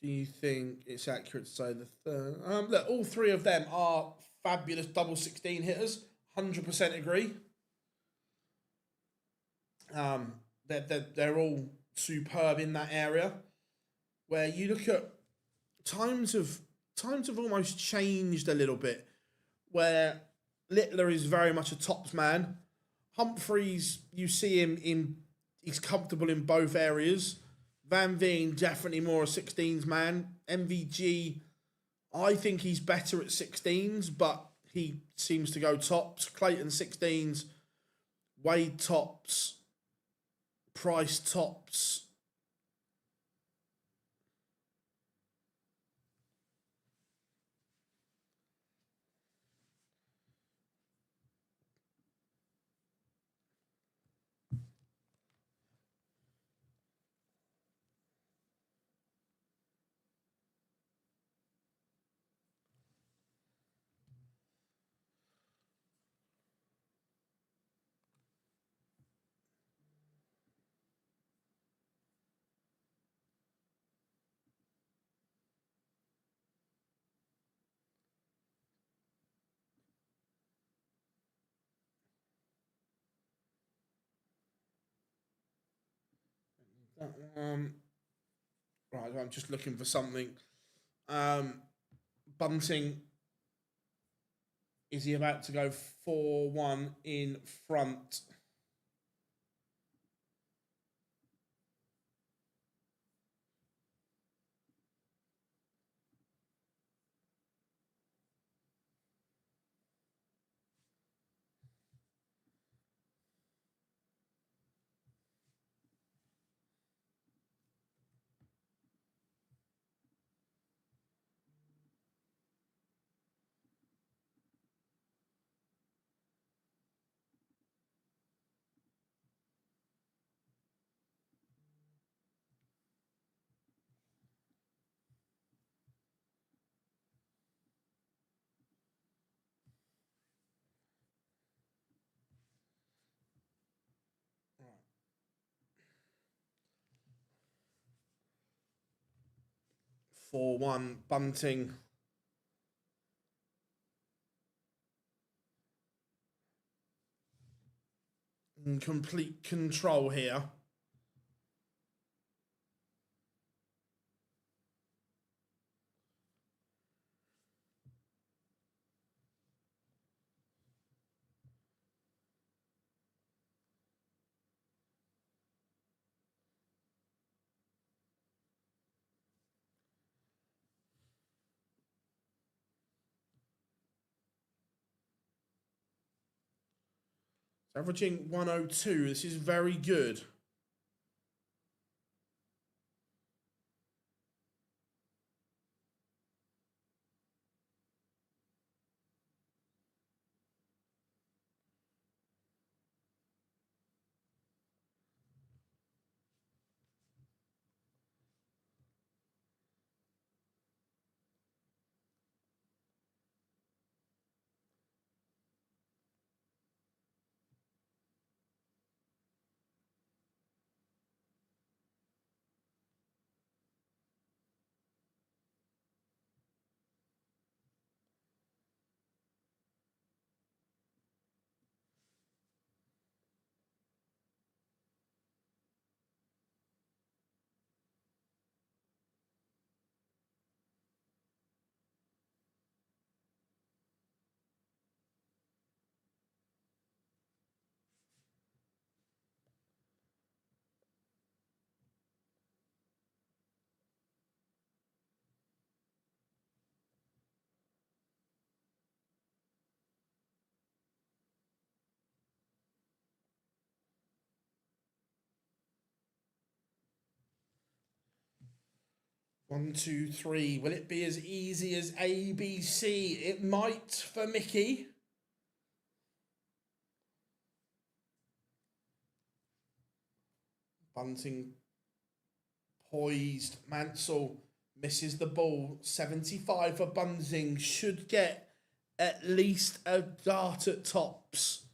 Do you think it's accurate to say the third? Look, all 3 of them are fabulous double 16 hitters. 100% agree. They're all superb in that area. Where you look at times have almost changed a little bit. Where Littler is very much a tops man. Humphreys, you see him he's comfortable in both areas. Van Veen, definitely more a 16s man. MVG, I think he's better at 16s, but he seems to go tops. Clayton 16s, Wade tops, Price tops. Right, I'm just looking for something. Bunting, is he about to go 4-1 in front? Right. 4-1 Bunting. In complete control here. Averaging 102. This is very good. One, two, three. Will it be as easy as ABC? It might for Mickey. Bunting poised. Mansell misses the ball. 75 for Bunting. Should get at least a dart at tops.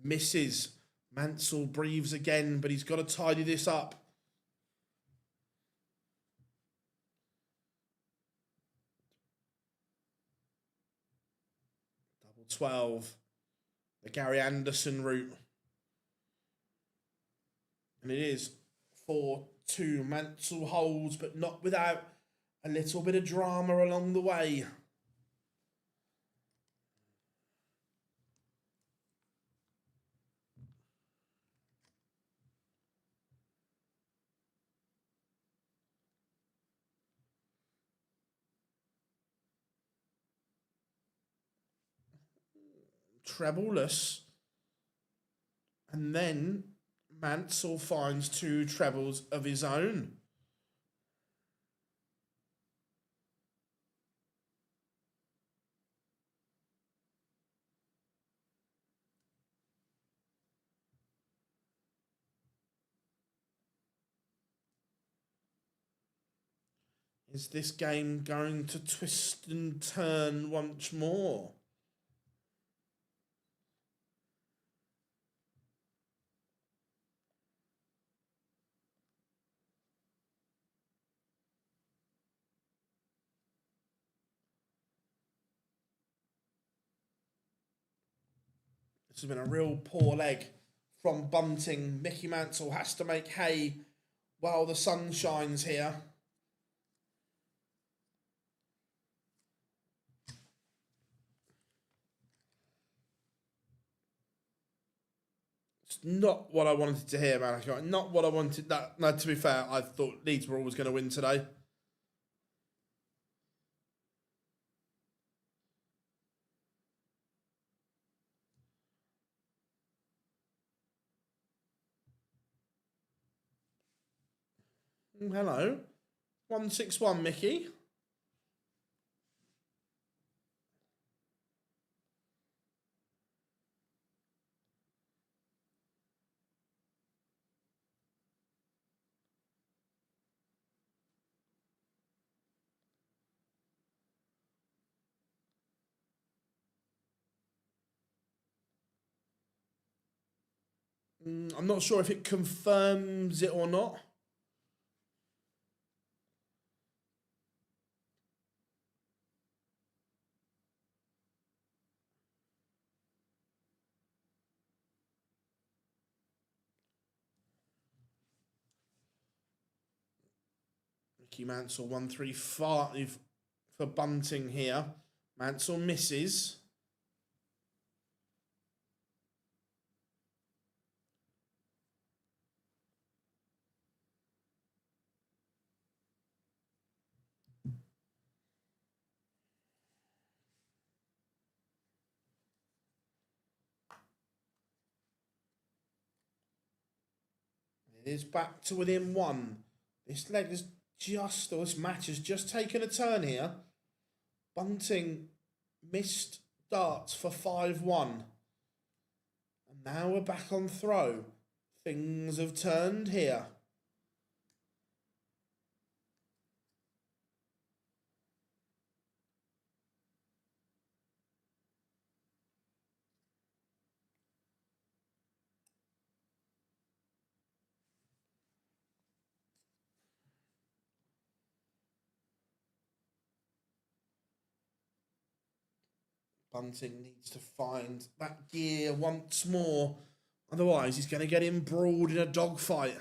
Misses. Mansell breathes again, but he's got to tidy this up. Double 12. The Gary Anderson route. And it is 4-2. Mansell holds, but not without a little bit of drama along the way. Trebleless. And then Mansell finds two trebles of his own. Is this game going to twist and turn once more? This has been a real poor leg from Bunting. Mickey Mansell has to make hay while the sun shines here. It's not what I wanted to hear, Malachi. Not what I wanted. No, to be fair, I thought Leeds were always going to win today. Hello. 161, Mickey. I'm not sure if it confirms it or not. Mickey Mansell 135 for Bunting here. Mansell misses. It is back to within one. This leg is just, or this match has just taken a turn here. Bunting missed darts for 5-1. And now we're back on throw. Things have turned here. Bunting needs to find that gear once more. Otherwise, he's going to get embroiled in a dogfight.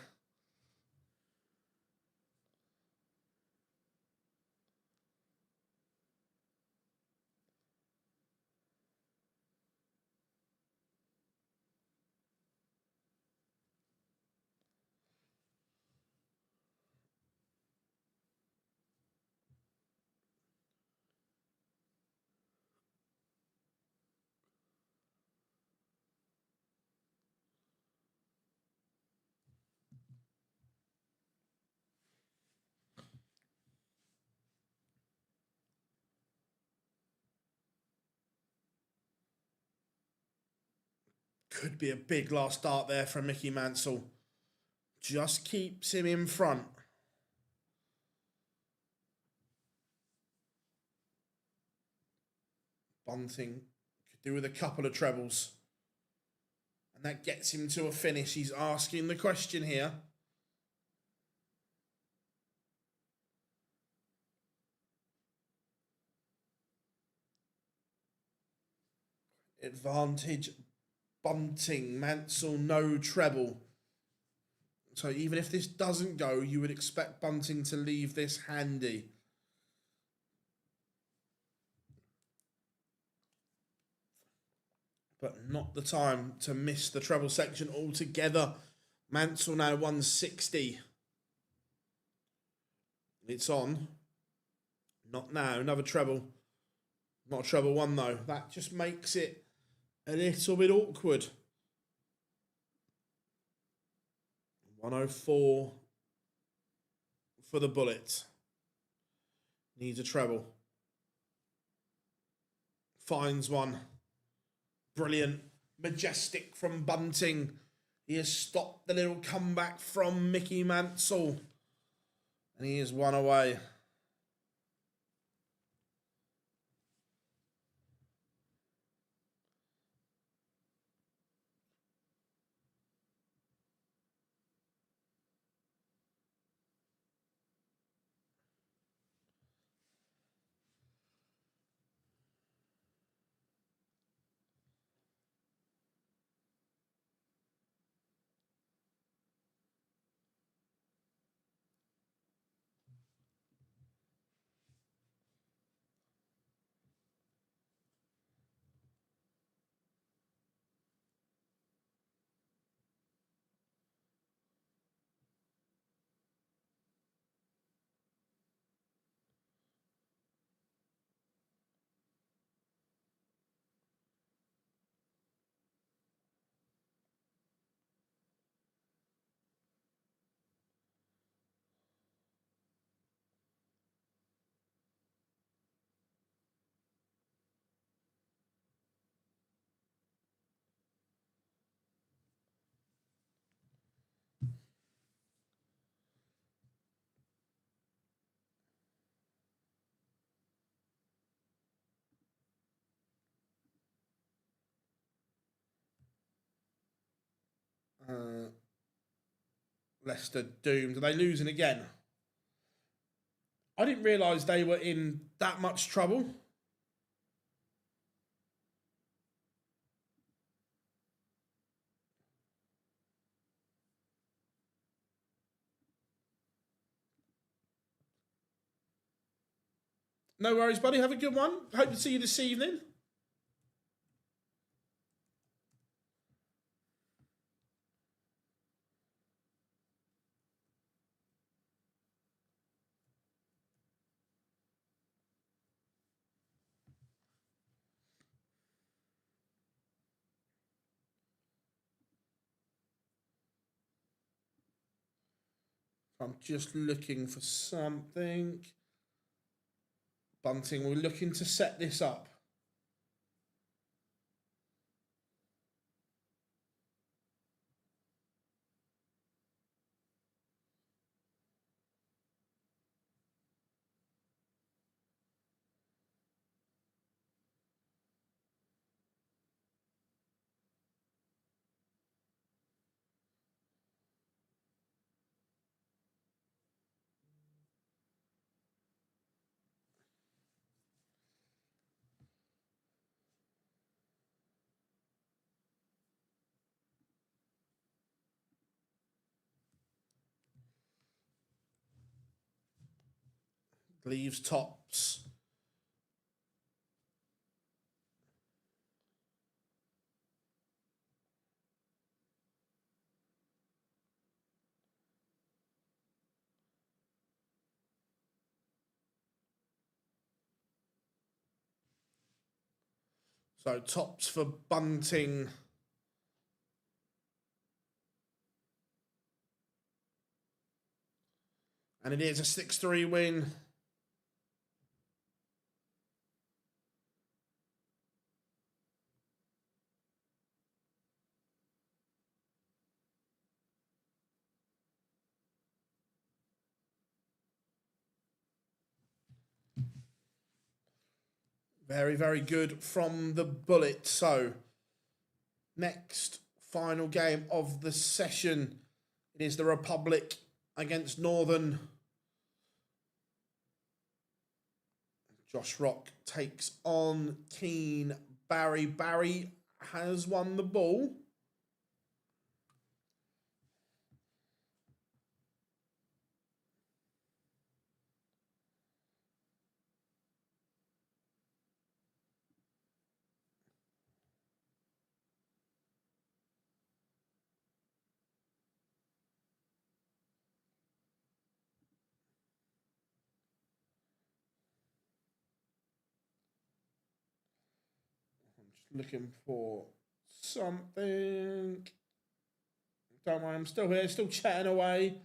Could be a big last start there from Mickey Mansell. Just keeps him in front. Bunting could do with a couple of trebles. And that gets him to a finish. He's asking the question here. Advantage Bunting. Mansell no treble. So even if this doesn't go, you would expect Bunting to leave this handy. But not the time to miss the treble section altogether. Mansell now 160. It's on. Not now. Another treble. Not a treble one though. That just makes it a little bit awkward. 104 for the bullet. Needs a treble. Finds one. Brilliant. Majestic from Bunting. He has stopped the little comeback from Mickey Mansell. And he is one away. Leicester doomed. Are they losing again? I didn't realise they were in that much trouble. No worries, buddy. Have a good one. Hope to see you this evening. I'm just looking for something. Bunting, we're looking to set this up. Leaves tops. So tops for Bunting. And it is a 6-3 win. Very, very good from the Bullet. So, next final game of the session. It is the Republic against Northern. Josh Rock takes on Keane Barry. Barry has won the ball. Looking for something. Don't worry, I'm still here, still chatting away.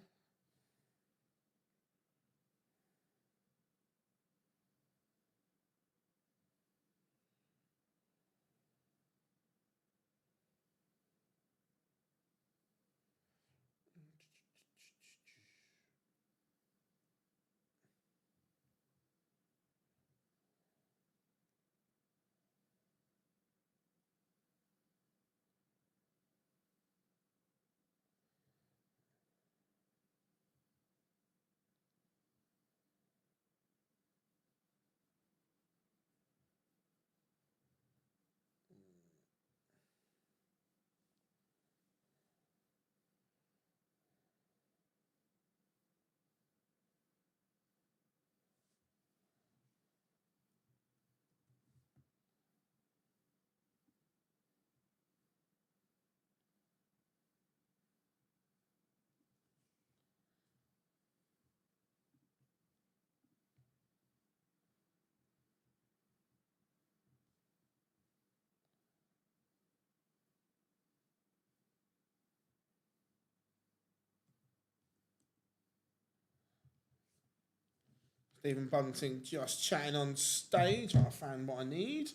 Stephen Bunting just chatting on stage. I found what I need.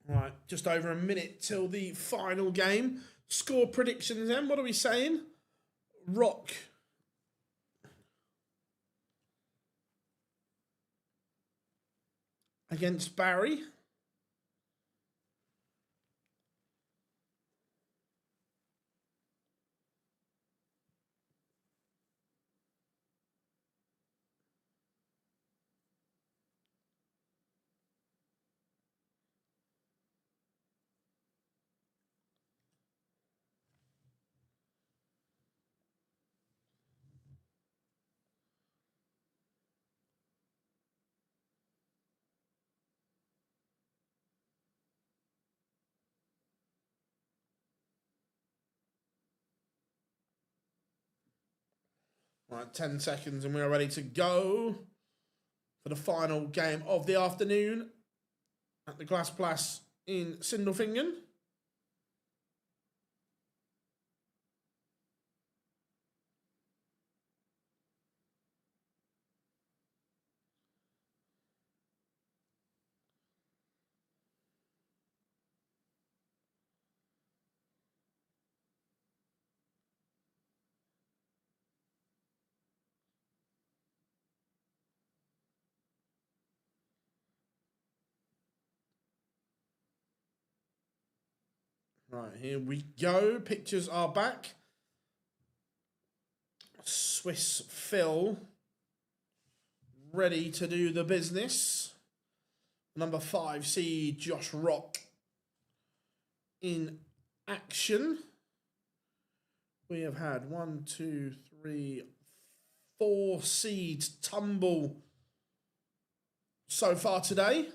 Right, just over a minute till the final game. Score predictions then, what are we saying? Rock. Against Barry. Right, 10 seconds and we're ready to go for the final game of the afternoon at the Glasplas in Sindelfingen. Right, here we go. Pictures are back. Swiss Phil ready to do the business. Number 5, see Josh Rock in action. We have had 1, 2, 3, 4 seeds tumble so far today.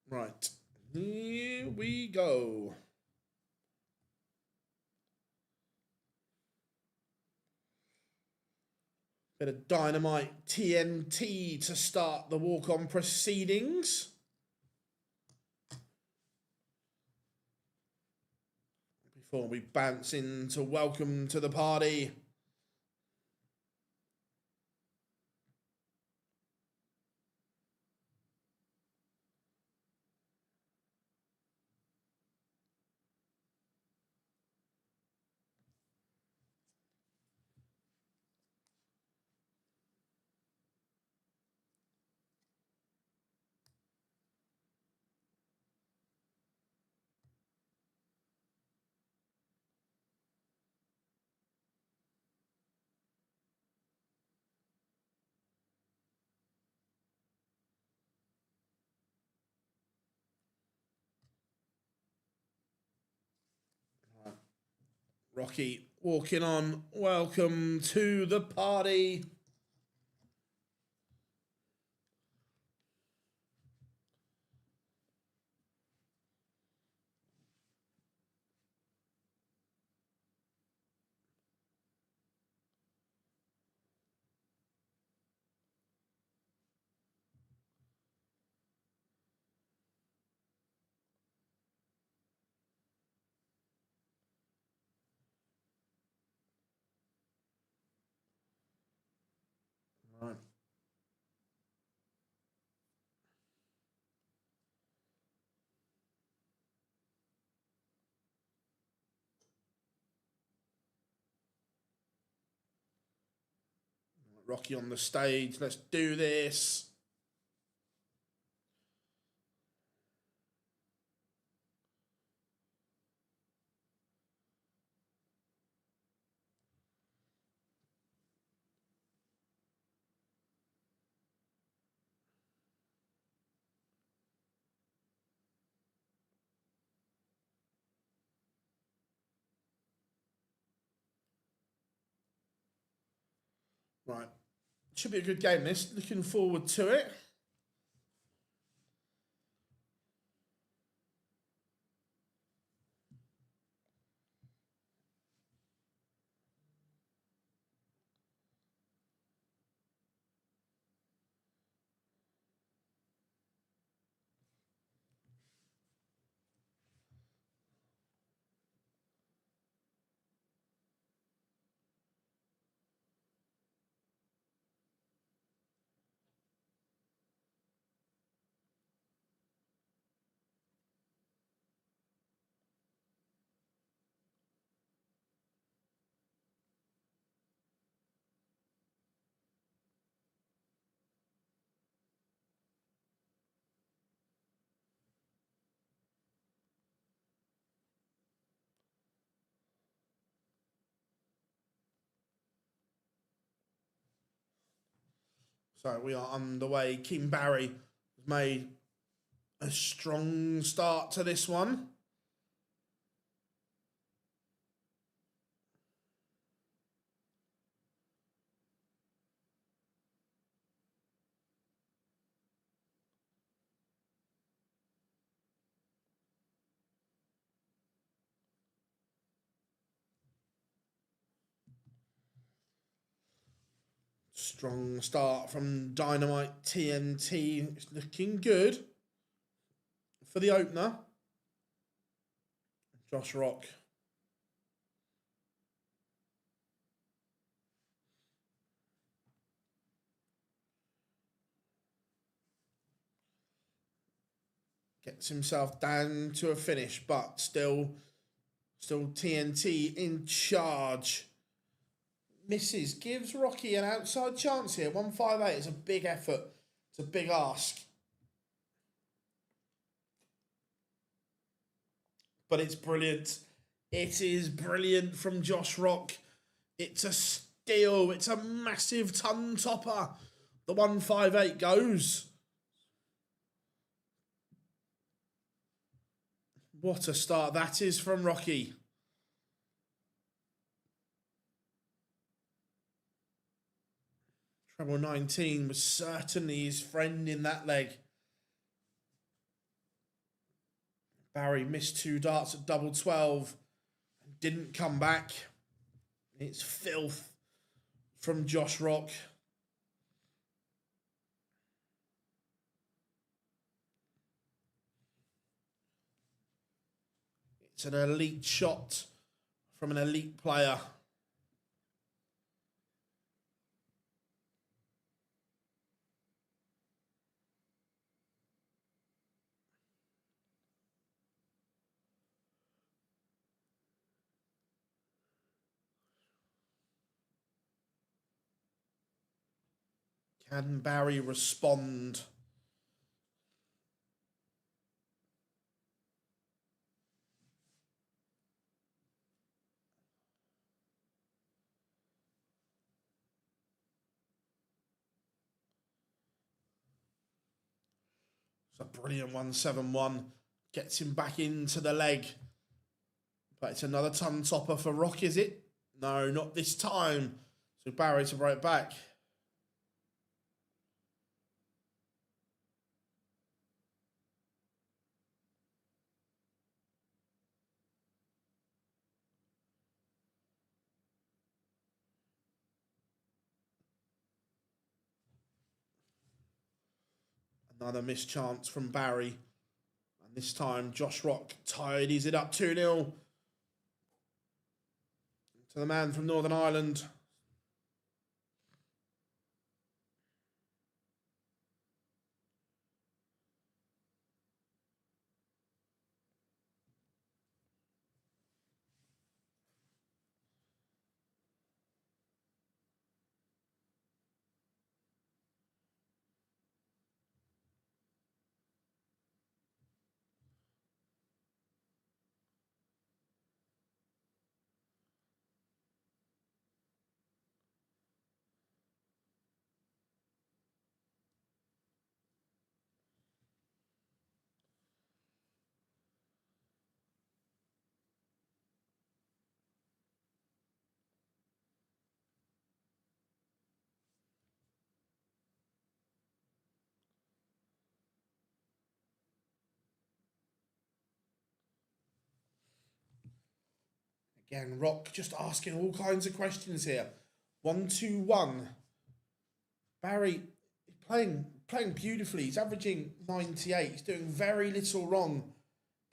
Right, here we go. Bit of dynamite TNT to start the walk-on proceedings. Before we bounce into welcome to the party. Rocky walking on. Welcome to the party. Right. Rocky on the stage. Let's do this. Right. Should be a good game, this. Looking forward to it. So we are underway. Kim Barry has made a strong start to this one. Strong start from Dynamite TNT. It's looking good for the opener. Josh Rock. Gets himself down to a finish, but still TNT in charge. Misses, gives Rocky an outside chance here. 158 is a big effort. It's a big ask. But it's brilliant. It is brilliant from Josh Rock. It's a steal. It's a massive ton topper. The 158 goes. What a start that is from Rocky. Treble 19 was certainly his friend in that leg. Barry missed 2 darts at double 12 and didn't come back. It's filth from Josh Rock. It's an elite shot from an elite player. Can Barry respond? It's a brilliant 171. Gets him back into the leg. But it's another ton topper for Rock, is it? No, not this time. So Barry to break back. Another missed chance from Barry. And this time, Josh Rock tidies it up 2-0 to the man from Northern Ireland. Again, Rock just asking all kinds of questions here. 1-2-1. Barry playing beautifully. He's averaging 98. He's doing very little wrong.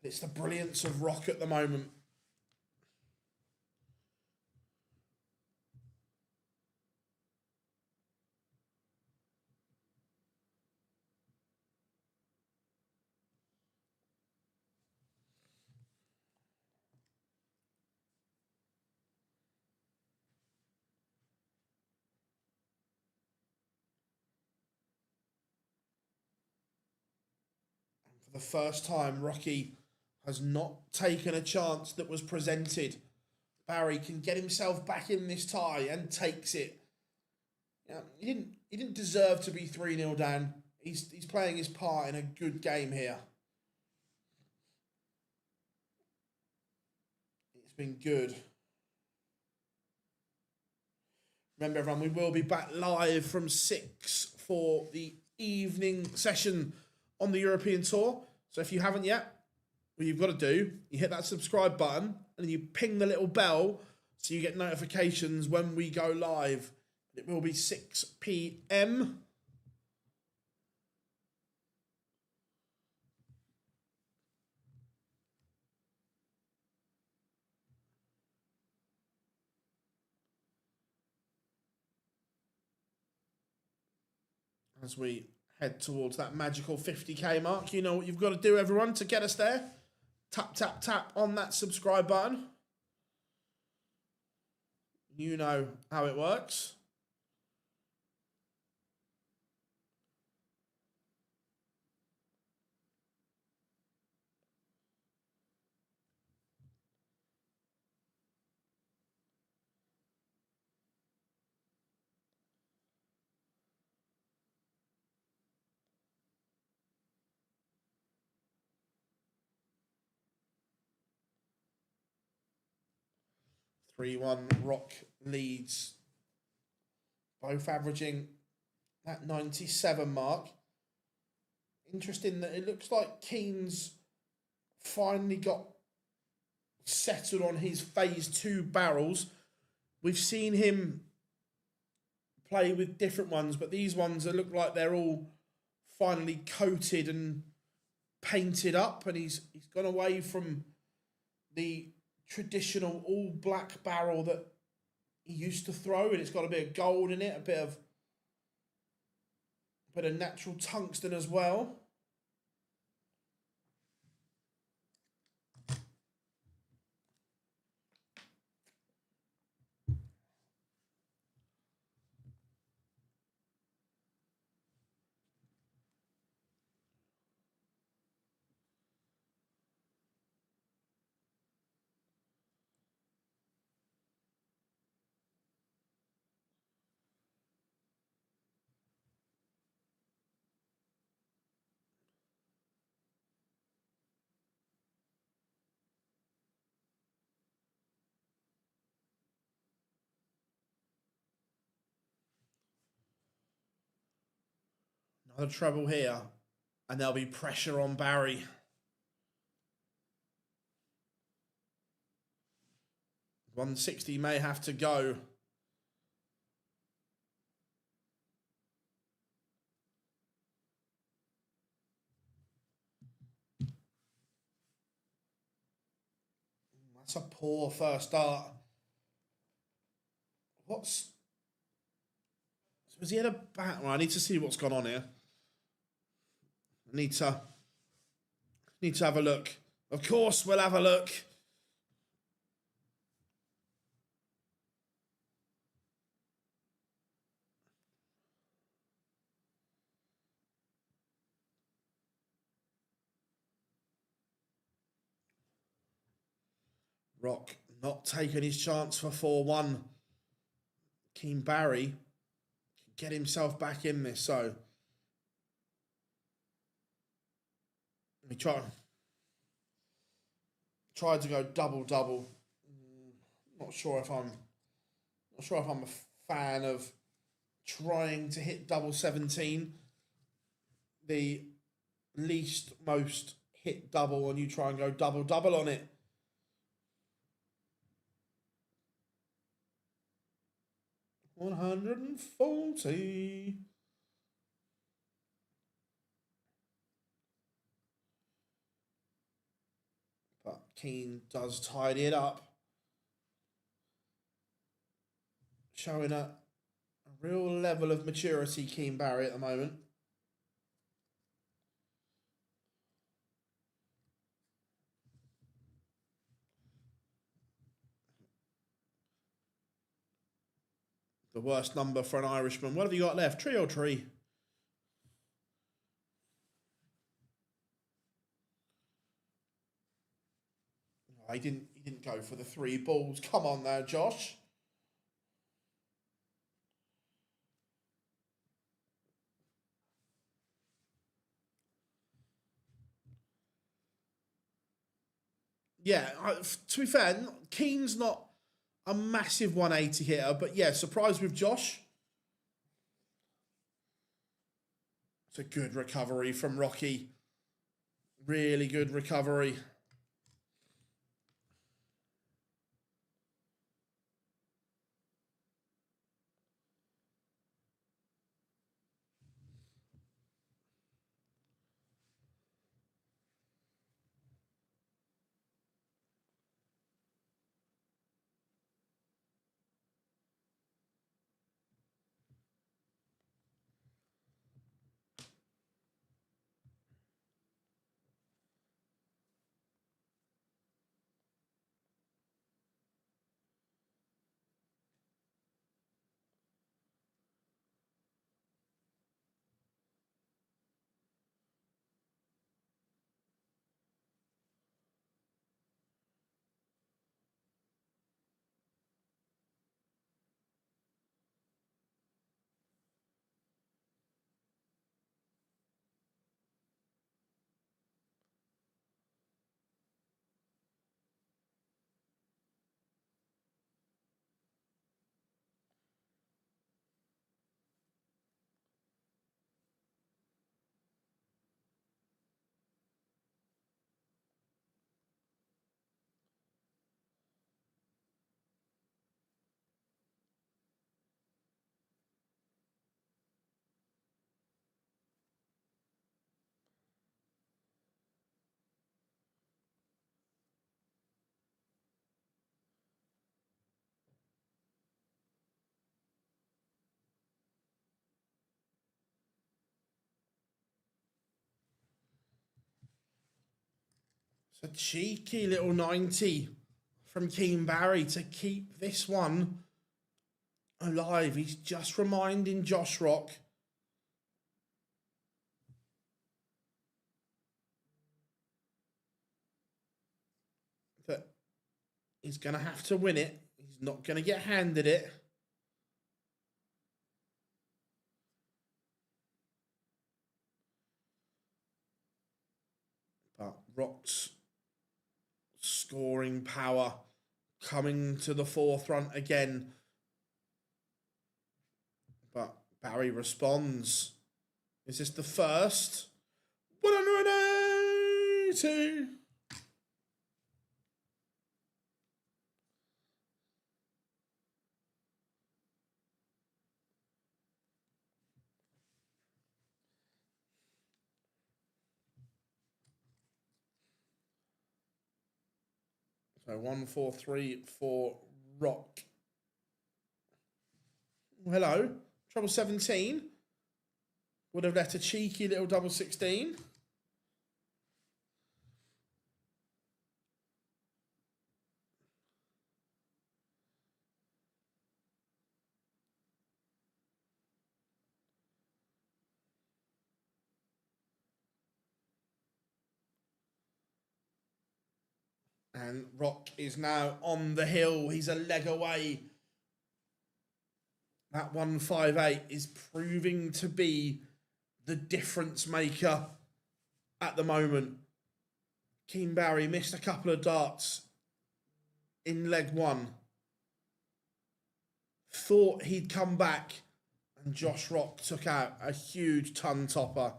But it's the brilliance of Rock at the moment. For the first time, Rocky has not taken a chance that was presented. Barry can get himself back in this tie and takes it. Yeah, he didn't deserve to be 3-0 down. He's playing his part in a good game here. It's been good. Remember, everyone, we will be back live from 6 for the evening session on the European Tour. So if you haven't yet, what you've got to do, you hit that subscribe button and you ping the little bell so you get notifications when we go live. It will be 6 p.m. As we head towards that magical 50k mark. You know what you've got to do, everyone, to get us there. Tap, tap, tap on that subscribe button. You know how it works. Three-one Rock leads. Both averaging that 97 mark. Interesting that it looks like Keane's finally got settled on his phase 2 barrels. We've seen him play with different ones, but these ones look like they're all finally coated and painted up, and he's gone away from the traditional all black barrel that he used to throw, and it's got a bit of gold in it, a bit of natural tungsten as well. Another treble here, and there'll be pressure on Barry. $160 may have to go. That's a poor first start. Was he at a bat? Well, I need to see what's gone on here. I need to have a look. Of course, we'll have a look. Rock not taking his chance for 4-1. Keen Barry can get himself back in this, so he tried to go double. Not sure if I'm a fan of trying to hit double 17. The least most hit double, and you try and go double on it. $140. But Keane does tidy it up. Showing a real level of maturity, Keane Barry, at the moment. The worst number for an Irishman. What have you got left? Tree or tree? Oh, he didn't go for the 3 balls. Come on now, Josh. Yeah, to be fair, Keane's not a massive 180 hitter, but yeah, surprised with Josh. It's a good recovery from Rocky. Really good recovery. It's a cheeky little 90 from Keane Barry to keep this one alive. He's just reminding Josh Rock that he's going to have to win it. He's not going to get handed it. But Rock's scoring power coming to the forefront again. But Barry responds. Is this the first? 180! So 1-4-3 for Rock. Hello. Treble 17. Would have left a cheeky little double 16. And Rock is now on the hill. He's a leg away. That 158 is proving to be the difference maker at the moment. Keane Barry missed a couple of darts in leg one. Thought he'd come back, and Josh Rock took out a huge ton topper.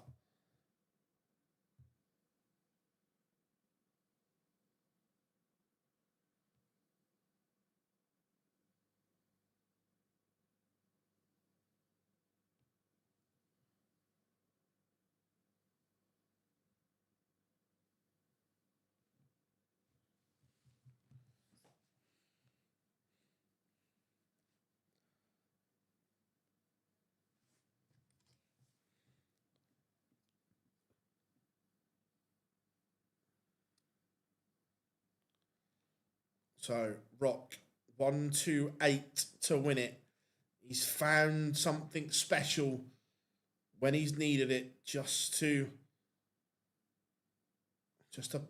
So Rock 128 to win it. He's found something special when he's needed it, just to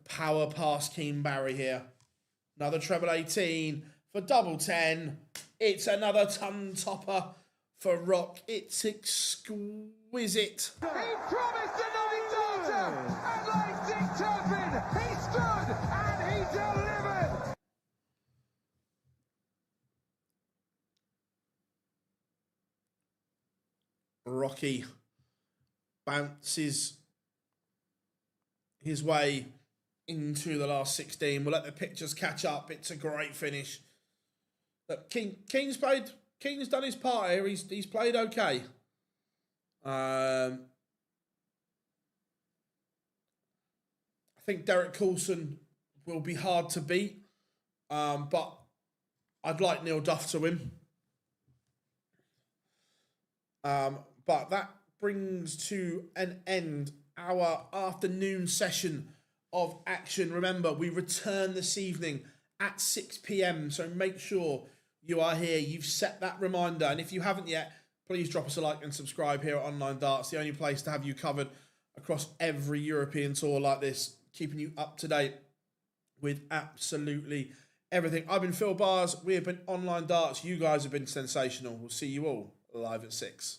power past Keane Barry here. Another treble 18 for double 10. It's another ton topper for Rock. It's exquisite. He promised another daughter, and like Dick Turpin, he stood and he delivered. Rocky bounces his way into the last 16. We'll let the pictures catch up. It's a great finish. Look, King's done his part here. He's played okay. I think Derek Coulson will be hard to beat, but I'd like Neil Duff to win. But that brings to an end our afternoon session of action. Remember, we return this evening at 6 p.m, so make sure you are here. You've set that reminder, and if you haven't yet, please drop us a like and subscribe here at Online Darts, the only place to have you covered across every European tour like this, keeping you up to date with absolutely everything. I've been Phil Bars. We have been Online Darts. You guys have been sensational. We'll see you all live at 6.